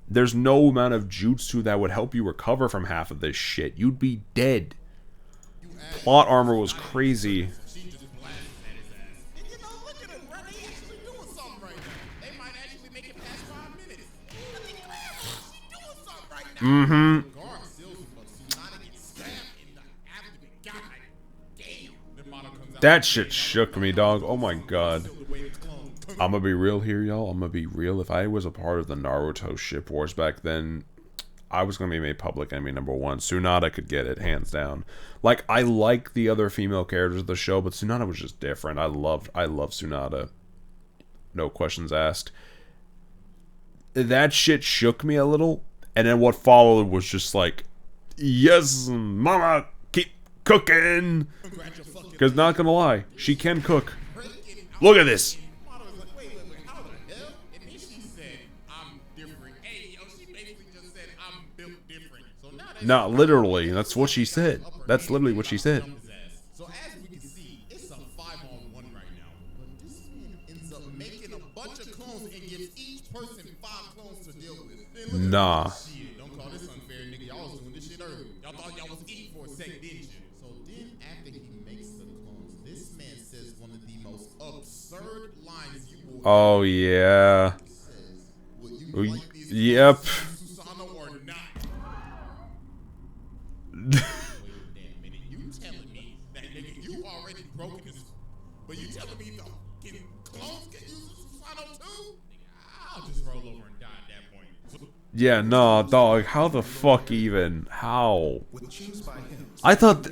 There's no amount of jutsu that would help you recover from half of this shit. You'd be dead. Plot armor was crazy. Mm-hmm. That shit shook me, dog. Oh my god. I'm gonna be real here, y'all. I'm gonna be real. If I was a part of the Naruto ship wars back then, I was gonna be made public enemy number 1. Tsunade could get it, hands down. Like, I like the other female characters of the show, but Tsunade was just different. I love Tsunade. No questions asked. That shit shook me a little, and then what followed was just like, yes, mama, keep cooking. Because not gonna lie, she can cook. Look at this. Not literally. That's what she said. That's literally what she said. So as we can see, it's a 5-on-1 right now. But this man ends up making a bunch of clones and gives each person 5 clones to deal with. Nah. Shit, don't call this unfair, nigga. Y'all was doing this shit earlier. Y'all thought y'all was eating for a second, didn't you? So then after he makes the clones, this man says one of the most absurd lines you will Oh yeah. Yep. Susano or not? Wait a damn minute. You telling me that nigga you already broken this, but you telling me the clones can use Susano too? I'll just roll over and die at that point. Yeah, no, dog. How the fuck even? How? I thought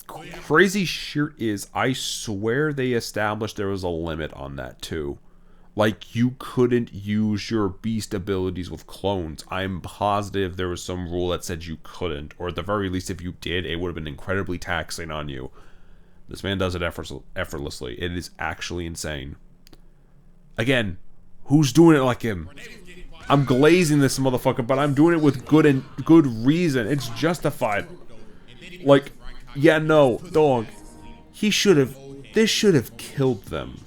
crazy shit is. I swear they established there was a limit on that too. Like, you couldn't use your beast abilities with clones. I'm positive there was some rule that said you couldn't. Or at the very least, if you did, it would have been incredibly taxing on you. This man does it effortlessly. It is actually insane. Again, who's doing it like him? I'm glazing this motherfucker, but I'm doing it with good reason. It's justified. Like, yeah, no, dog. He should have... This should have killed them.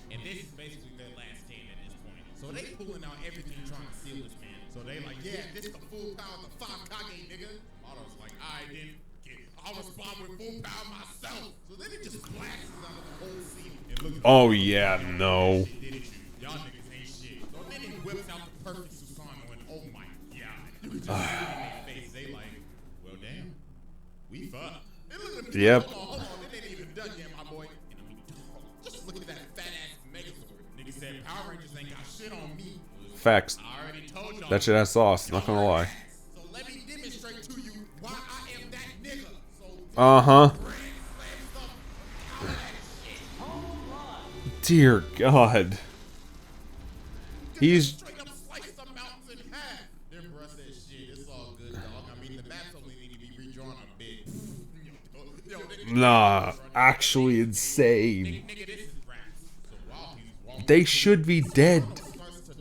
Oh yeah, no. Yep. Facts. That shit has sauce, not gonna lie. Uh-huh. Dear God. He's... Nah, actually insane. They should be dead.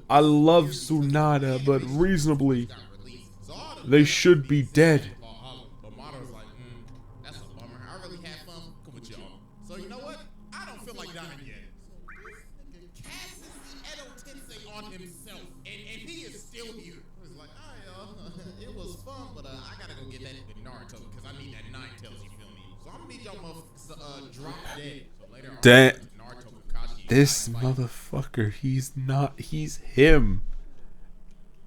I love Tsunade, but reasonably, they should be dead. So you know what? I don't feel like dying yet. On himself, and he is still here. He's like, alright, y'all, it was fun, but I gotta go get that with Naruto because I need that 9 tails. You feel me? So I'm gonna need y'all motherfuckers drop dead. So later on, Naruto, Kakashi, This motherfucker, he's him.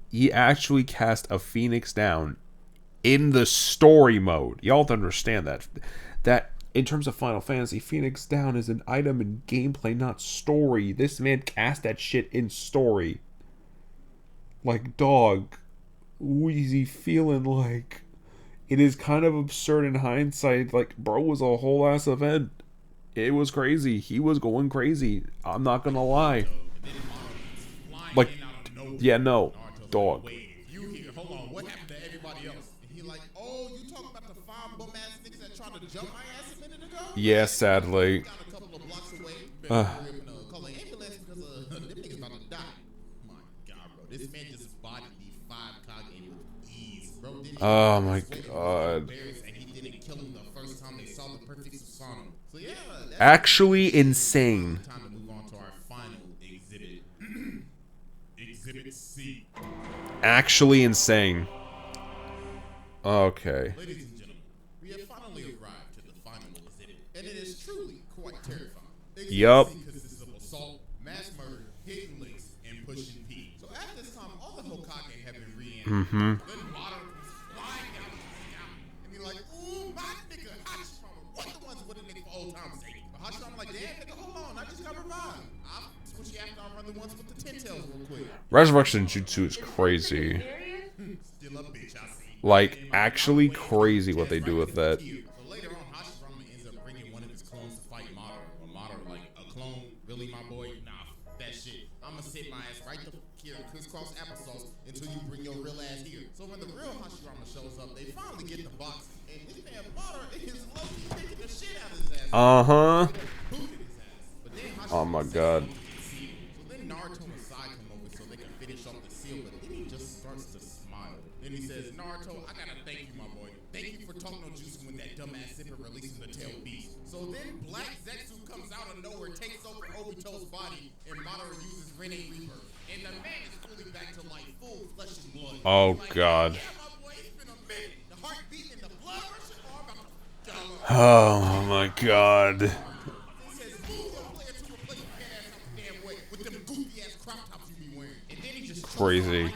He actually cast a Phoenix down in the story mode. Y'all have to understand that. That, in terms of Final Fantasy, Phoenix down is an item in gameplay, not story. This man cast that shit in story. Like, dog, what is he feeling like? It is kind of absurd in hindsight. Like, bro was a whole ass event. It was crazy. He was going crazy. I'm not gonna lie. Like, yeah, no, dog. Hold on, what happened to everybody else? And he like, oh, you talking about the 5 bum ass niggas that tried to jump my ass a minute ago? Yeah, sadly. Got a couple of blocks away. Call an ambulance because them niggas about to die. My God, bro, this man just bodied the 5 Kage with ease, bro. Oh my God. And he didn't kill him the first time they saw the perfect Susano. So yeah, Actually insane. Time to move on to our final exhibit. Exhibit C. Actually insane. Okay. Ladies and gentlemen, we have finally arrived to the final exhibit, and it is truly quite terrifying. Yup. Consists of assault, mass murder, hidden links, and pushing P. So at this time, all the Hokage have been re-animated. Then Madara comes flying down the sky, and be like, ooh, my nigga, Hashirama, what the ones with a nigga for old time's sake? But Hashirama like, damn, nigga, hold on, I just got revived. I'll switch you after I run the ones with the 10 tails real quick. Resurrection Jutsu is crazy. Still a bitch, I see. Like, actually crazy what they do with that. So later on, Hashirama ends up bringing one of his clones to fight Madara. But Madara, like, a clone? Really, my boy? Nah, that shit. I'ma sit my ass right the here, crisscross applesauce, until you bring your real ass here. So when the real Hashirama shows up, they finally get the box, and this man Madara is low-key kicking the shit out of his ass. Uh-huh. Booted his ass. But then Oh my God. So then Naruto and Sai come over so they can finish off the seal, but then he just starts to smile. Then he says, Naruto, I gotta thank you, my boy. Thank you for talking no jutsu when that dumbass zipper releasing the tail beast. So then Black Zetsu comes out of nowhere, takes over Obito's body, and Madara uses Rene Reaper. And the man is fully back to life, full flesh and blood. Oh God. Yeah, my boy, it's been a minute. The heart beating and the blood rushing. Oh my god. Crazy.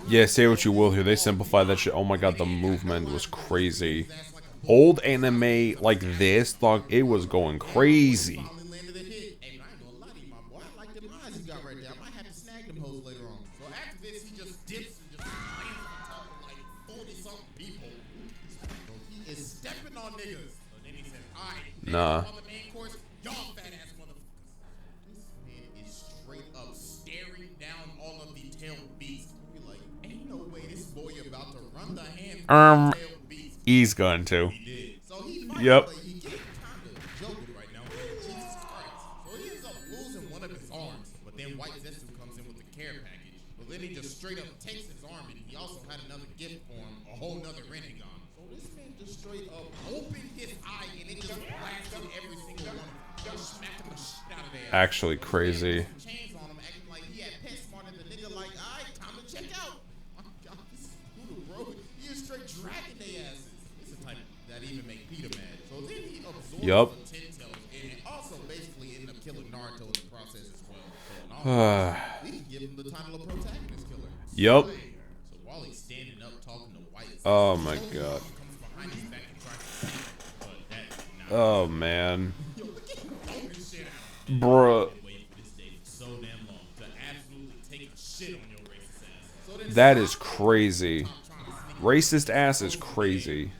Yeah, say what you will here. They simplified that shit. Oh my god, the movement was crazy. Old anime like this, dog, it was going crazy. Nah. He's going to. Yep. Then he just straight up takes his arm, and he also had another gift for him, a whole nother Renegon. So this man just straight up opened his eye, and it just blasted every single one of them. Just smacking the shit out of there. Actually crazy. Chains on him, acting like he had pet smarter the nigga like, alright, time to check out. My God, this is brutal, bro. He is straight dragging their asses. It's the type that even make Peter mad. So then he absorbs the Ten Tails, and it also basically ended up killing Naruto in the process as well. So we can give him the title of protagonist killer. Yup. So while he's standing up talking to White, Oh my god. Oh man. Bruh. That is crazy. Racist ass is crazy.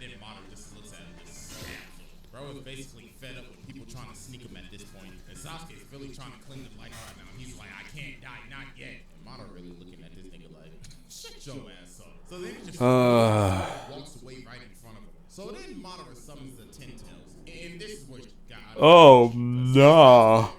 Bro is basically fed up with people trying to sneak him at this point. And Sasuke's really trying to cling to life right now. He's like, I can't die, not yet. And Madara really looking at this nigga like, shut your ass up. So then he just walks away right in front of him. So then Madara summons the Ten Tails. And this is where God. Oh nah.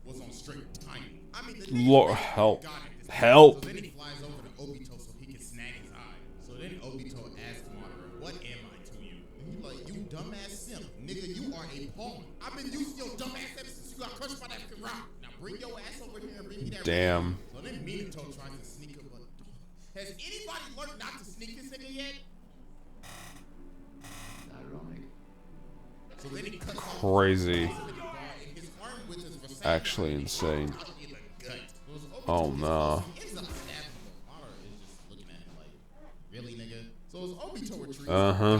Was on straight timing. I mean, Lord, help. Help. So then he flies over to Obito so he can snag his eye. So then Obito asks Madara, what am I to you? And he's like, you dumbass simp. Nigga, you are a pawn. I've been using your dumbass ever since you got crushed by that rock. Now bring your ass over here and bring me that Damn. So then Minato tries to sneak him, but has anybody learned not to sneak this nigga yet? So then he cuts Crazy. Actually insane. Oh no. Uh-huh.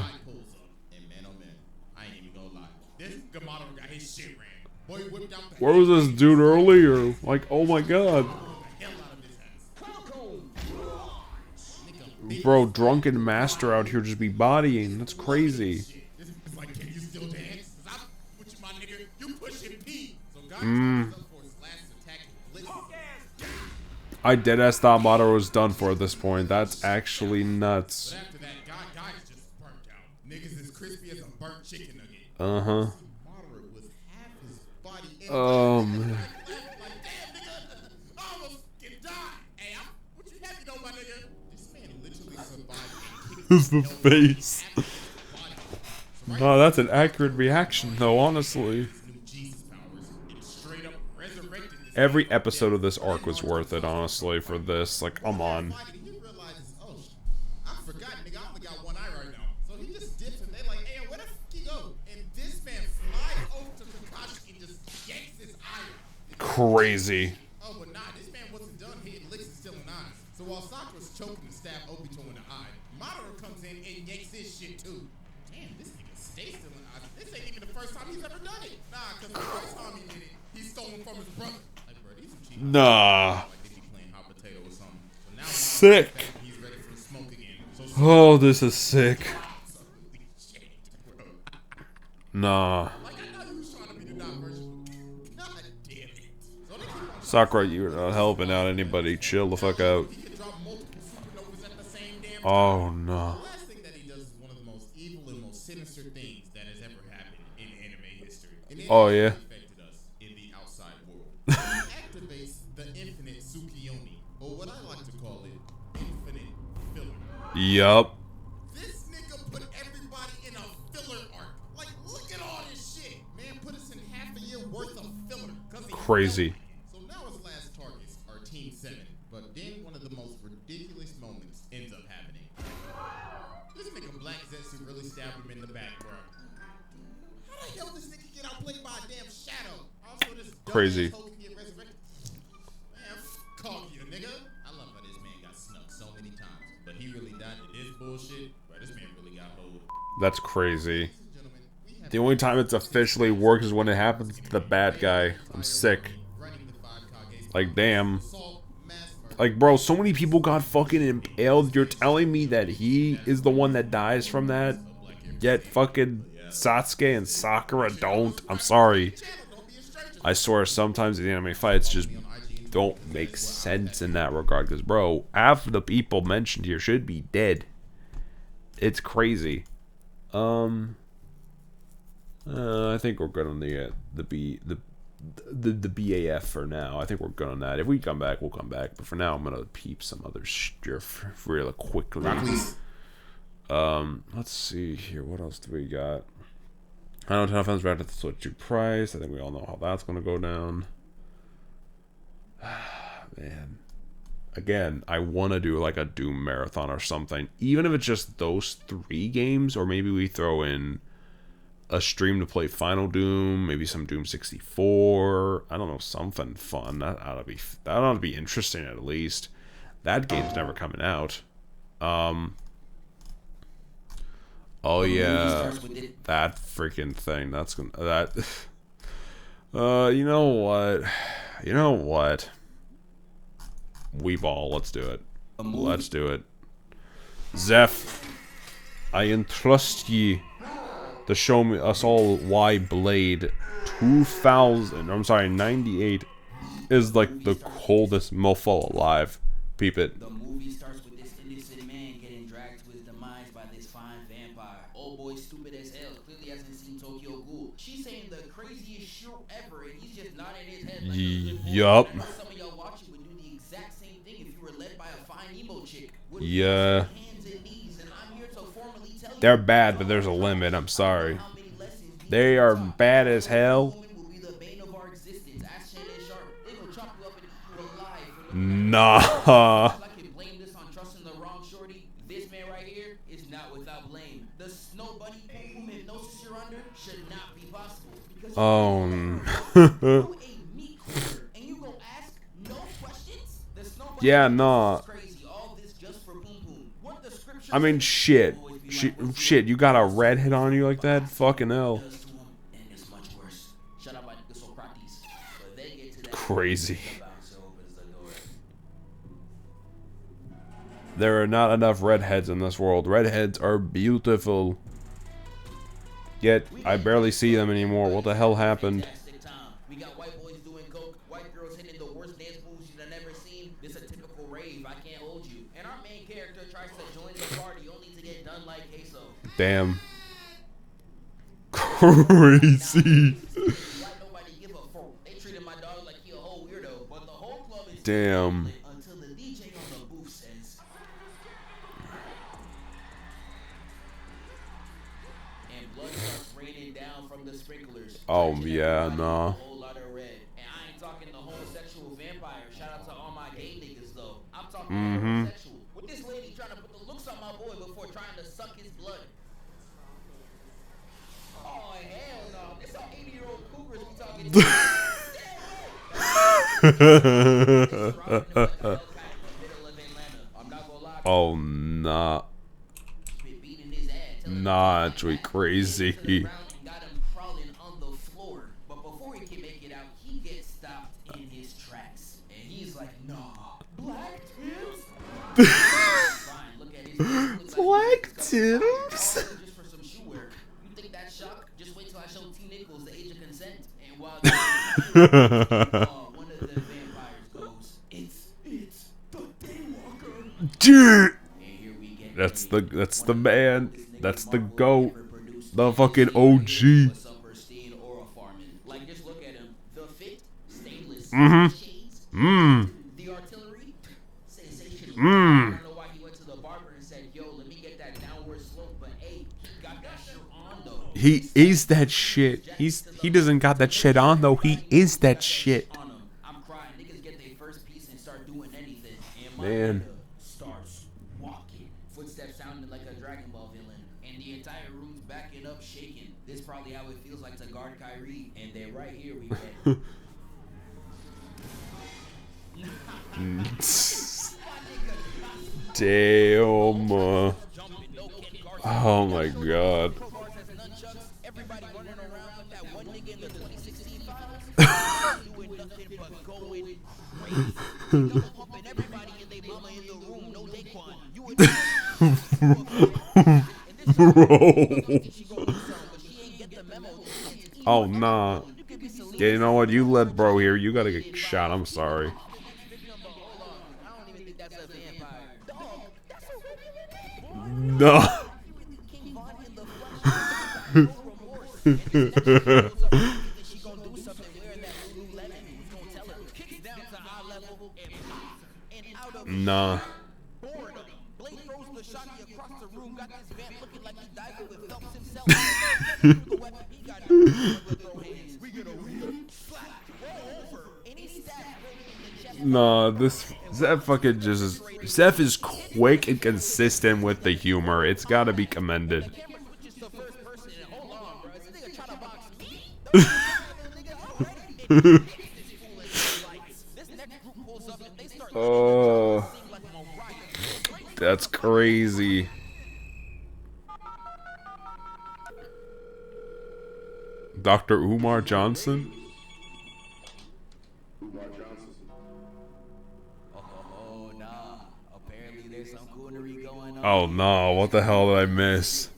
Where was this dude earlier? Like, oh my god. Bro, drunken master out here just be bodying. That's crazy. I deadass thought Madara was done for at this point. That's actually nuts. Uh-huh. Man. Is the face. No, that's an accurate reaction though, honestly. Every episode of this arc was worth it, honestly, for this. Like, come on. Crazy. Oh, but nah, this man wasn't done hitting licks and stealing eyes. So while Sakura's choking and stab Obito in the eye, Madara comes in and yanks his shit too. Damn, this nigga stays stealing eyes. This ain't even the first time he's ever done it. Nah, because the first time he did it, he stole them from his brother. Like, bro, these some cheap. Nah. Like they be playing hot potato or something. So now sick. He's ready for the smoke again. So oh, this is sick. Nah. Sakura, you're not helping out anybody. Chill the fuck out. Oh no. The last thing that he does is one of the most evil and most sinister things that has ever happened in anime history. And it oh yeah. Affected us in the outside world. He activates the infinite Tsukiyomi, or what I like to call it, infinite filler. Yup. This nigga put everybody in a filler arc. Like, look at all this shit. Man put us in half a year worth of filler. Crazy. So now his last targets are Team 27, but then one of the most ridiculous moments ends up happening. This nigga Black Zetsu really stabbed him in the back, bro. How the hell this nigga get outplayed by a damn shadow? Also, this Crazy. Man, call you, nigga. I love how this man got snuck so many times, but he really died to this bullshit. Bro, this man really got hold. That's crazy. The only time it's officially works is when it happens to the bad guy. I'm sick. Like, damn. Like, bro, so many people got fucking impaled. You're telling me that he is the one that dies from that? Yet fucking Sasuke and Sakura don't? I'm sorry. I swear, sometimes the anime fights just don't make sense in that regard. Because, bro, half of the people mentioned here should be dead. It's crazy. I think we're good on the BAF for now. I think we're good on that. If we come back, we'll come back. But for now, I'm gonna peep some other stuff real quickly. Let's see here. What else do we got? I don't know if I'm back to the Switch 2 price. I think we all know how that's gonna go down. Man. Again, I want to do like a Doom marathon or something. Even if it's just those 3 games, or maybe we throw in a stream to play Final Doom, maybe some Doom 64. I don't know, something fun. That ought to be interesting at least. That game's never coming out. Oh yeah, that freaking thing. That's gonna you know what? You know what? Weeball, let's do it. Let's do it. Zeph, I entrust ye to show me us all why Blade 98 is like the coldest mofo alive. Peep it. The movie starts with this innocent man getting dragged to his demise by this fine vampire. Old boy stupid as hell, clearly hasn't seen Tokyo Ghoul. She's saying the craziest shit ever, and he's just nodding his head like yup. some of y'all watching would do the exact same thing if you were led by a fine emo chick. Yeah. They're bad, but there's a limit. I'm sorry. They are bad as hell. Nah. This man right here is not without blame. The snow bunny whom hypnosis you're under should not be possible. Oh. Yeah, nah. I mean, shit. Shit, you got a redhead on you like that? Fucking hell. Crazy. There are not enough redheads in this world. Redheads are beautiful. Yet, I barely see them anymore. What the hell happened? We got white boys doing coke, white girls hitting the worst dance moves you've never seen. This a typical rave, I can't hold you. And our main character tries to join the party only to get done like queso. Damn. Crazy. Damn. Until the DJ on the booth says, and blood starts raining down from the sprinklers. Oh yeah, nah. With this lady trying to put the looks on my boy before trying to suck his blood. Oh hell no! This all 80-year-old cougars we talking. Oh nah. Nah, it's really crazy. Got him crawling on the floor, but before he can make it out, he gets stopped in his tracks, and he's like, "Nah, black tips." Black tips. Just for some shoe work. You think that shock? Just wait till I show T. Nichols the age of consent, and while one of the vampires goes, "It's the Daywalker." Dude. That's the man. That's the GOAT. The fucking OG. Like, just look at him. The fit, stainless. The artillery, sensational. I don't know why he went to the barber and said, "Yo, let me get that downward slope." But hey, he got that shit on though. He is that shit. He doesn't got that shit on though. He is that shit. I'm crying. Niggas get their first piece and start doing anything. And Man. starts walking. Footsteps sounding like a Dragon Ball villain. And the entire room's backing up, shaking. This is probably how it feels like to guard Kyrie. And then right here we get... Damn. Oh my god. Everybody running around like that one nigga in the 2016 files. Doing nothing but going crazy. Double pumping everybody and they mama in the room. No Daquan. You Bro. Oh nah. Yeah, you know what? You let bro here. You gotta get shot. I'm sorry. No. Nah. Nah, this Zeph fucking just is. Zeph is quick and consistent with the humor. It's gotta be commended. Oh, that's crazy. Dr. Umar Johnson? Oh no, what the hell did I miss?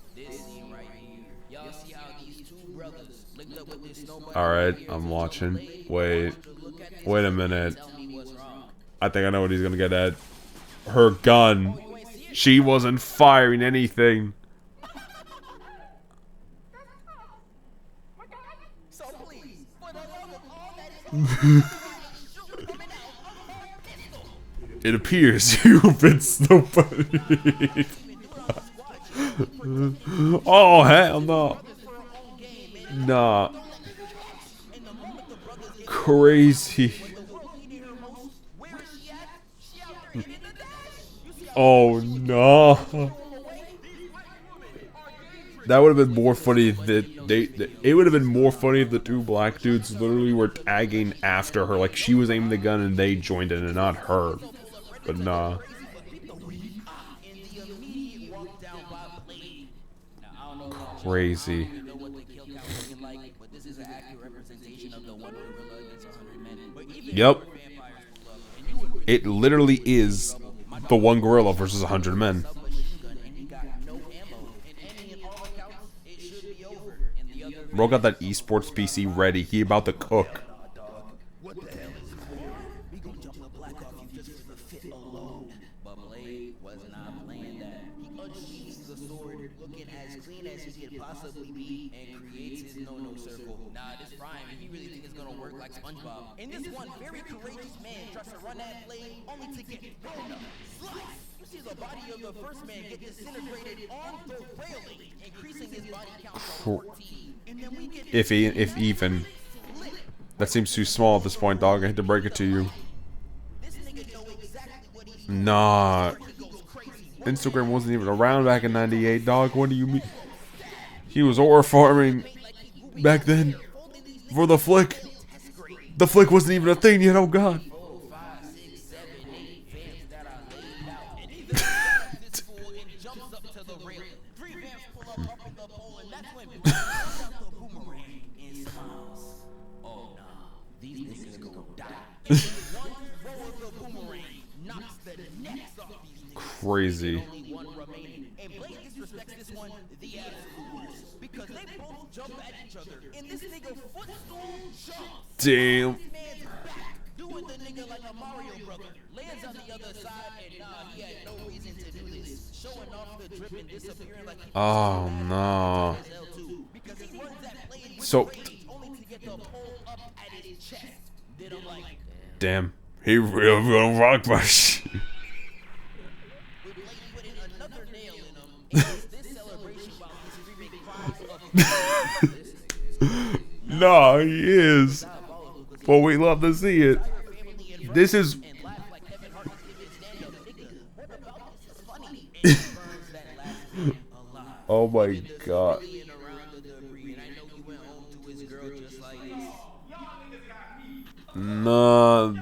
Alright, I'm watching. Wait a minute. I think I know what he's gonna get at. Her gun. She wasn't firing anything. It appears you've been stupid. Oh hell no. Nah. Crazy. Oh no. That would have been more funny that it would have been more funny if the two black dudes literally were tagging after her, like she was aiming the gun and they joined in and not her. But nah. Crazy. Yep. It literally is the one gorilla versus 100 men. Bro got that esports PC ready. He about to cook. And this one very courageous man tries to run that blade only to get blown up. Slice! You see the body of the first man get disintegrated on the railing, increasing his body count to 14. And then we get If even. That seems too small at this point, dog. I hate to break it to you. Nah. Instagram wasn't even around back in '98, dog. What do you mean? He was ore farming back then for the flick. The flick wasn't even a thing yet, oh god. Crazy. Damn. Doing the nigga like a Mario brother. Lands on the other side and he had no reason to do this. Showing off the drip and disappearing like he Oh no. So damn. He real gonna rock my shit. No, he is. But we love to see it. This is Oh my god. Nah.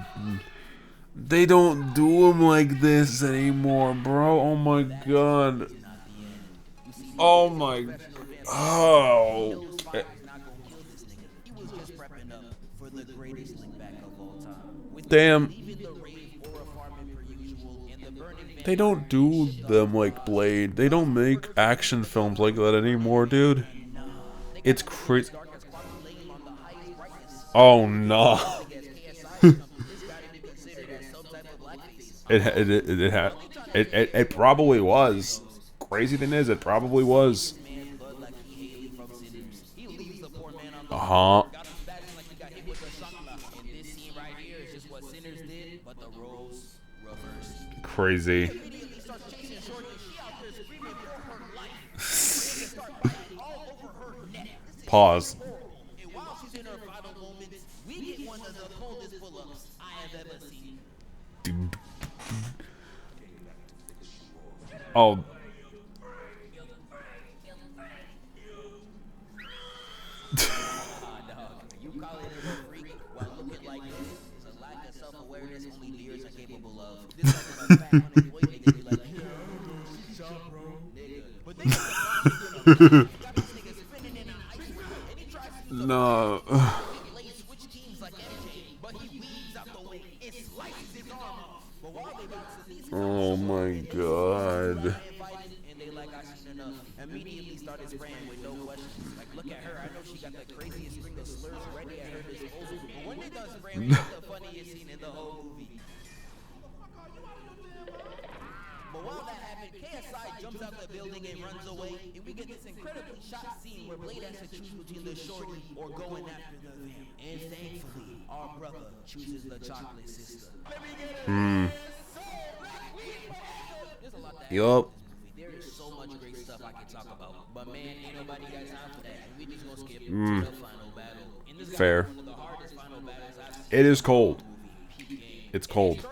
They don't do them like this anymore, bro. Oh my god. Oh my. Oh. Damn. They don't do them like Blade. They don't make action films like that anymore, dude. It's crazy. Oh no. It probably was. Crazy thing is, it probably was. Uh-huh. Crazy. Pause. Oh. No. Oh my god. Immediately started spraying with no questions. Like, look at her. I know she got the craziest string of slurs ready at her disposal. But when they done spraying, it's the funniest scene in the whole movie. But while that happened, KSI jumps out the building and runs away, and we get this incredibly shot scene where Blade has to choose between the shorty or going after the vamp. And thankfully, our brother chooses the chocolate sister. Yup. There is so much great stuff I can talk about, but man, ain't nobody got time for that. We just gonna skip to the final battle. And this Fair. one of the hardest final battles I've seen. It is cold. It's cold.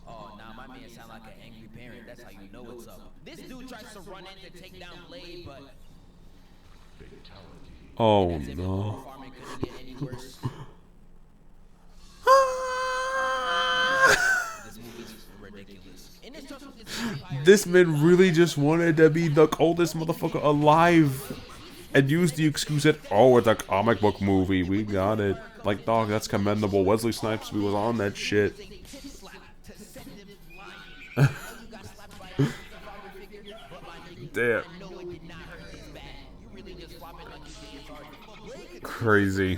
Oh, nah, my man sound like an angry parent. That's how you know what's up. This dude tries to run in to take down Blade, but oh no. This man really just wanted to be the coldest motherfucker alive and used the excuse that, oh, it's a comic book movie. We got it. Like, dog, that's commendable. Wesley Snipes, we was on that shit. Damn. Crazy.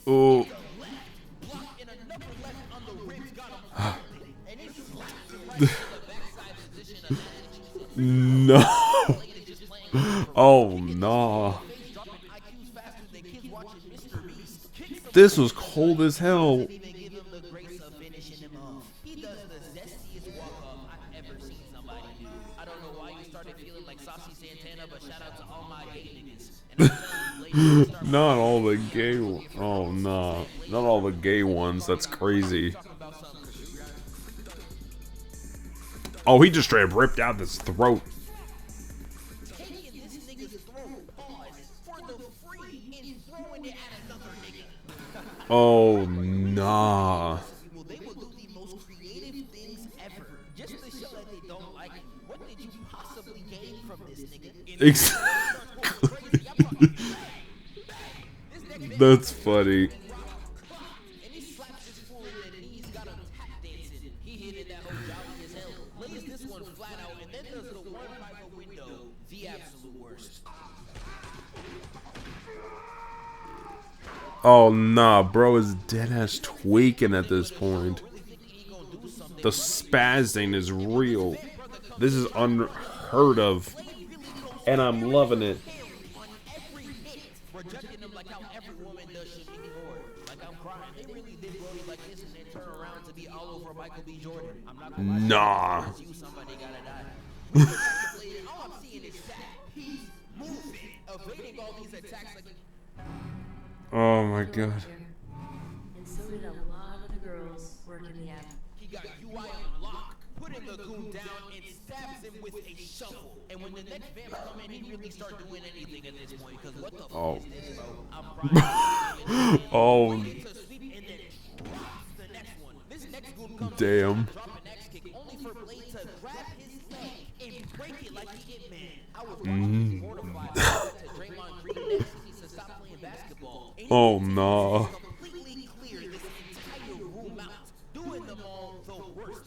Oh. No. Oh no. This was cold as hell. Not all the gay. Oh no, not all the gay ones. That's crazy. Oh, he just straight up ripped out his throat. Oh nah. Exactly. That's funny. Oh nah, bro is dead ass tweaking at this point. The spazzing is real. This is unheard of. And I'm loving it. Nah. evading all these attacks like. Oh my god. And so did a lot of the girls working the app. He got UI unlocked, putting the goon down and stabs him with a shovel. And when the next vamp come in, he really start doing anything at this point. Because what the fuck is this, bro? I'm crying. Oh. And then drops the next one. This next goon comes Damn. drop an X kick, only for Blade to grab his leg and break it like the Hitman. I was mortified to Draymond Green next to stop playing basketball. Oh no. Completely clear this entire room out, doing them all the worst.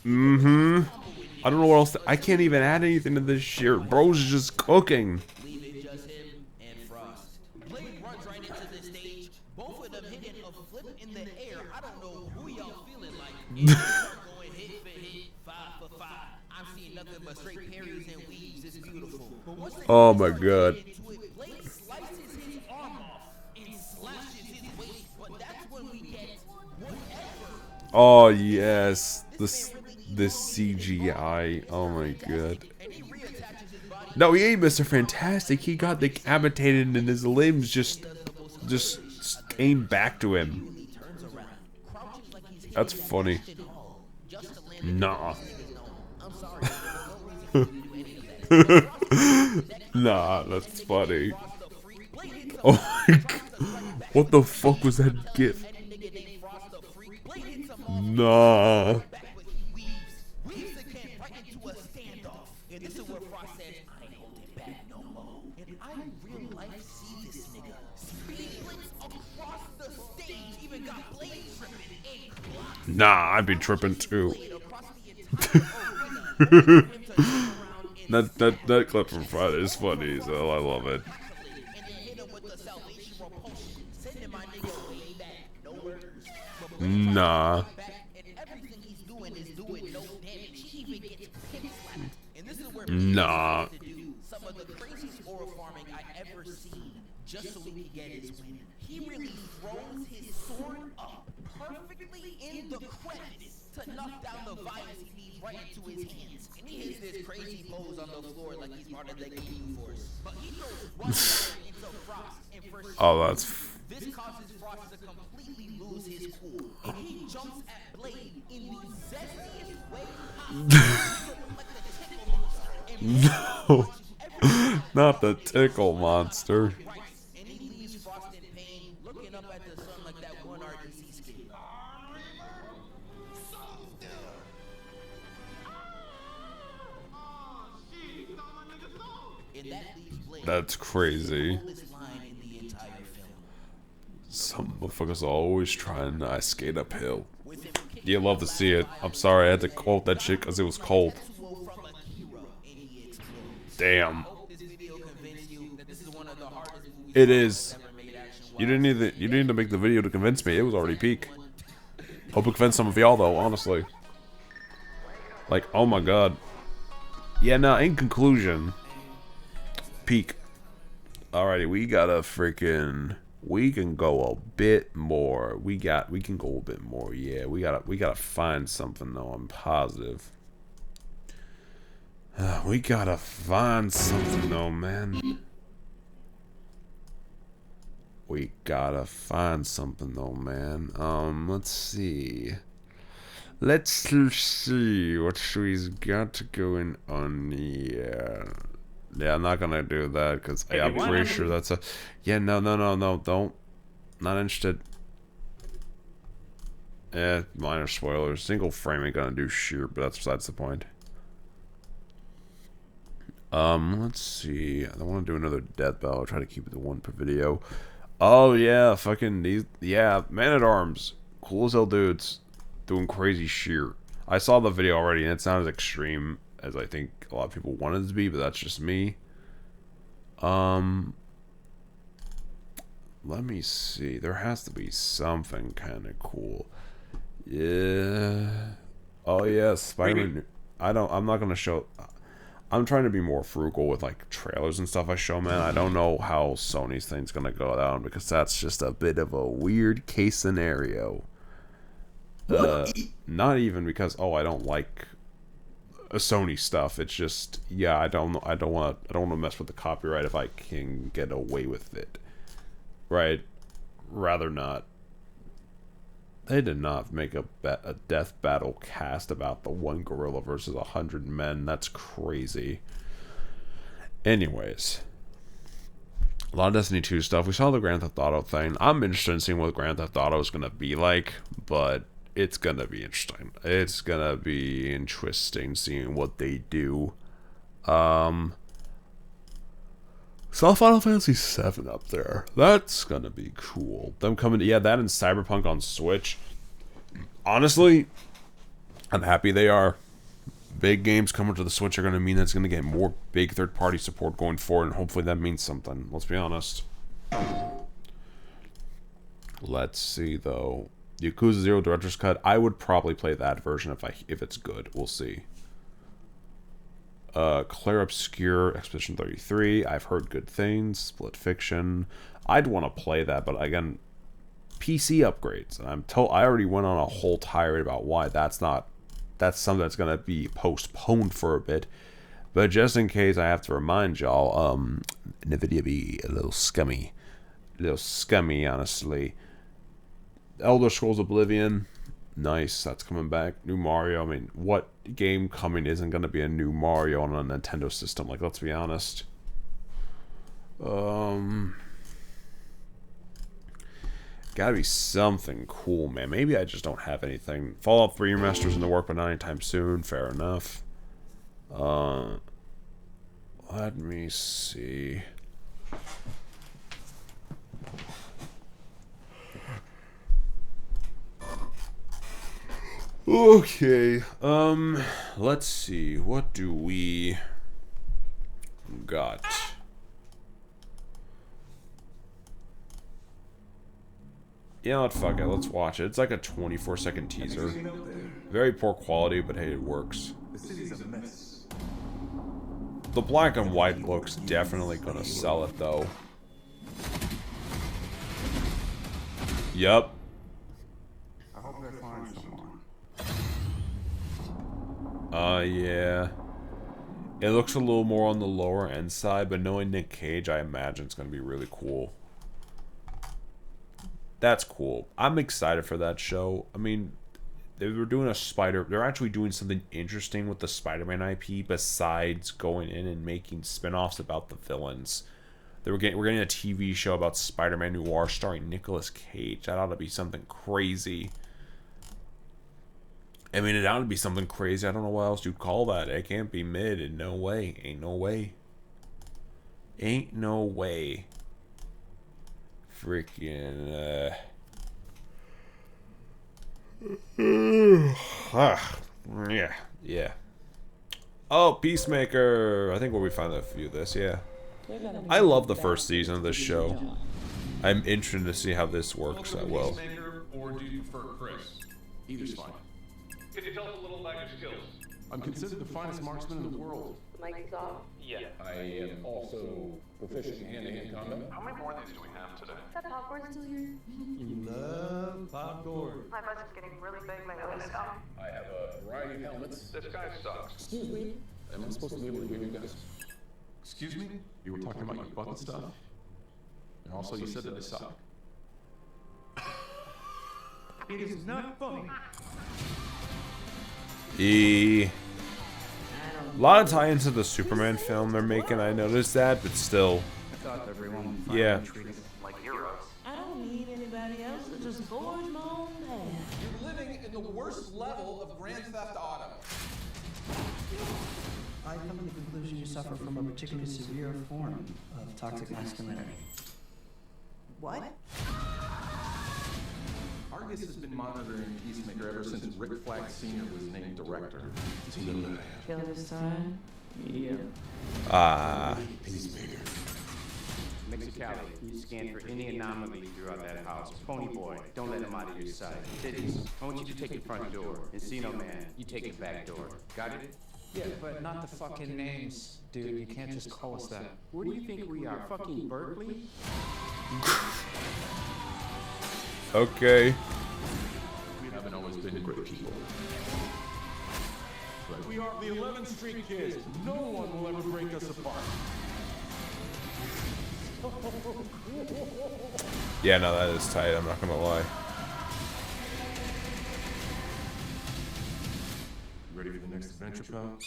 I don't know what else. I can't even add anything to this shit. Bro's just cooking. Leave it just him and Frost. Blade runs right into the stage. Both of them hitting a flip in the air. I don't know who y'all feeling like. Going hit for hit, 5 for 5. I'm seeing nothing but straight parries and weaves. It's beautiful. But once they Oh my god. Blade slices his arm off and slashes his waist. But that's when we get whatever. Oh yes. This CGI. Oh my god. No, he ain't Mr. Fantastic. He got decapitated and his limbs just came back to him. That's funny. Nah. Nah, that's funny. Oh my god. What the fuck was that gif? Nah. Nah, I'd be tripping too. that clip from Friday is funny, so I love it. Nah. Nah. Some of the craziest aura farming I ever seen, just so we can get his win. He really throws his sword up perfectly in the crevice to knock down the vines he needs right into his hands. And he hits this crazy pose on the floor like he's part of the EU force. But he throws one fire into Frost, and for Oh, that's. this causes Frost to completely lose his cool. And he jumps at Blade in the zestiest way possible. No. Not the tickle monster. And he leaves Frost in pain, looking up at the sun like that one RDC skit. And that leaves Blade That's crazy. coolest line in the entire film. Some motherfuckers are always trying to skate uphill. You love to see it. I'm sorry I had to quote that shit because it was cold. Damn. It is. You didn't need to make the video to convince me. It was already peak. Hope it convinced some of y'all though, honestly. Like, oh my god. Yeah, no, in conclusion, peak. Alrighty, we gotta freaking. We can go a bit more. We can go a bit more. Yeah, we gotta find something though. I'm positive. We gotta find something though, man. We gotta find something though, man. Let's see. Let's see what she's got going on here. Yeah, I'm not gonna do that because yeah, I'm pretty sure that's a. Yeah, no, don't. Not interested. Eh, minor spoilers. Single frame ain't gonna do shit, but that's besides the point. Let's see. I want to do another death battle. I'll try to keep it to 1 per video. Oh yeah, fucking these. Yeah, Man at Arms, cool as hell dudes, doing crazy sheer. I saw the video already, and it sounded extreme as I think a lot of people wanted it to be, but that's just me. Let me see. There has to be something kind of cool. Yeah. Oh yeah, Spider-Man. I'm not gonna show. I'm trying to be more frugal with like trailers and stuff I show, man. I don't know how Sony's thing's gonna go down because that's just a bit of a weird case scenario. Not even because I don't like Sony stuff. It's just, yeah, I don't want to mess with the copyright if I can get away with it, right? Rather not. They did not make a death battle cast about the one gorilla versus 100 men. That's crazy. Anyways, a lot of Destiny 2 stuff. We saw the Grand Theft Auto thing. I'm interested in seeing what Grand Theft Auto is going to be like, but it's going to be interesting. It's going to be interesting seeing what they do. Saw Final Fantasy 7 up there. That's going to be cool. Them coming to, yeah, that and Cyberpunk on Switch. Honestly, I'm happy they are. Big games coming to the Switch are going to mean that's going to get more big third-party support going forward, and hopefully that means something. Let's be honest. Let's see, though. Yakuza 0 Director's Cut. I would probably play that version if it's good. We'll see. Claire Obscure, Expedition 33. I've heard good things. Split Fiction. I'd want to play that, but again, PC upgrades. And I already went on a whole tirade about why that's something that's going to be postponed for a bit. But just in case, I have to remind y'all, NVIDIA be a little scummy. Honestly. Elder Scrolls Oblivion, nice, that's coming back. New Mario, I mean, what game coming isn't going to be a new Mario on a Nintendo system? Like, let's be honest. Gotta be something cool, man. Maybe I just don't have anything. Fallout 3 Remaster's in the work, but not anytime soon. Fair enough. Let me see. Okay, let's see, what do we got? You know what, fuck it, let's watch it. It's like a 24-second teaser. Very poor quality, but hey, it works. The city's a mess. The black and white look's definitely gonna sell it, though. Yup. I hope they find someone. Yeah. It looks a little more on the lower end side, but knowing Nick Cage, I imagine it's going to be really cool. That's cool. I'm excited for that show. I mean, they're actually doing something interesting with the Spider-Man IP besides going in and making spin-offs about the villains. We're getting a TV show about Spider-Man Noir starring Nicolas Cage. That ought to be something crazy. I mean, it ought to be something crazy. I don't know what else you'd call that. It can't be mid. In no way. Ain't no way. Ain't no way. Freaking, yeah. Oh, Peacemaker. I think we'll be fine to view this, yeah. I love the first season of this show. I'm interested to see how this works out well. Or do you prefer Chris? Either's fine. Could you tell us a little about your skills? I'm considered the finest marksman in the world. Mike's off. Yeah. I am also proficient in hand-to-hand combat. How many more of these do we have today? Is that popcorn still here? You love popcorn. My budget's getting really big lately, so. I have a variety of helmets. This guy sucks. Excuse me? Am I supposed to be able to hear you guys? Excuse me? You were talking about your butt and stuff? And also you said that it sucked. It is not funny. A lot of tie-ins to the Superman film they're making, I noticed that, but still. I thought everyone yeah. treated like heroes. I don't need anybody else to just forge my own path. You're living in the worst level of Grand Theft Auto. I come to the conclusion you suffer from a particularly severe form of toxic masculinity. What? Argus has been monitoring Peacemaker ever since Rick Flag Sr. was named director. Does he know that I have? Kill this time? Yeah. Peacemaker. Mexicali, you scan for any anomalies throughout that house. Pony Boy, don't let him out of your sight. Titties, I want you to take the front door. Encino Man, you take the back door. Got it? Yeah, but not the fucking names, dude. You can't just call us that. Where do you think we are? Fucking Berkeley? Okay. We haven't always been great people. But we are the 11th Street Kids. No one will ever break us apart. Yeah, no, that is tight. I'm not gonna lie. Ready for the next adventure, pal?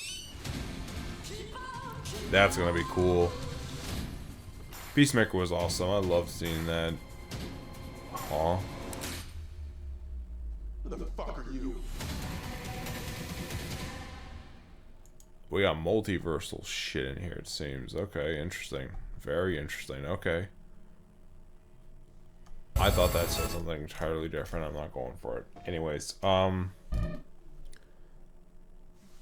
That's gonna be cool. Peacemaker was awesome. I love seeing that. Aw. Who the fuck are you? We got multiversal shit in here, it seems. Okay, interesting. Very interesting. Okay. I thought that said something entirely different. I'm not going for it. Anyways, the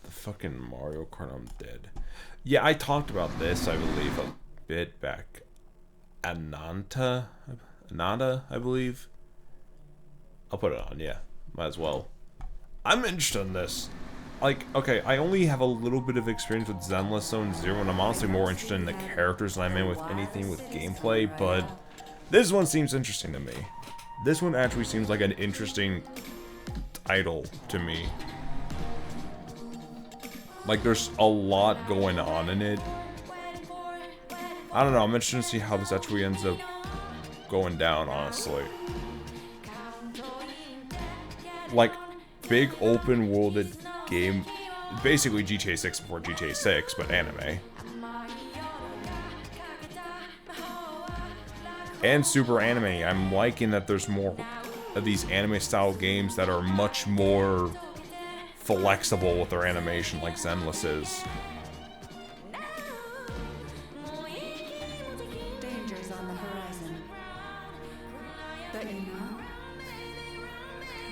fucking Mario Kart, I'm dead. Yeah, I talked about this, I believe, a bit back. Ananda, I believe. I'll put it on, yeah. Might as well. I'm interested in this. Like, okay, I only have a little bit of experience with Zenless Zone Zero, and I'm honestly more interested in the characters than I'm in with anything with gameplay, but this one seems interesting to me. This one actually seems like an interesting title to me. Like, there's a lot going on in it. I don't know, I'm interested to see how this actually ends up going down, honestly. Like, big open worlded game, basically GTA 6 before GTA 6, but anime. And super anime. I'm liking that there's more of these anime style games that are much more flexible with their animation, like Zenless is. Dangers on the horizon. But you know,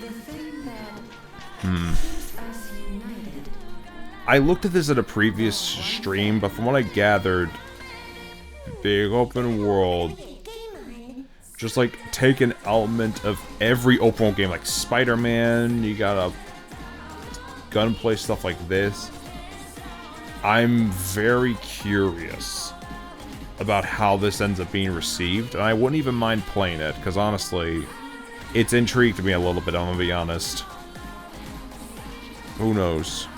the thing that keeps us united. I looked at this at a previous stream, but from what I gathered, big open world, just like take an element of every open world game, like Spider-Man, you got a gunplay, stuff like this. I'm very curious about how this ends up being received, and I wouldn't even mind playing it, because honestly, it's intrigued me a little bit, I'm gonna be honest. Who knows?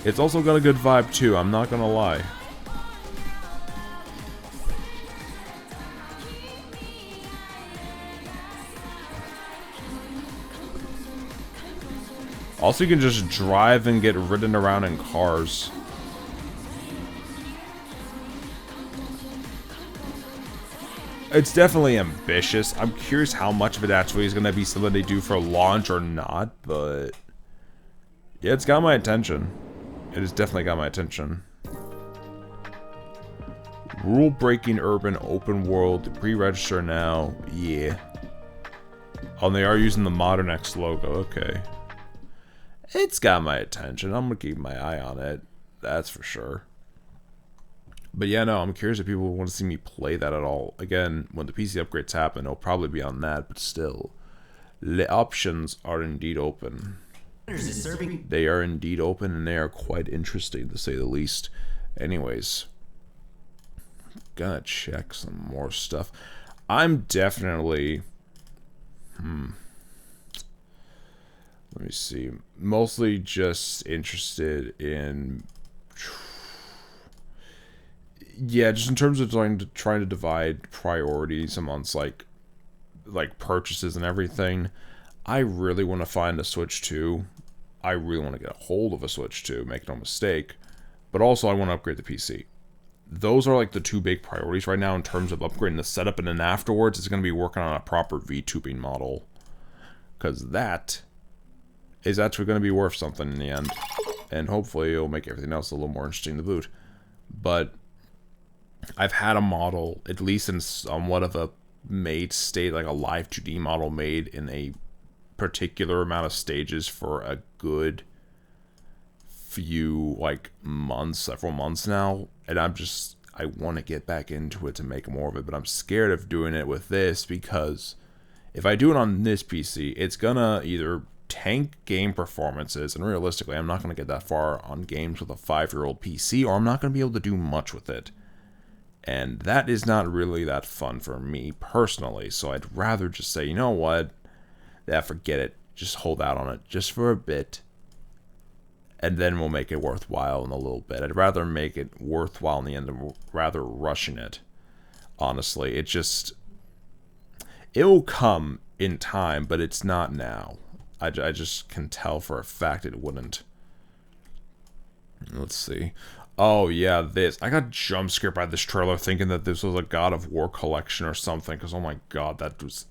It's also got a good vibe too, I'm not gonna lie. Also, you can just drive and get ridden around in cars. It's definitely ambitious. I'm curious how much of it actually is going to be something they do for launch or not, but yeah, it's got my attention. It has definitely got my attention. Rule-breaking urban open world. Pre-register now. Yeah. Oh, and they are using the Modern X logo. Okay. It's got my attention. I'm gonna keep my eye on it. That's for sure. But yeah, no, I'm curious if people want to see me play that at all. Again, when the PC upgrades happen, it'll probably be on that, but still. The options are indeed open. They are indeed open, and they are quite interesting, to say the least. Anyways. Gonna check some more stuff. I'm definitely... Let me see. Mostly just interested in... Yeah, just in terms of trying to divide priorities amongst like purchases and everything. I really want to find a Switch 2. I really want to get a hold of a Switch 2, make no mistake. But also I want to upgrade the PC. Those are like the two big priorities right now in terms of upgrading the setup, and then afterwards it's going to be working on a proper VTubing model. Because that is actually going to be worth something in the end. And hopefully it'll make everything else a little more interesting to boot. But I've had a model, at least in somewhat of a made state, like a live 2D model made in a particular amount of stages for a good few, like, months, several months now. And I want to get back into it to make more of it, but I'm scared of doing it with this because if I do it on this PC, it's gonna either tank game performances, and realistically, I'm not gonna get that far on games with a 5-year-old PC, or I'm not gonna be able to do much with it. And that is not really that fun for me personally, so I'd rather just say, you know what, forget it, just hold out on it just for a bit, and then we'll make it worthwhile in a little bit. I'd rather make it worthwhile in the end than rather rushing it. Honestly, it will come in time, but it's not now. I just can tell for a fact it wouldn't. Let's see. Oh yeah, this. I got jump scared by this trailer thinking that this was a God of War collection or something, because oh my god, that was...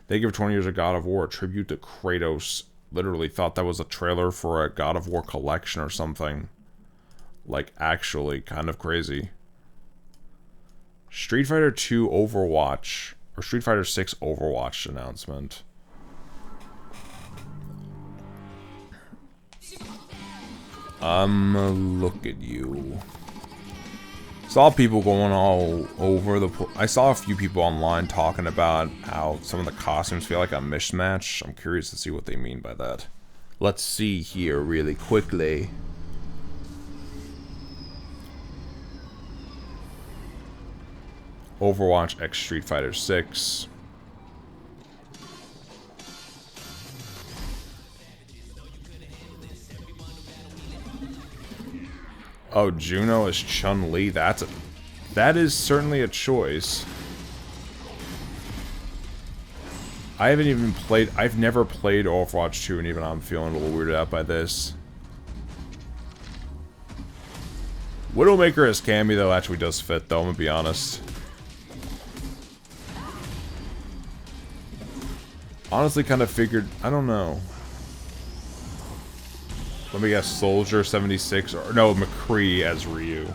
They give 20 years of God of War, a tribute to Kratos. Literally thought that was a trailer for a God of War collection or something. Like, actually, kind of crazy. Street Fighter 2 Overwatch, or Street Fighter 6 Overwatch announcement. Look at you. Saw people going all over the... I saw a few people online talking about how some of the costumes feel like a mismatch. I'm curious to see what they mean by that. Let's see here really quickly. Overwatch X Street Fighter 6. Oh, Juno is Chun-Li. That is certainly a choice. I've never played Overwatch 2, and even I'm feeling a little weirded out by this. Widowmaker as Cammy, though, actually does fit, though, I'm gonna be honest. Honestly, kind of figured... I don't know. Let me guess, Soldier 76, or no, McCree as Ryu.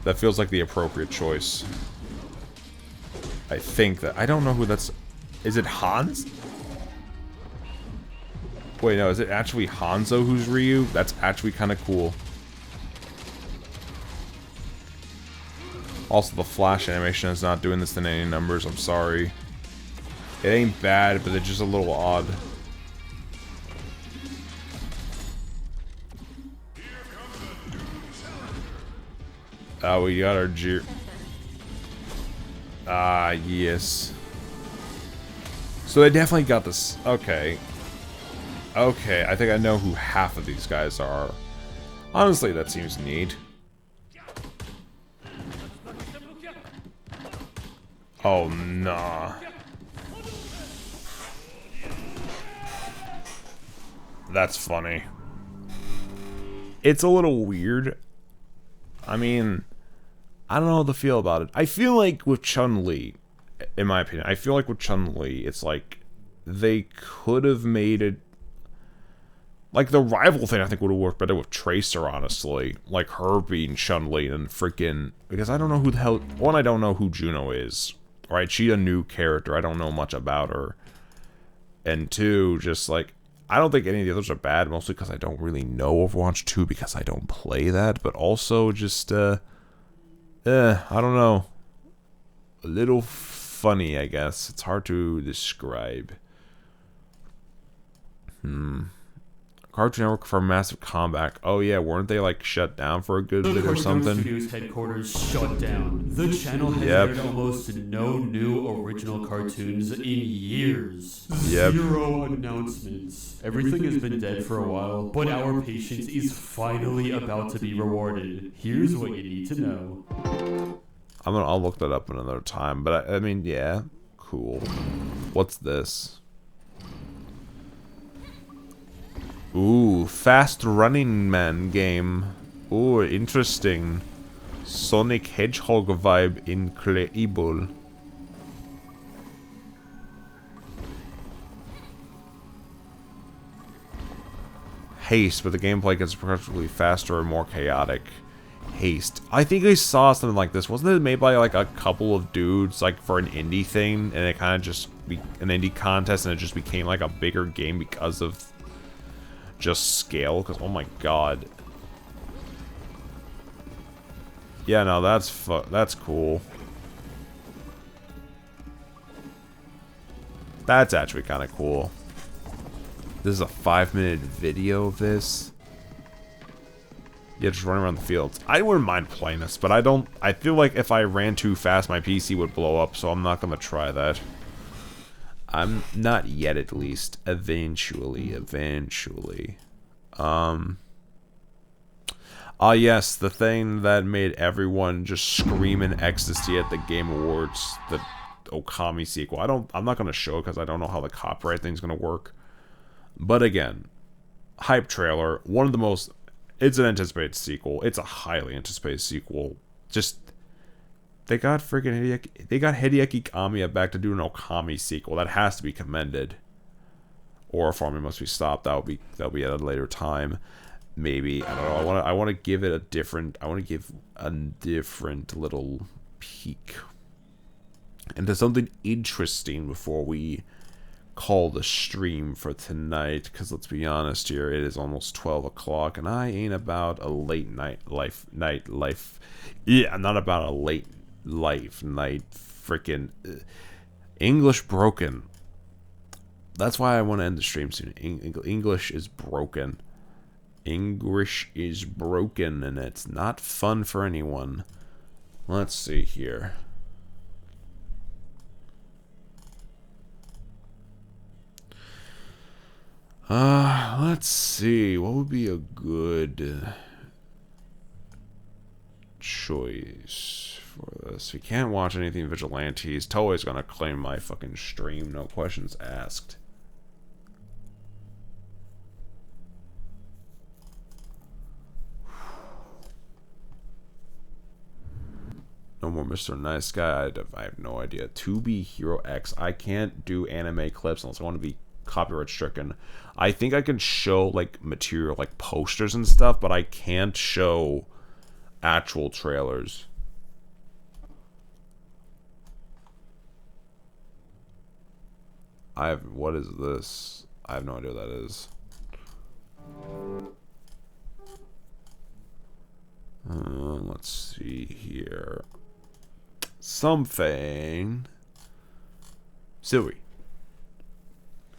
That feels like the appropriate choice. I think that... I don't know who that's... Is it Hans? Wait, no, is it actually Hanzo who's Ryu? That's actually kind of cool. Also, the Flash animation is not doing this in any numbers, I'm sorry. It ain't bad, but it's just a little odd. Oh, we got our Ah, yes. So they definitely got this. Okay. Okay, I think I know who half of these guys are. Honestly, that seems neat. Oh, nah. That's funny. It's a little weird. I mean, I don't know how to feel about it. I feel like with Chun-Li, in my opinion, I feel like with Chun-Li, it's like they could have made it... Like, the rival thing I think would have worked better with Tracer, honestly. Like, her being Chun-Li and freaking... Because I don't know who the hell... One, I don't know who Juno is. Right? She's a new character. I don't know much about her. And two, just like... I don't think any of the others are bad, mostly because I don't really know Overwatch 2 because I don't play that, but also just, I don't know. A little funny, I guess. It's hard to describe. Cartoon Network for massive comeback. Oh yeah, weren't they like shut down for a good bit or something? The Studios headquarters shut down. The channel has aired almost no new original cartoons in years. Zero announcements. Everything has been dead for a while, but our patience is finally about to be rewarded. Here's what you need to know. I'll look that up another time, but I mean, yeah, cool. What's this? Ooh, Fast Running Man game. Ooh, interesting. Sonic Hedgehog vibe, incredible. Haste, but the gameplay gets progressively faster and more chaotic. Haste. I think I saw something like this. Wasn't it made by like a couple of dudes, like for an indie thing, and it kind of just an indie contest, and it just became like a bigger game because of just scale? Because oh my god. Yeah, no, that's cool. That's actually kind of cool. This is a 5-minute video of this. Yeah, just running around the fields. I wouldn't mind playing this, but I feel like if I ran too fast, my PC would blow up, so I'm not gonna try that. I'm not yet, at least. Eventually. Ah, yes, the thing that made everyone just scream in ecstasy at the Game Awards, the Okami sequel. I'm not gonna show it because I don't know how the copyright thing's gonna work. But again, hype trailer, one of the most. It's an anticipated sequel. It's a highly anticipated sequel. Just they got Hideaki Kamiya back to do an Okami sequel. That has to be commended. Or farming must be stopped. That'll be at a later time. Maybe, I don't know. I want to give it a different. I want to give a different little peek into something interesting before we call the stream for tonight. Because let's be honest here, it is almost 12 o'clock, and I ain't about a late night life. Yeah, I'm not about a late life night. Freaking English broken. That's why I want to end the stream soon. English is broken. English is broken, and it's not fun for anyone. Let's see here. Let's see. What would be a good choice for this? We can't watch anything Vigilantes. Toei's gonna claim my fucking stream. No questions asked. No more Mr. Nice Guy. I have no idea. 2B Hero X. I can't do anime clips unless I want to be copyright stricken. I think I can show like material like posters and stuff, but I can't show actual trailers. What is this? I have no idea what that is. Let's see here. Something silly.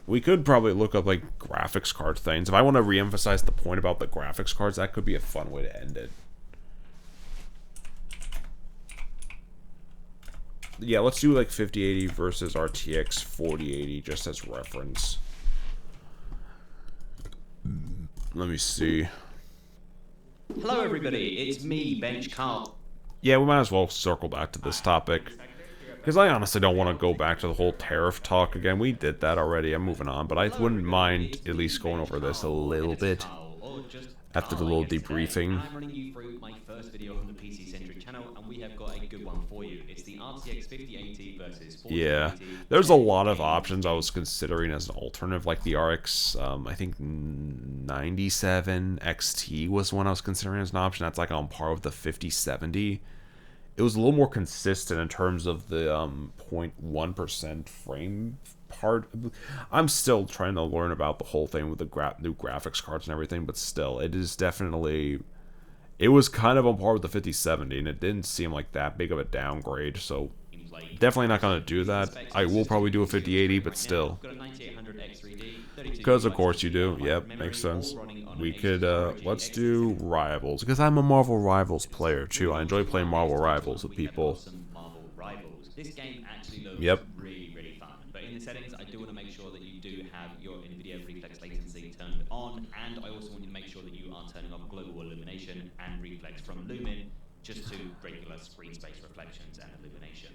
We could probably look up like graphics card things. If I want to re-emphasize the point about the graphics cards, that could be a fun way to end it. Yeah, let's do like 5080 versus RTX 4080 just as reference. Let me see. Hello everybody, it's me, Bench Carl. Yeah, we might as well circle back to this topic. Because I honestly don't want to go back to the whole tariff talk again. We did that already. I'm moving on. But I wouldn't mind at least going over this a little bit after the little debriefing. I'm running you through my first video on the PC-centric channel, and we have got a good one for you. It's the RTX 5080 versus 4080. Yeah, there's a lot of options I was considering as an alternative, like the RX, I think 97 XT was one I was considering as an option. That's like on par with the 5070. It was a little more consistent in terms of the 0.1% frame part. I'm still trying to learn about the whole thing with the new graphics cards and everything, but still, it is definitely... It was kind of on par with the 5070, and it didn't seem like that big of a downgrade, so definitely not going to do that. I will probably do a 5080, but still. Because of course you do. Yep, makes sense. We could, let's do Rivals, because I'm a Marvel Rivals player too. I enjoy playing Marvel Rivals with people. This game actually looks really fun, but in the settings I do want to make sure that you do have your NVIDIA reflex latency turned on, and I also want you to make sure that you are turning off global illumination and reflex from lumen just to regular screen space reflections and illumination.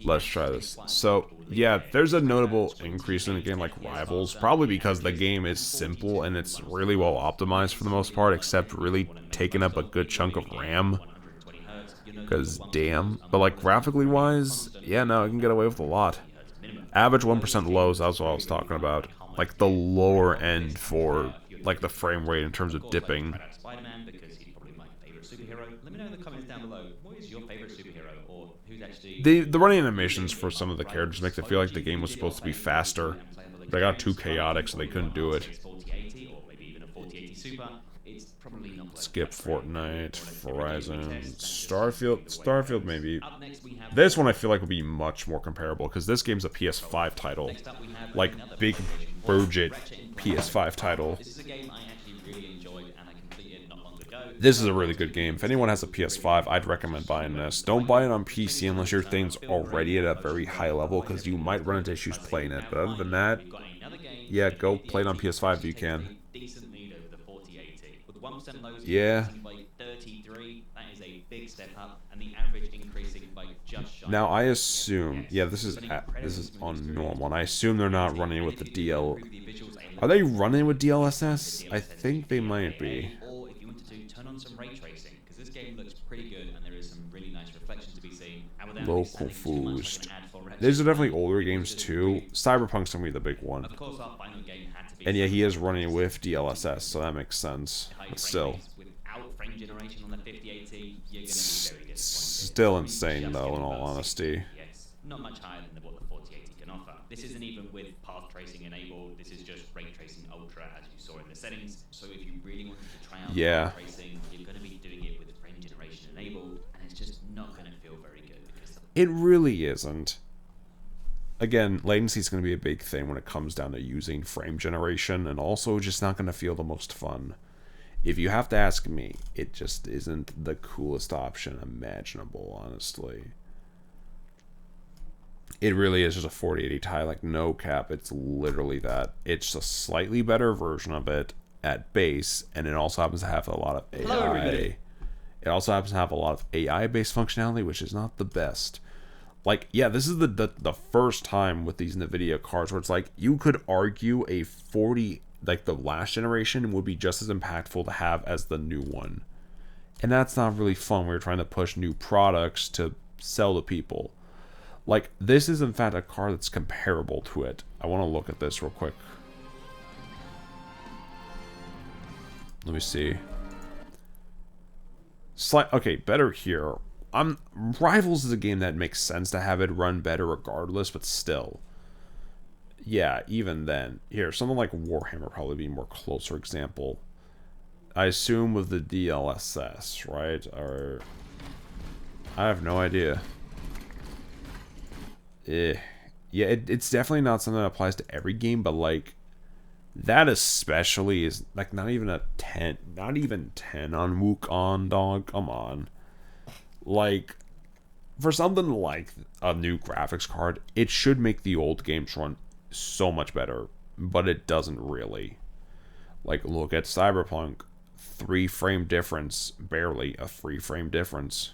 Let's try this. So, yeah, there's a notable increase in a game like Rivals, probably because the game is simple and it's really well optimized for the most part, except really taking up a good chunk of RAM. Because, damn. But, like, graphically wise, yeah, no, I can get away with a lot. Average 1% lows, that's what I was talking about. Like, the lower end for, like, the frame rate in terms of dipping. Let me know in the comments down below, what is your favorite superhero, or who's actually... The running animations for some of the characters makes it feel like the game was supposed to be faster. But I got too chaotic, so they couldn't do it. Skip Fortnite, Horizon, Starfield maybe. This one I feel like would be much more comparable, because this game's a PS5 title. Like, big budget PS5 title. This is a really good game. If anyone has a PS5, I'd recommend buying this. Don't buy it on PC unless your thing's already at a very high level, because you might run into issues playing it. But other than that, yeah, go play it on PS5 if you can. Yeah, 33. That is a big step up, and the average increasing by just shy. Now I assume, yeah, this is on normal, and I assume they're not running with the DL. Are they running with DLSS? I think they might be. Or if you wanted to, turn on some ray tracing, because this game looks pretty good, and there is some really nice reflection to be seen. Local foost. These are definitely older games too. Cyberpunk's gonna be the big one. Of course, our final game had to be. And yeah, he is running with DLSS, so that makes sense. But still. Without frame generation on the 5080, you're gonna be very disappointed. Still insane though, in all honesty. Yes, not much higher than what the 4080 can offer. This isn't even with path tracing enabled. This is just ray tracing ultra, as you saw in the settings. So if you really wanted to try out path tracing, you're gonna be doing it with frame generation enabled, and it's just not gonna feel very good because it really isn't. Again, latency is going to be a big thing when it comes down to using frame generation, and also just not going to feel the most fun. If you have to ask me, it just isn't the coolest option imaginable, honestly. It really is just a 4080 Ti, like no cap, it's literally that. It's a slightly better version of it at base, and it also happens to have a lot of AI. It also happens to have a lot of AI-based functionality, which is not the best. Like, yeah, this is the first time with these NVIDIA cards where it's like, you could argue a 40, like the last generation would be just as impactful to have as the new one. And that's not really fun. We're trying to push new products to sell to people. Like, this is in fact a card that's comparable to it. I want to look at this real quick. Let me see. Okay, better here. Rivals is a game that makes sense to have it run better regardless, but still. Yeah, even then. Here, something like Warhammer probably be a more closer example. I assume with the DLSS, right? Or I have no idea. Yeah, it's definitely not something that applies to every game, but like that especially is like not even a 10, not even 10 on Wukong, dog. Come on. Like, for something like a new graphics card, it should make the old games run so much better, but it doesn't really. Like, look at Cyberpunk. 3-frame difference, barely a 3-frame difference.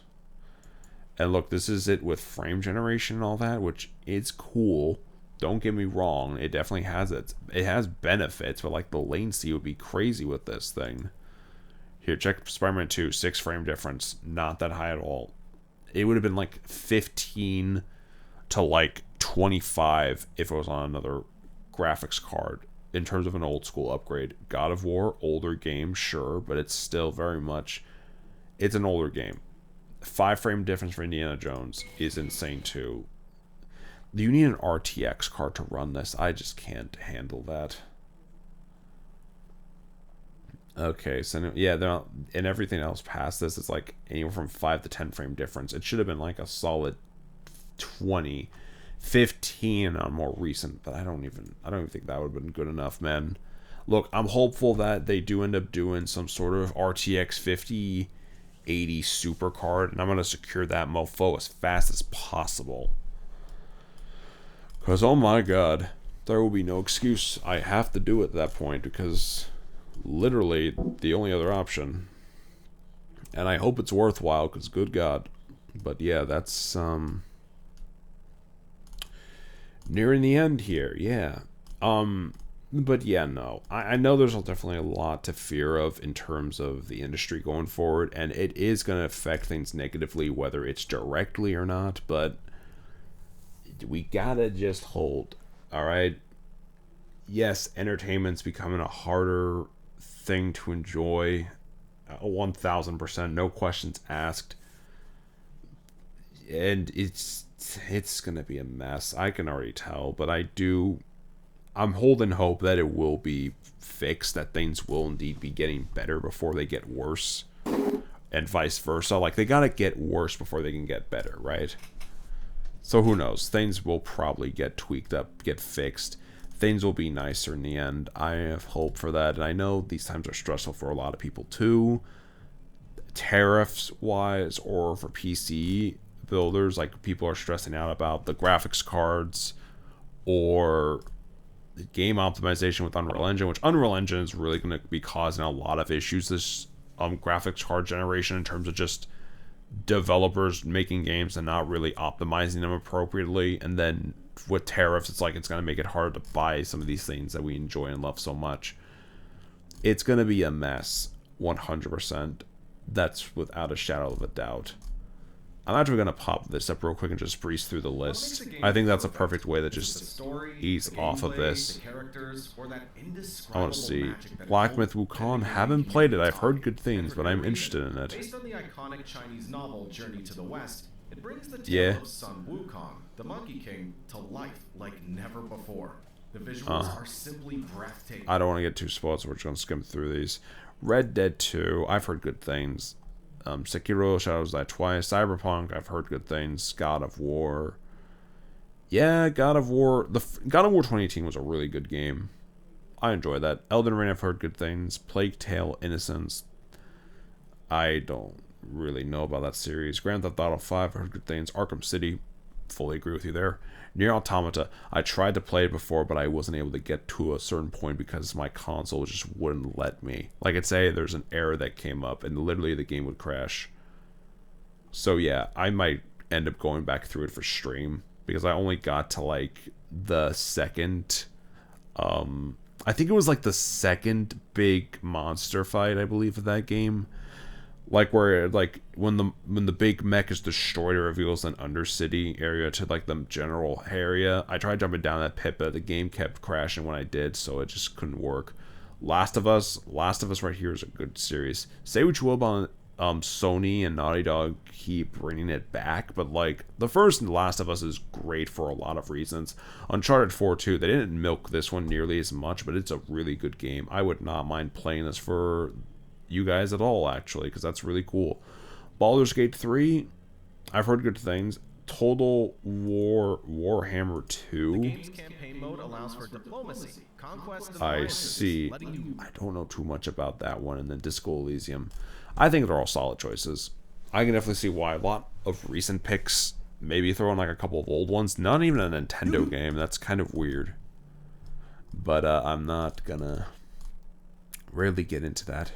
And look, this is it with frame generation and all that, which is cool. Don't get me wrong, it definitely has it. It has benefits, but like the latency would be crazy with this thing. Here, check Spider-Man 2, 6-frame difference. Not that high at all. It would have been like 15 to like 25 if it was on another graphics card in terms of an old school upgrade. God of War, older game, sure, but it's still very much, it's an older game. 5-frame difference for Indiana Jones is insane too. You need an RTX card to run this. I just can't handle that. Okay, so yeah, and everything else past this is like anywhere from 5 to 10 frame difference. It should have been like a solid 20, 15 on more recent, but I don't even think that would have been good enough, man. Look, I'm hopeful that they do end up doing some sort of RTX 5080 super card, and I'm gonna secure that mofo as fast as possible. Cause oh my god, there will be no excuse. I have to do it at that point because literally the only other option, and I hope it's worthwhile because good god. But yeah, that's nearing the end here. Yeah, but yeah, no, I know there's definitely a lot to fear of in terms of the industry going forward, and it is going to affect things negatively whether it's directly or not, but we gotta just hold. All right, yes, entertainment's becoming a harder thing to enjoy, 1000%, no questions asked, and it's gonna be a mess. I can already tell, but I'm holding hope that it will be fixed, that things will indeed be getting better before they get worse, and vice versa. Like, they gotta get worse before they can get better, right? So who knows? Things will probably get tweaked up, get fixed. Things will be nicer in the end. I have hope for that. And I know these times are stressful for a lot of people too. Tariffs-wise, or for PC builders, like people are stressing out about the graphics cards or the game optimization with Unreal Engine, which Unreal Engine is really going to be causing a lot of issues this graphics card generation in terms of just developers making games and not really optimizing them appropriately. And then with tariffs, it's like it's going to make it hard to buy some of these things that we enjoy and love so much. It's going to be a mess, 100%. That's without a shadow of a doubt. I'm actually going to pop this up real quick and just breeze through the list. I think that's a perfect way to just ease off of this. I want to see. Black Myth Wukong. Haven't played it. I've heard good things, but I'm interested in it. Based on the iconic Chinese novel Journey to the West, it brings the tale of Sun Wukong, the Monkey King, to life like never before. The visuals are simply breathtaking. I don't want to get too spoiled, so we're just going to skim through these. Red Dead 2. I've heard good things. Sekiro, Shadows Die Twice, Cyberpunk, I've heard good things. God of War. Yeah, God of War. God of War 2018 was a really good game. I enjoyed that. Elden Ring, I've heard good things. Plague Tale, Innocence. I don't really know about that series. Grand Theft Auto 5, I've heard good things. Arkham City, fully agree with you there. Nier Automata, I tried to play it before, but I wasn't able to get to a certain point because my console just wouldn't let me. Like I'd say, there's an error that came up, and literally the game would crash. So yeah, I might end up going back through it for stream, because I only got to like the second, I think it was like the second big monster fight, I believe, of that game. Like where like when the big mech is destroyed, it reveals an undercity area to like the general area. I tried jumping down that pit, but the game kept crashing when I did, so it just couldn't work. Last of Us right here is a good series. Say what you will about Sony and Naughty Dog keep bringing it back, but like the first Last of Us is great for a lot of reasons. Uncharted 4 too, they didn't milk this one nearly as much, but it's a really good game. I would not mind playing this for you guys at all, actually, because that's really cool. Baldur's Gate 3, I've heard good things. Total War Warhammer 2. The game's campaign mode allows for diplomacy, conquest of I see. I don't know too much about that one. And then Disco Elysium. I think they're all solid choices. I can definitely see why. A lot of recent picks, maybe throw in like a couple of old ones. Not even a Nintendo game. That's kind of weird. But I'm not gonna really get into that.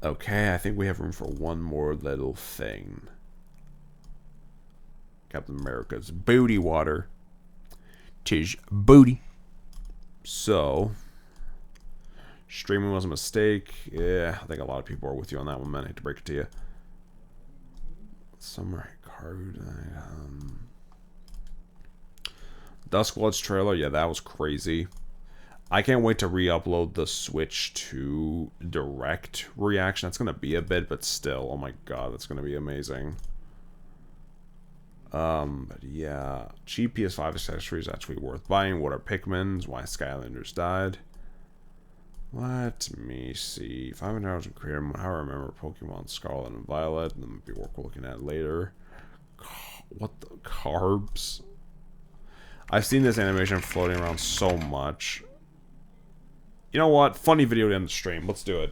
Okay, I think we have room for one more little thing. Captain America's booty water. 'Tis booty. So, streaming was a mistake. Yeah, I think a lot of people are with you on that one, man. I hate to break it to you. Samurai card. Duskblood's trailer. Yeah, that was crazy. I can't wait to re-upload the Switch to direct reaction. That's going to be a bit, but still. Oh my god, that's going to be amazing. But yeah. Cheap PS5 accessories actually worth buying. What are Pikmin's? Why Skylanders died. Let me see. 500 hours in creator mode. How I remember Pokemon Scarlet and Violet. And then be worth looking at later. What the carbs? I've seen this animation floating around so much. You know what? Funny video to end the stream. Let's do it.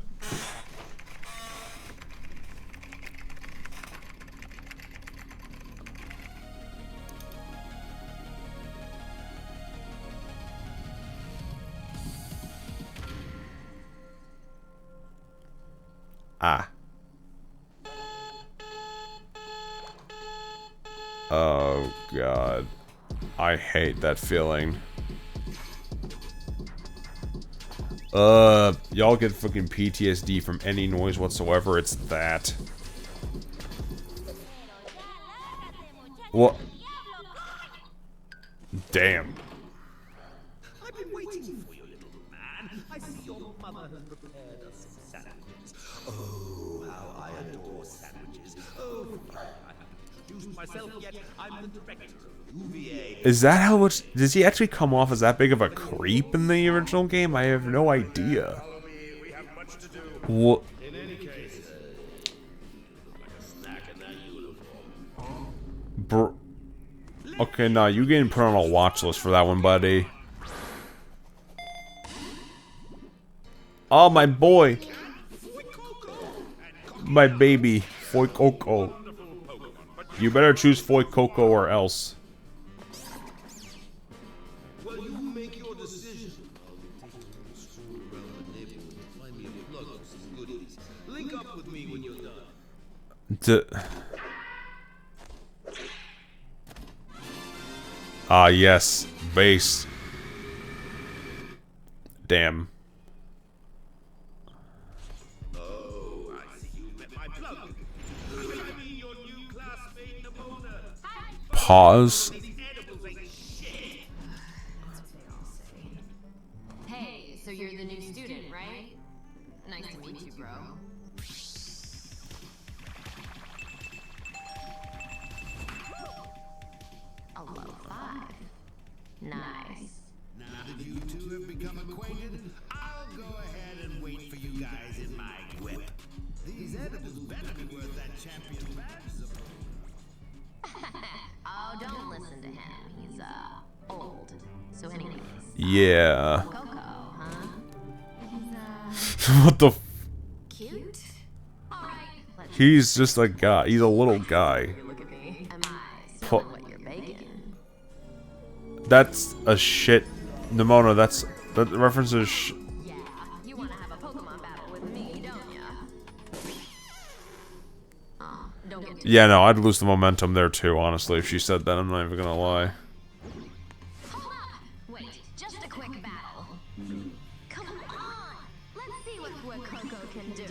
Ah. Oh, God. I hate that feeling. Y'all get fucking PTSD from any noise whatsoever. It's that. What? Damn. I've been waiting for you, little man. I see your mother has prepared us some sandwiches. Oh, how I adore sandwiches. Oh, I haven't introduced myself yet. I'm the director of UVA. Is that how much? Does he actually come off as that big of a creep in the original game? I have no idea. What? In any case, like a snack in that uniform. Bro. Okay, nah, you getting put on a watch list for that one, buddy. Oh, my boy. My baby, Foy Coco. You better choose Foy Coco or else. Well, you make your decision. I'll take a stroll around the neighborhood and find me a plug for some goodies. Link up Ah, yes. Base. Damn. Oh, I see you met my plug. Will I be your new classmate, Nimona? Pause. Hey, so you're the new student, right? Nice to meet you, bro. A low 5. Nice. Now that you two have become acquainted, I'll go ahead and wait for you guys in my whip. These edibles better be worth that champion badge. Oh, don't listen to him. He's, old. So anyways. Yeah. Coco, huh? What the f- Cute? Alright. He's just a guy. He's a little guy. Look at me. Am I Po- smelling what you're baking? That's a shit. Nimona, that references Yeah, you wanna have a Pokemon battle with me, don't ya? Oh, don't get too Yeah, no, I'd lose the momentum there too, honestly, if she said that. I'm not even gonna lie. Wait, just a quick battle. Come on! Let's see what Coco can do.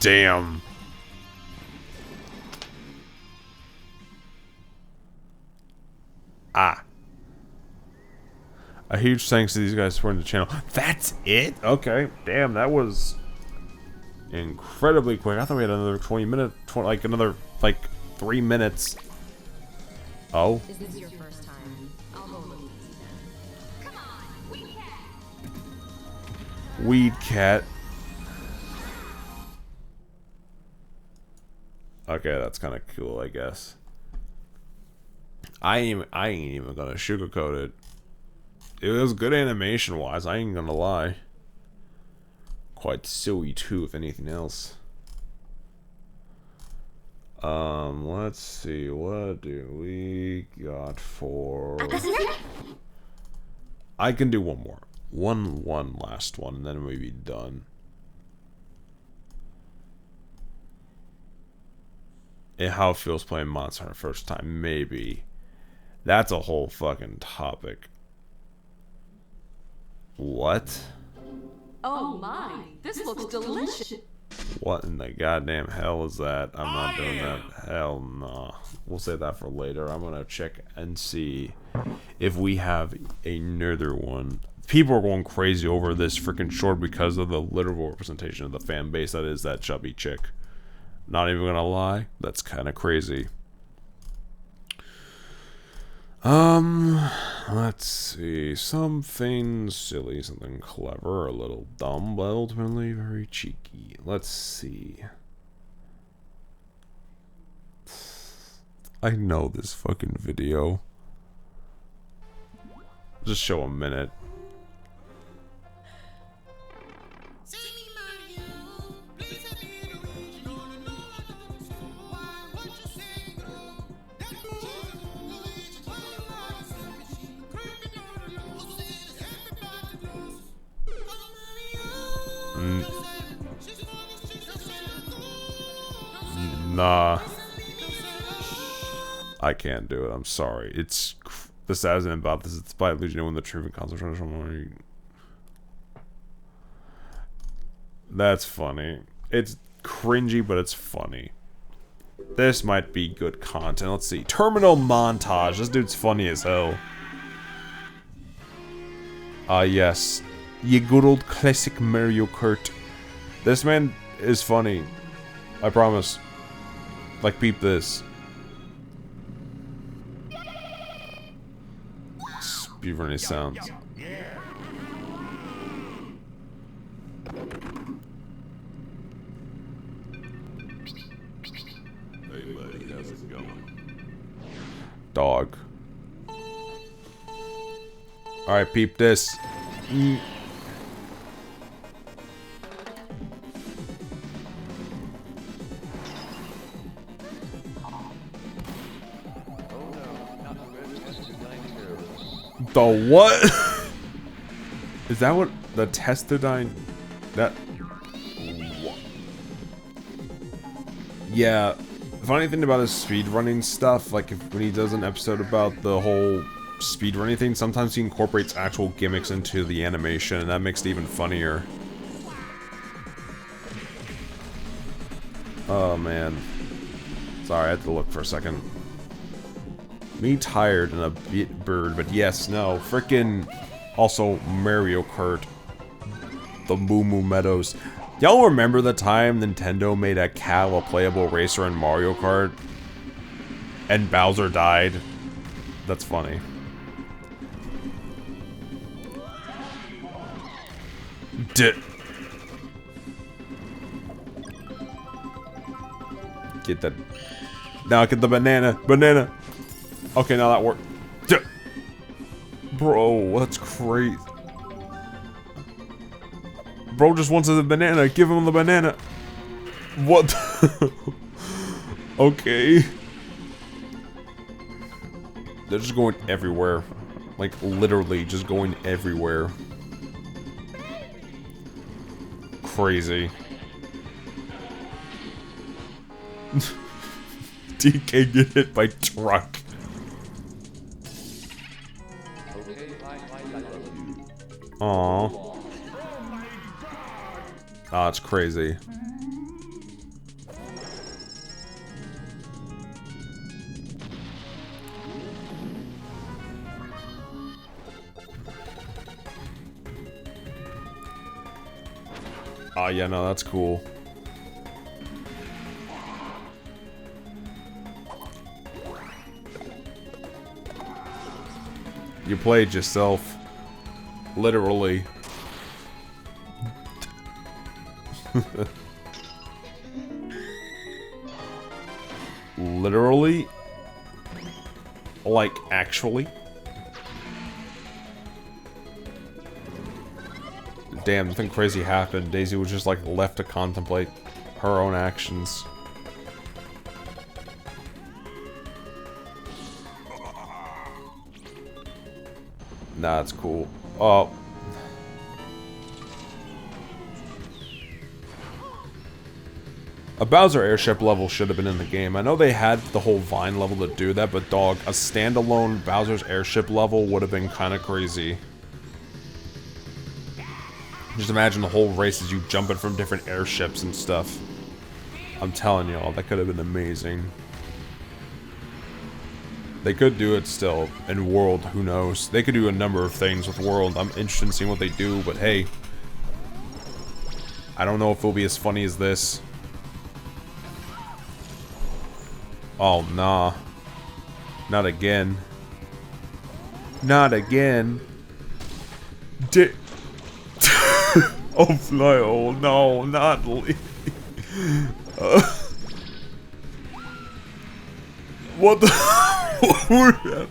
Damn. Ah. A huge thanks to these guys supporting the channel. That's it? Okay. Damn, that was incredibly quick. I thought we had another 20 minutes, like another, 3 minutes. Oh. Is this your first time? I'll go a little easy then. Come on, Weed Cat! Weed Cat. Okay, that's kind of cool, I guess. I ain't even gonna sugarcoat it. It was good animation-wise, I ain't gonna lie. Quite silly too, if anything else. Let's see, what do we got for... I can do one more. One last one, and then we'll be done. And how it feels playing Monster Hunter first time, maybe. That's a whole fucking topic. What? Oh my, this looks delicious. What in the goddamn hell is that? I'm not doing that. Hell no. We'll save that for later. I'm gonna check and see if we have another one. People are going crazy over this freaking short because of the literal representation of the fan base that is that chubby chick. Not even gonna lie, that's kind of crazy. Let's see. Something silly, something clever, a little dumb, but ultimately very cheeky. Let's see. I know this fucking video. Just show a minute. Nah. I can't do it. I'm sorry. It's the saddest thing about this. It's by illusion when the truth and concentration. That's funny. It's cringy, but it's funny. This might be good content. Let's see. Terminal montage. This dude's funny as hell. Yes. Ye good old classic Mario Kart. This man is funny. I promise. Like, peep this. Speedrunning sounds. Hey buddy, how's it going? Dog. Alright, peep this. The what? Is that what the Testodyne... That... Yeah. Funny thing about his speedrunning stuff, like when he does an episode about the whole speedrunning thing, sometimes he incorporates actual gimmicks into the animation, and that makes it even funnier. Oh man. Sorry, I had to look for a second. Me tired and a bit bird, but yes, no. Frickin' also Mario Kart. The Moo Moo Meadows. Y'all remember the time Nintendo made a cow a playable racer in Mario Kart? And Bowser died? That's funny. Get that. Now get the banana. Banana. Okay, now that worked. Bro, that's crazy. Bro just wants the banana. Give him the banana. What? Okay. They're just going everywhere. Like, literally just going everywhere. Crazy. DK get hit by truck. Aww. Oh, it's crazy. Oh, yeah, no, that's cool. You played yourself. Literally. Literally? Like, actually? Damn, nothing crazy happened. Daisy was just, like, left to contemplate her own actions. Nah, that's cool. Oh. A Bowser airship level should have been in the game. I know they had the whole Vine level to do that, but dog, a standalone Bowser's airship level would have been kind of crazy. Just imagine the whole race as you jumping from different airships and stuff. I'm telling y'all, that could have been amazing. They could do it still. In World, who knows? They could do a number of things with World. I'm interested in seeing what they do, but hey. I don't know if it'll be as funny as this. Oh, nah. Not again. Not again. Oh, fly. Oh, no, not Lee. What the?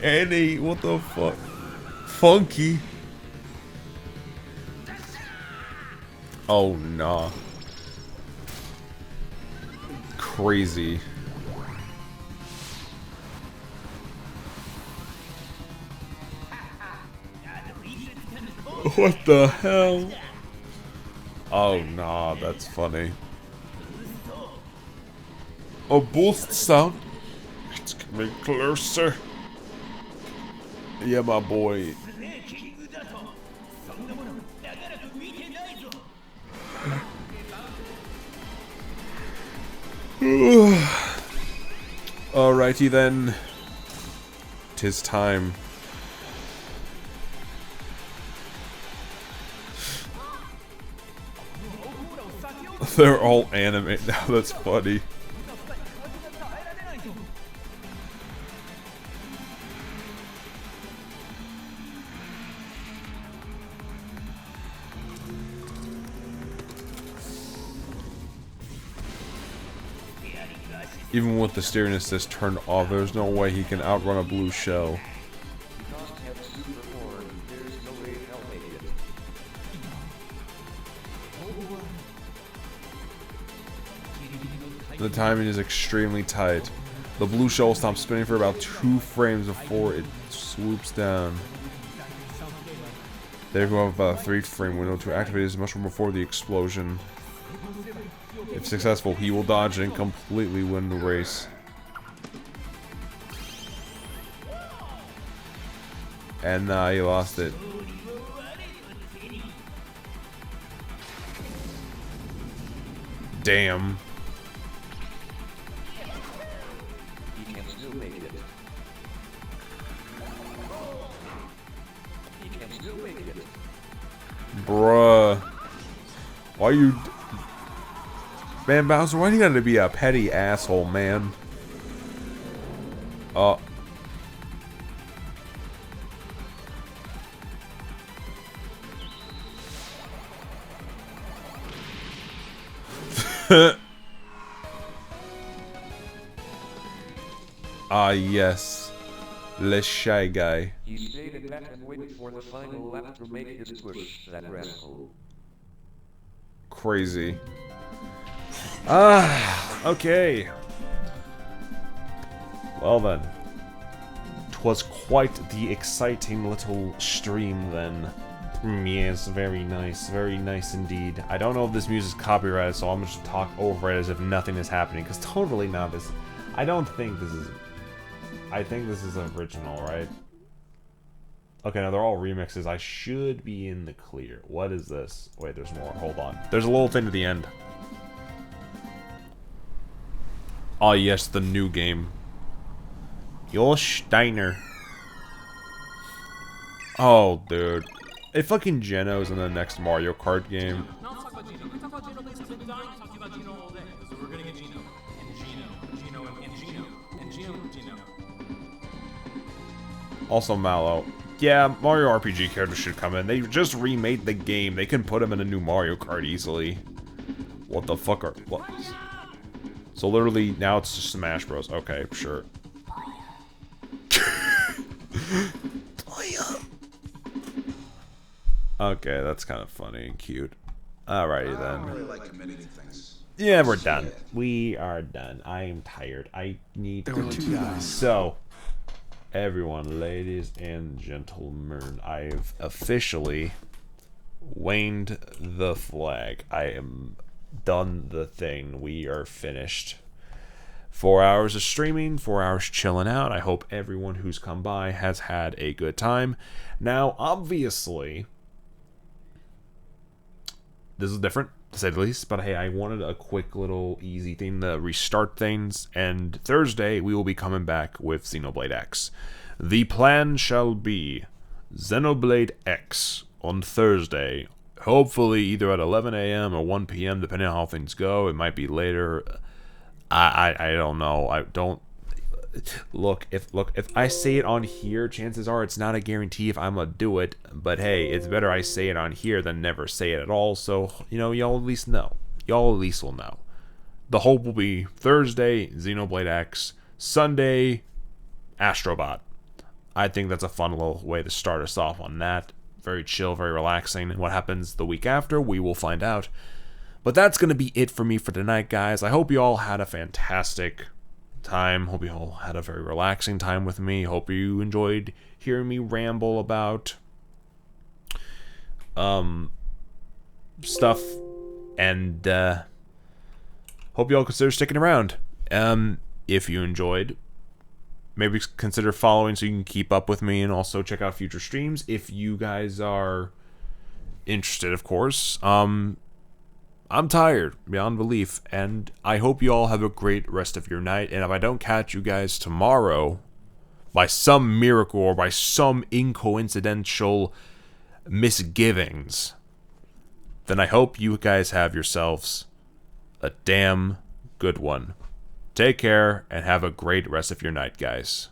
Annie, what the fuck? Funky. Oh, nah. Crazy. What the hell? Oh, nah, that's funny. A boost sound. It's coming closer. Yeah, my boy. Alrighty then. 'Tis time. They're all anime now, that's funny. Even with the steering assist turned off, there's no way he can outrun a blue shell. The timing is extremely tight. The blue shell stops spinning for about 2 frames before it swoops down. There we have a 3-frame window to activate his mushroom before the explosion. If successful, he will dodge and completely win the race. And he lost it. Damn. He can still make it. He can still make it. Bruh. Why you... Man, Bowser, why do you gotta be a petty asshole, man? Ah, yes. Le Shy Guy. He stayed in back and waited for the final lap to make his push, that rascal. Crazy. Ah, okay. Well then. 'Twas quite the exciting little stream then. Yes, very nice indeed. I don't know if this music's copyrighted, so I'm gonna just talk over it as if nothing is happening, because totally not this. I don't think this is... I think this is original, right? Okay, now they're all remixes. I should be in the clear. What is this? Wait, there's more. Hold on. There's a little thing at the end. Oh yes, the new game. Yo Steiner. Oh, dude. If fucking Geno's in the next Mario Kart game. No, let's talk about Geno. We talk about Geno, please. I've been dying to talk to you about Geno all day. So we're gonna get Geno. And Geno. And Geno. Also Mallow. Yeah, Mario RPG characters should come in. They just remade the game. They can put them in a new Mario Kart easily. What the fuck are... What? So literally, now it's just Smash Bros. Okay, sure. Okay, that's kind of funny and cute. Alrighty then. I don't really like committing things. Yeah, we're done. We are done. I am tired. I need There were two guys. So, everyone, ladies and gentlemen, I've officially waned the flag. I am done the thing. We are finished. 4 hours of streaming, 4 hours chilling out. I hope everyone who's come by has had a good time. Now, obviously, this is different, to say the least, but hey, I wanted a quick little easy thing to restart things, and Thursday we will be coming back with Xenoblade X. The plan shall be Xenoblade X on Thursday, hopefully either at 11 a.m. or 1 p.m. depending on how things go. It might be later. I don't know. I don't... Look, if I say it on here, chances are it's not a guarantee if I'm gonna do it. But hey, it's better I say it on here than never say it at all. So, you know, y'all at least know. Y'all at least will know. The hope will be Thursday, Xenoblade X. Sunday, Astrobot. I think that's a fun little way to start us off on that. Very chill, very relaxing. And what happens the week after, we will find out. But that's going to be it for me for tonight, guys. I hope you all had a fantastic time. Hope you all had a very relaxing time with me. Hope you enjoyed hearing me ramble about stuff. And hope you all consider sticking around. If you enjoyed, maybe consider following so you can keep up with me and also check out future streams if you guys are interested, of course. I'm tired beyond belief, and I hope you all have a great rest of your night. And if I don't catch you guys tomorrow, by some miracle or by some incoincidental misgivings, then I hope you guys have yourselves a damn good one. Take care and have a great rest of your night, guys.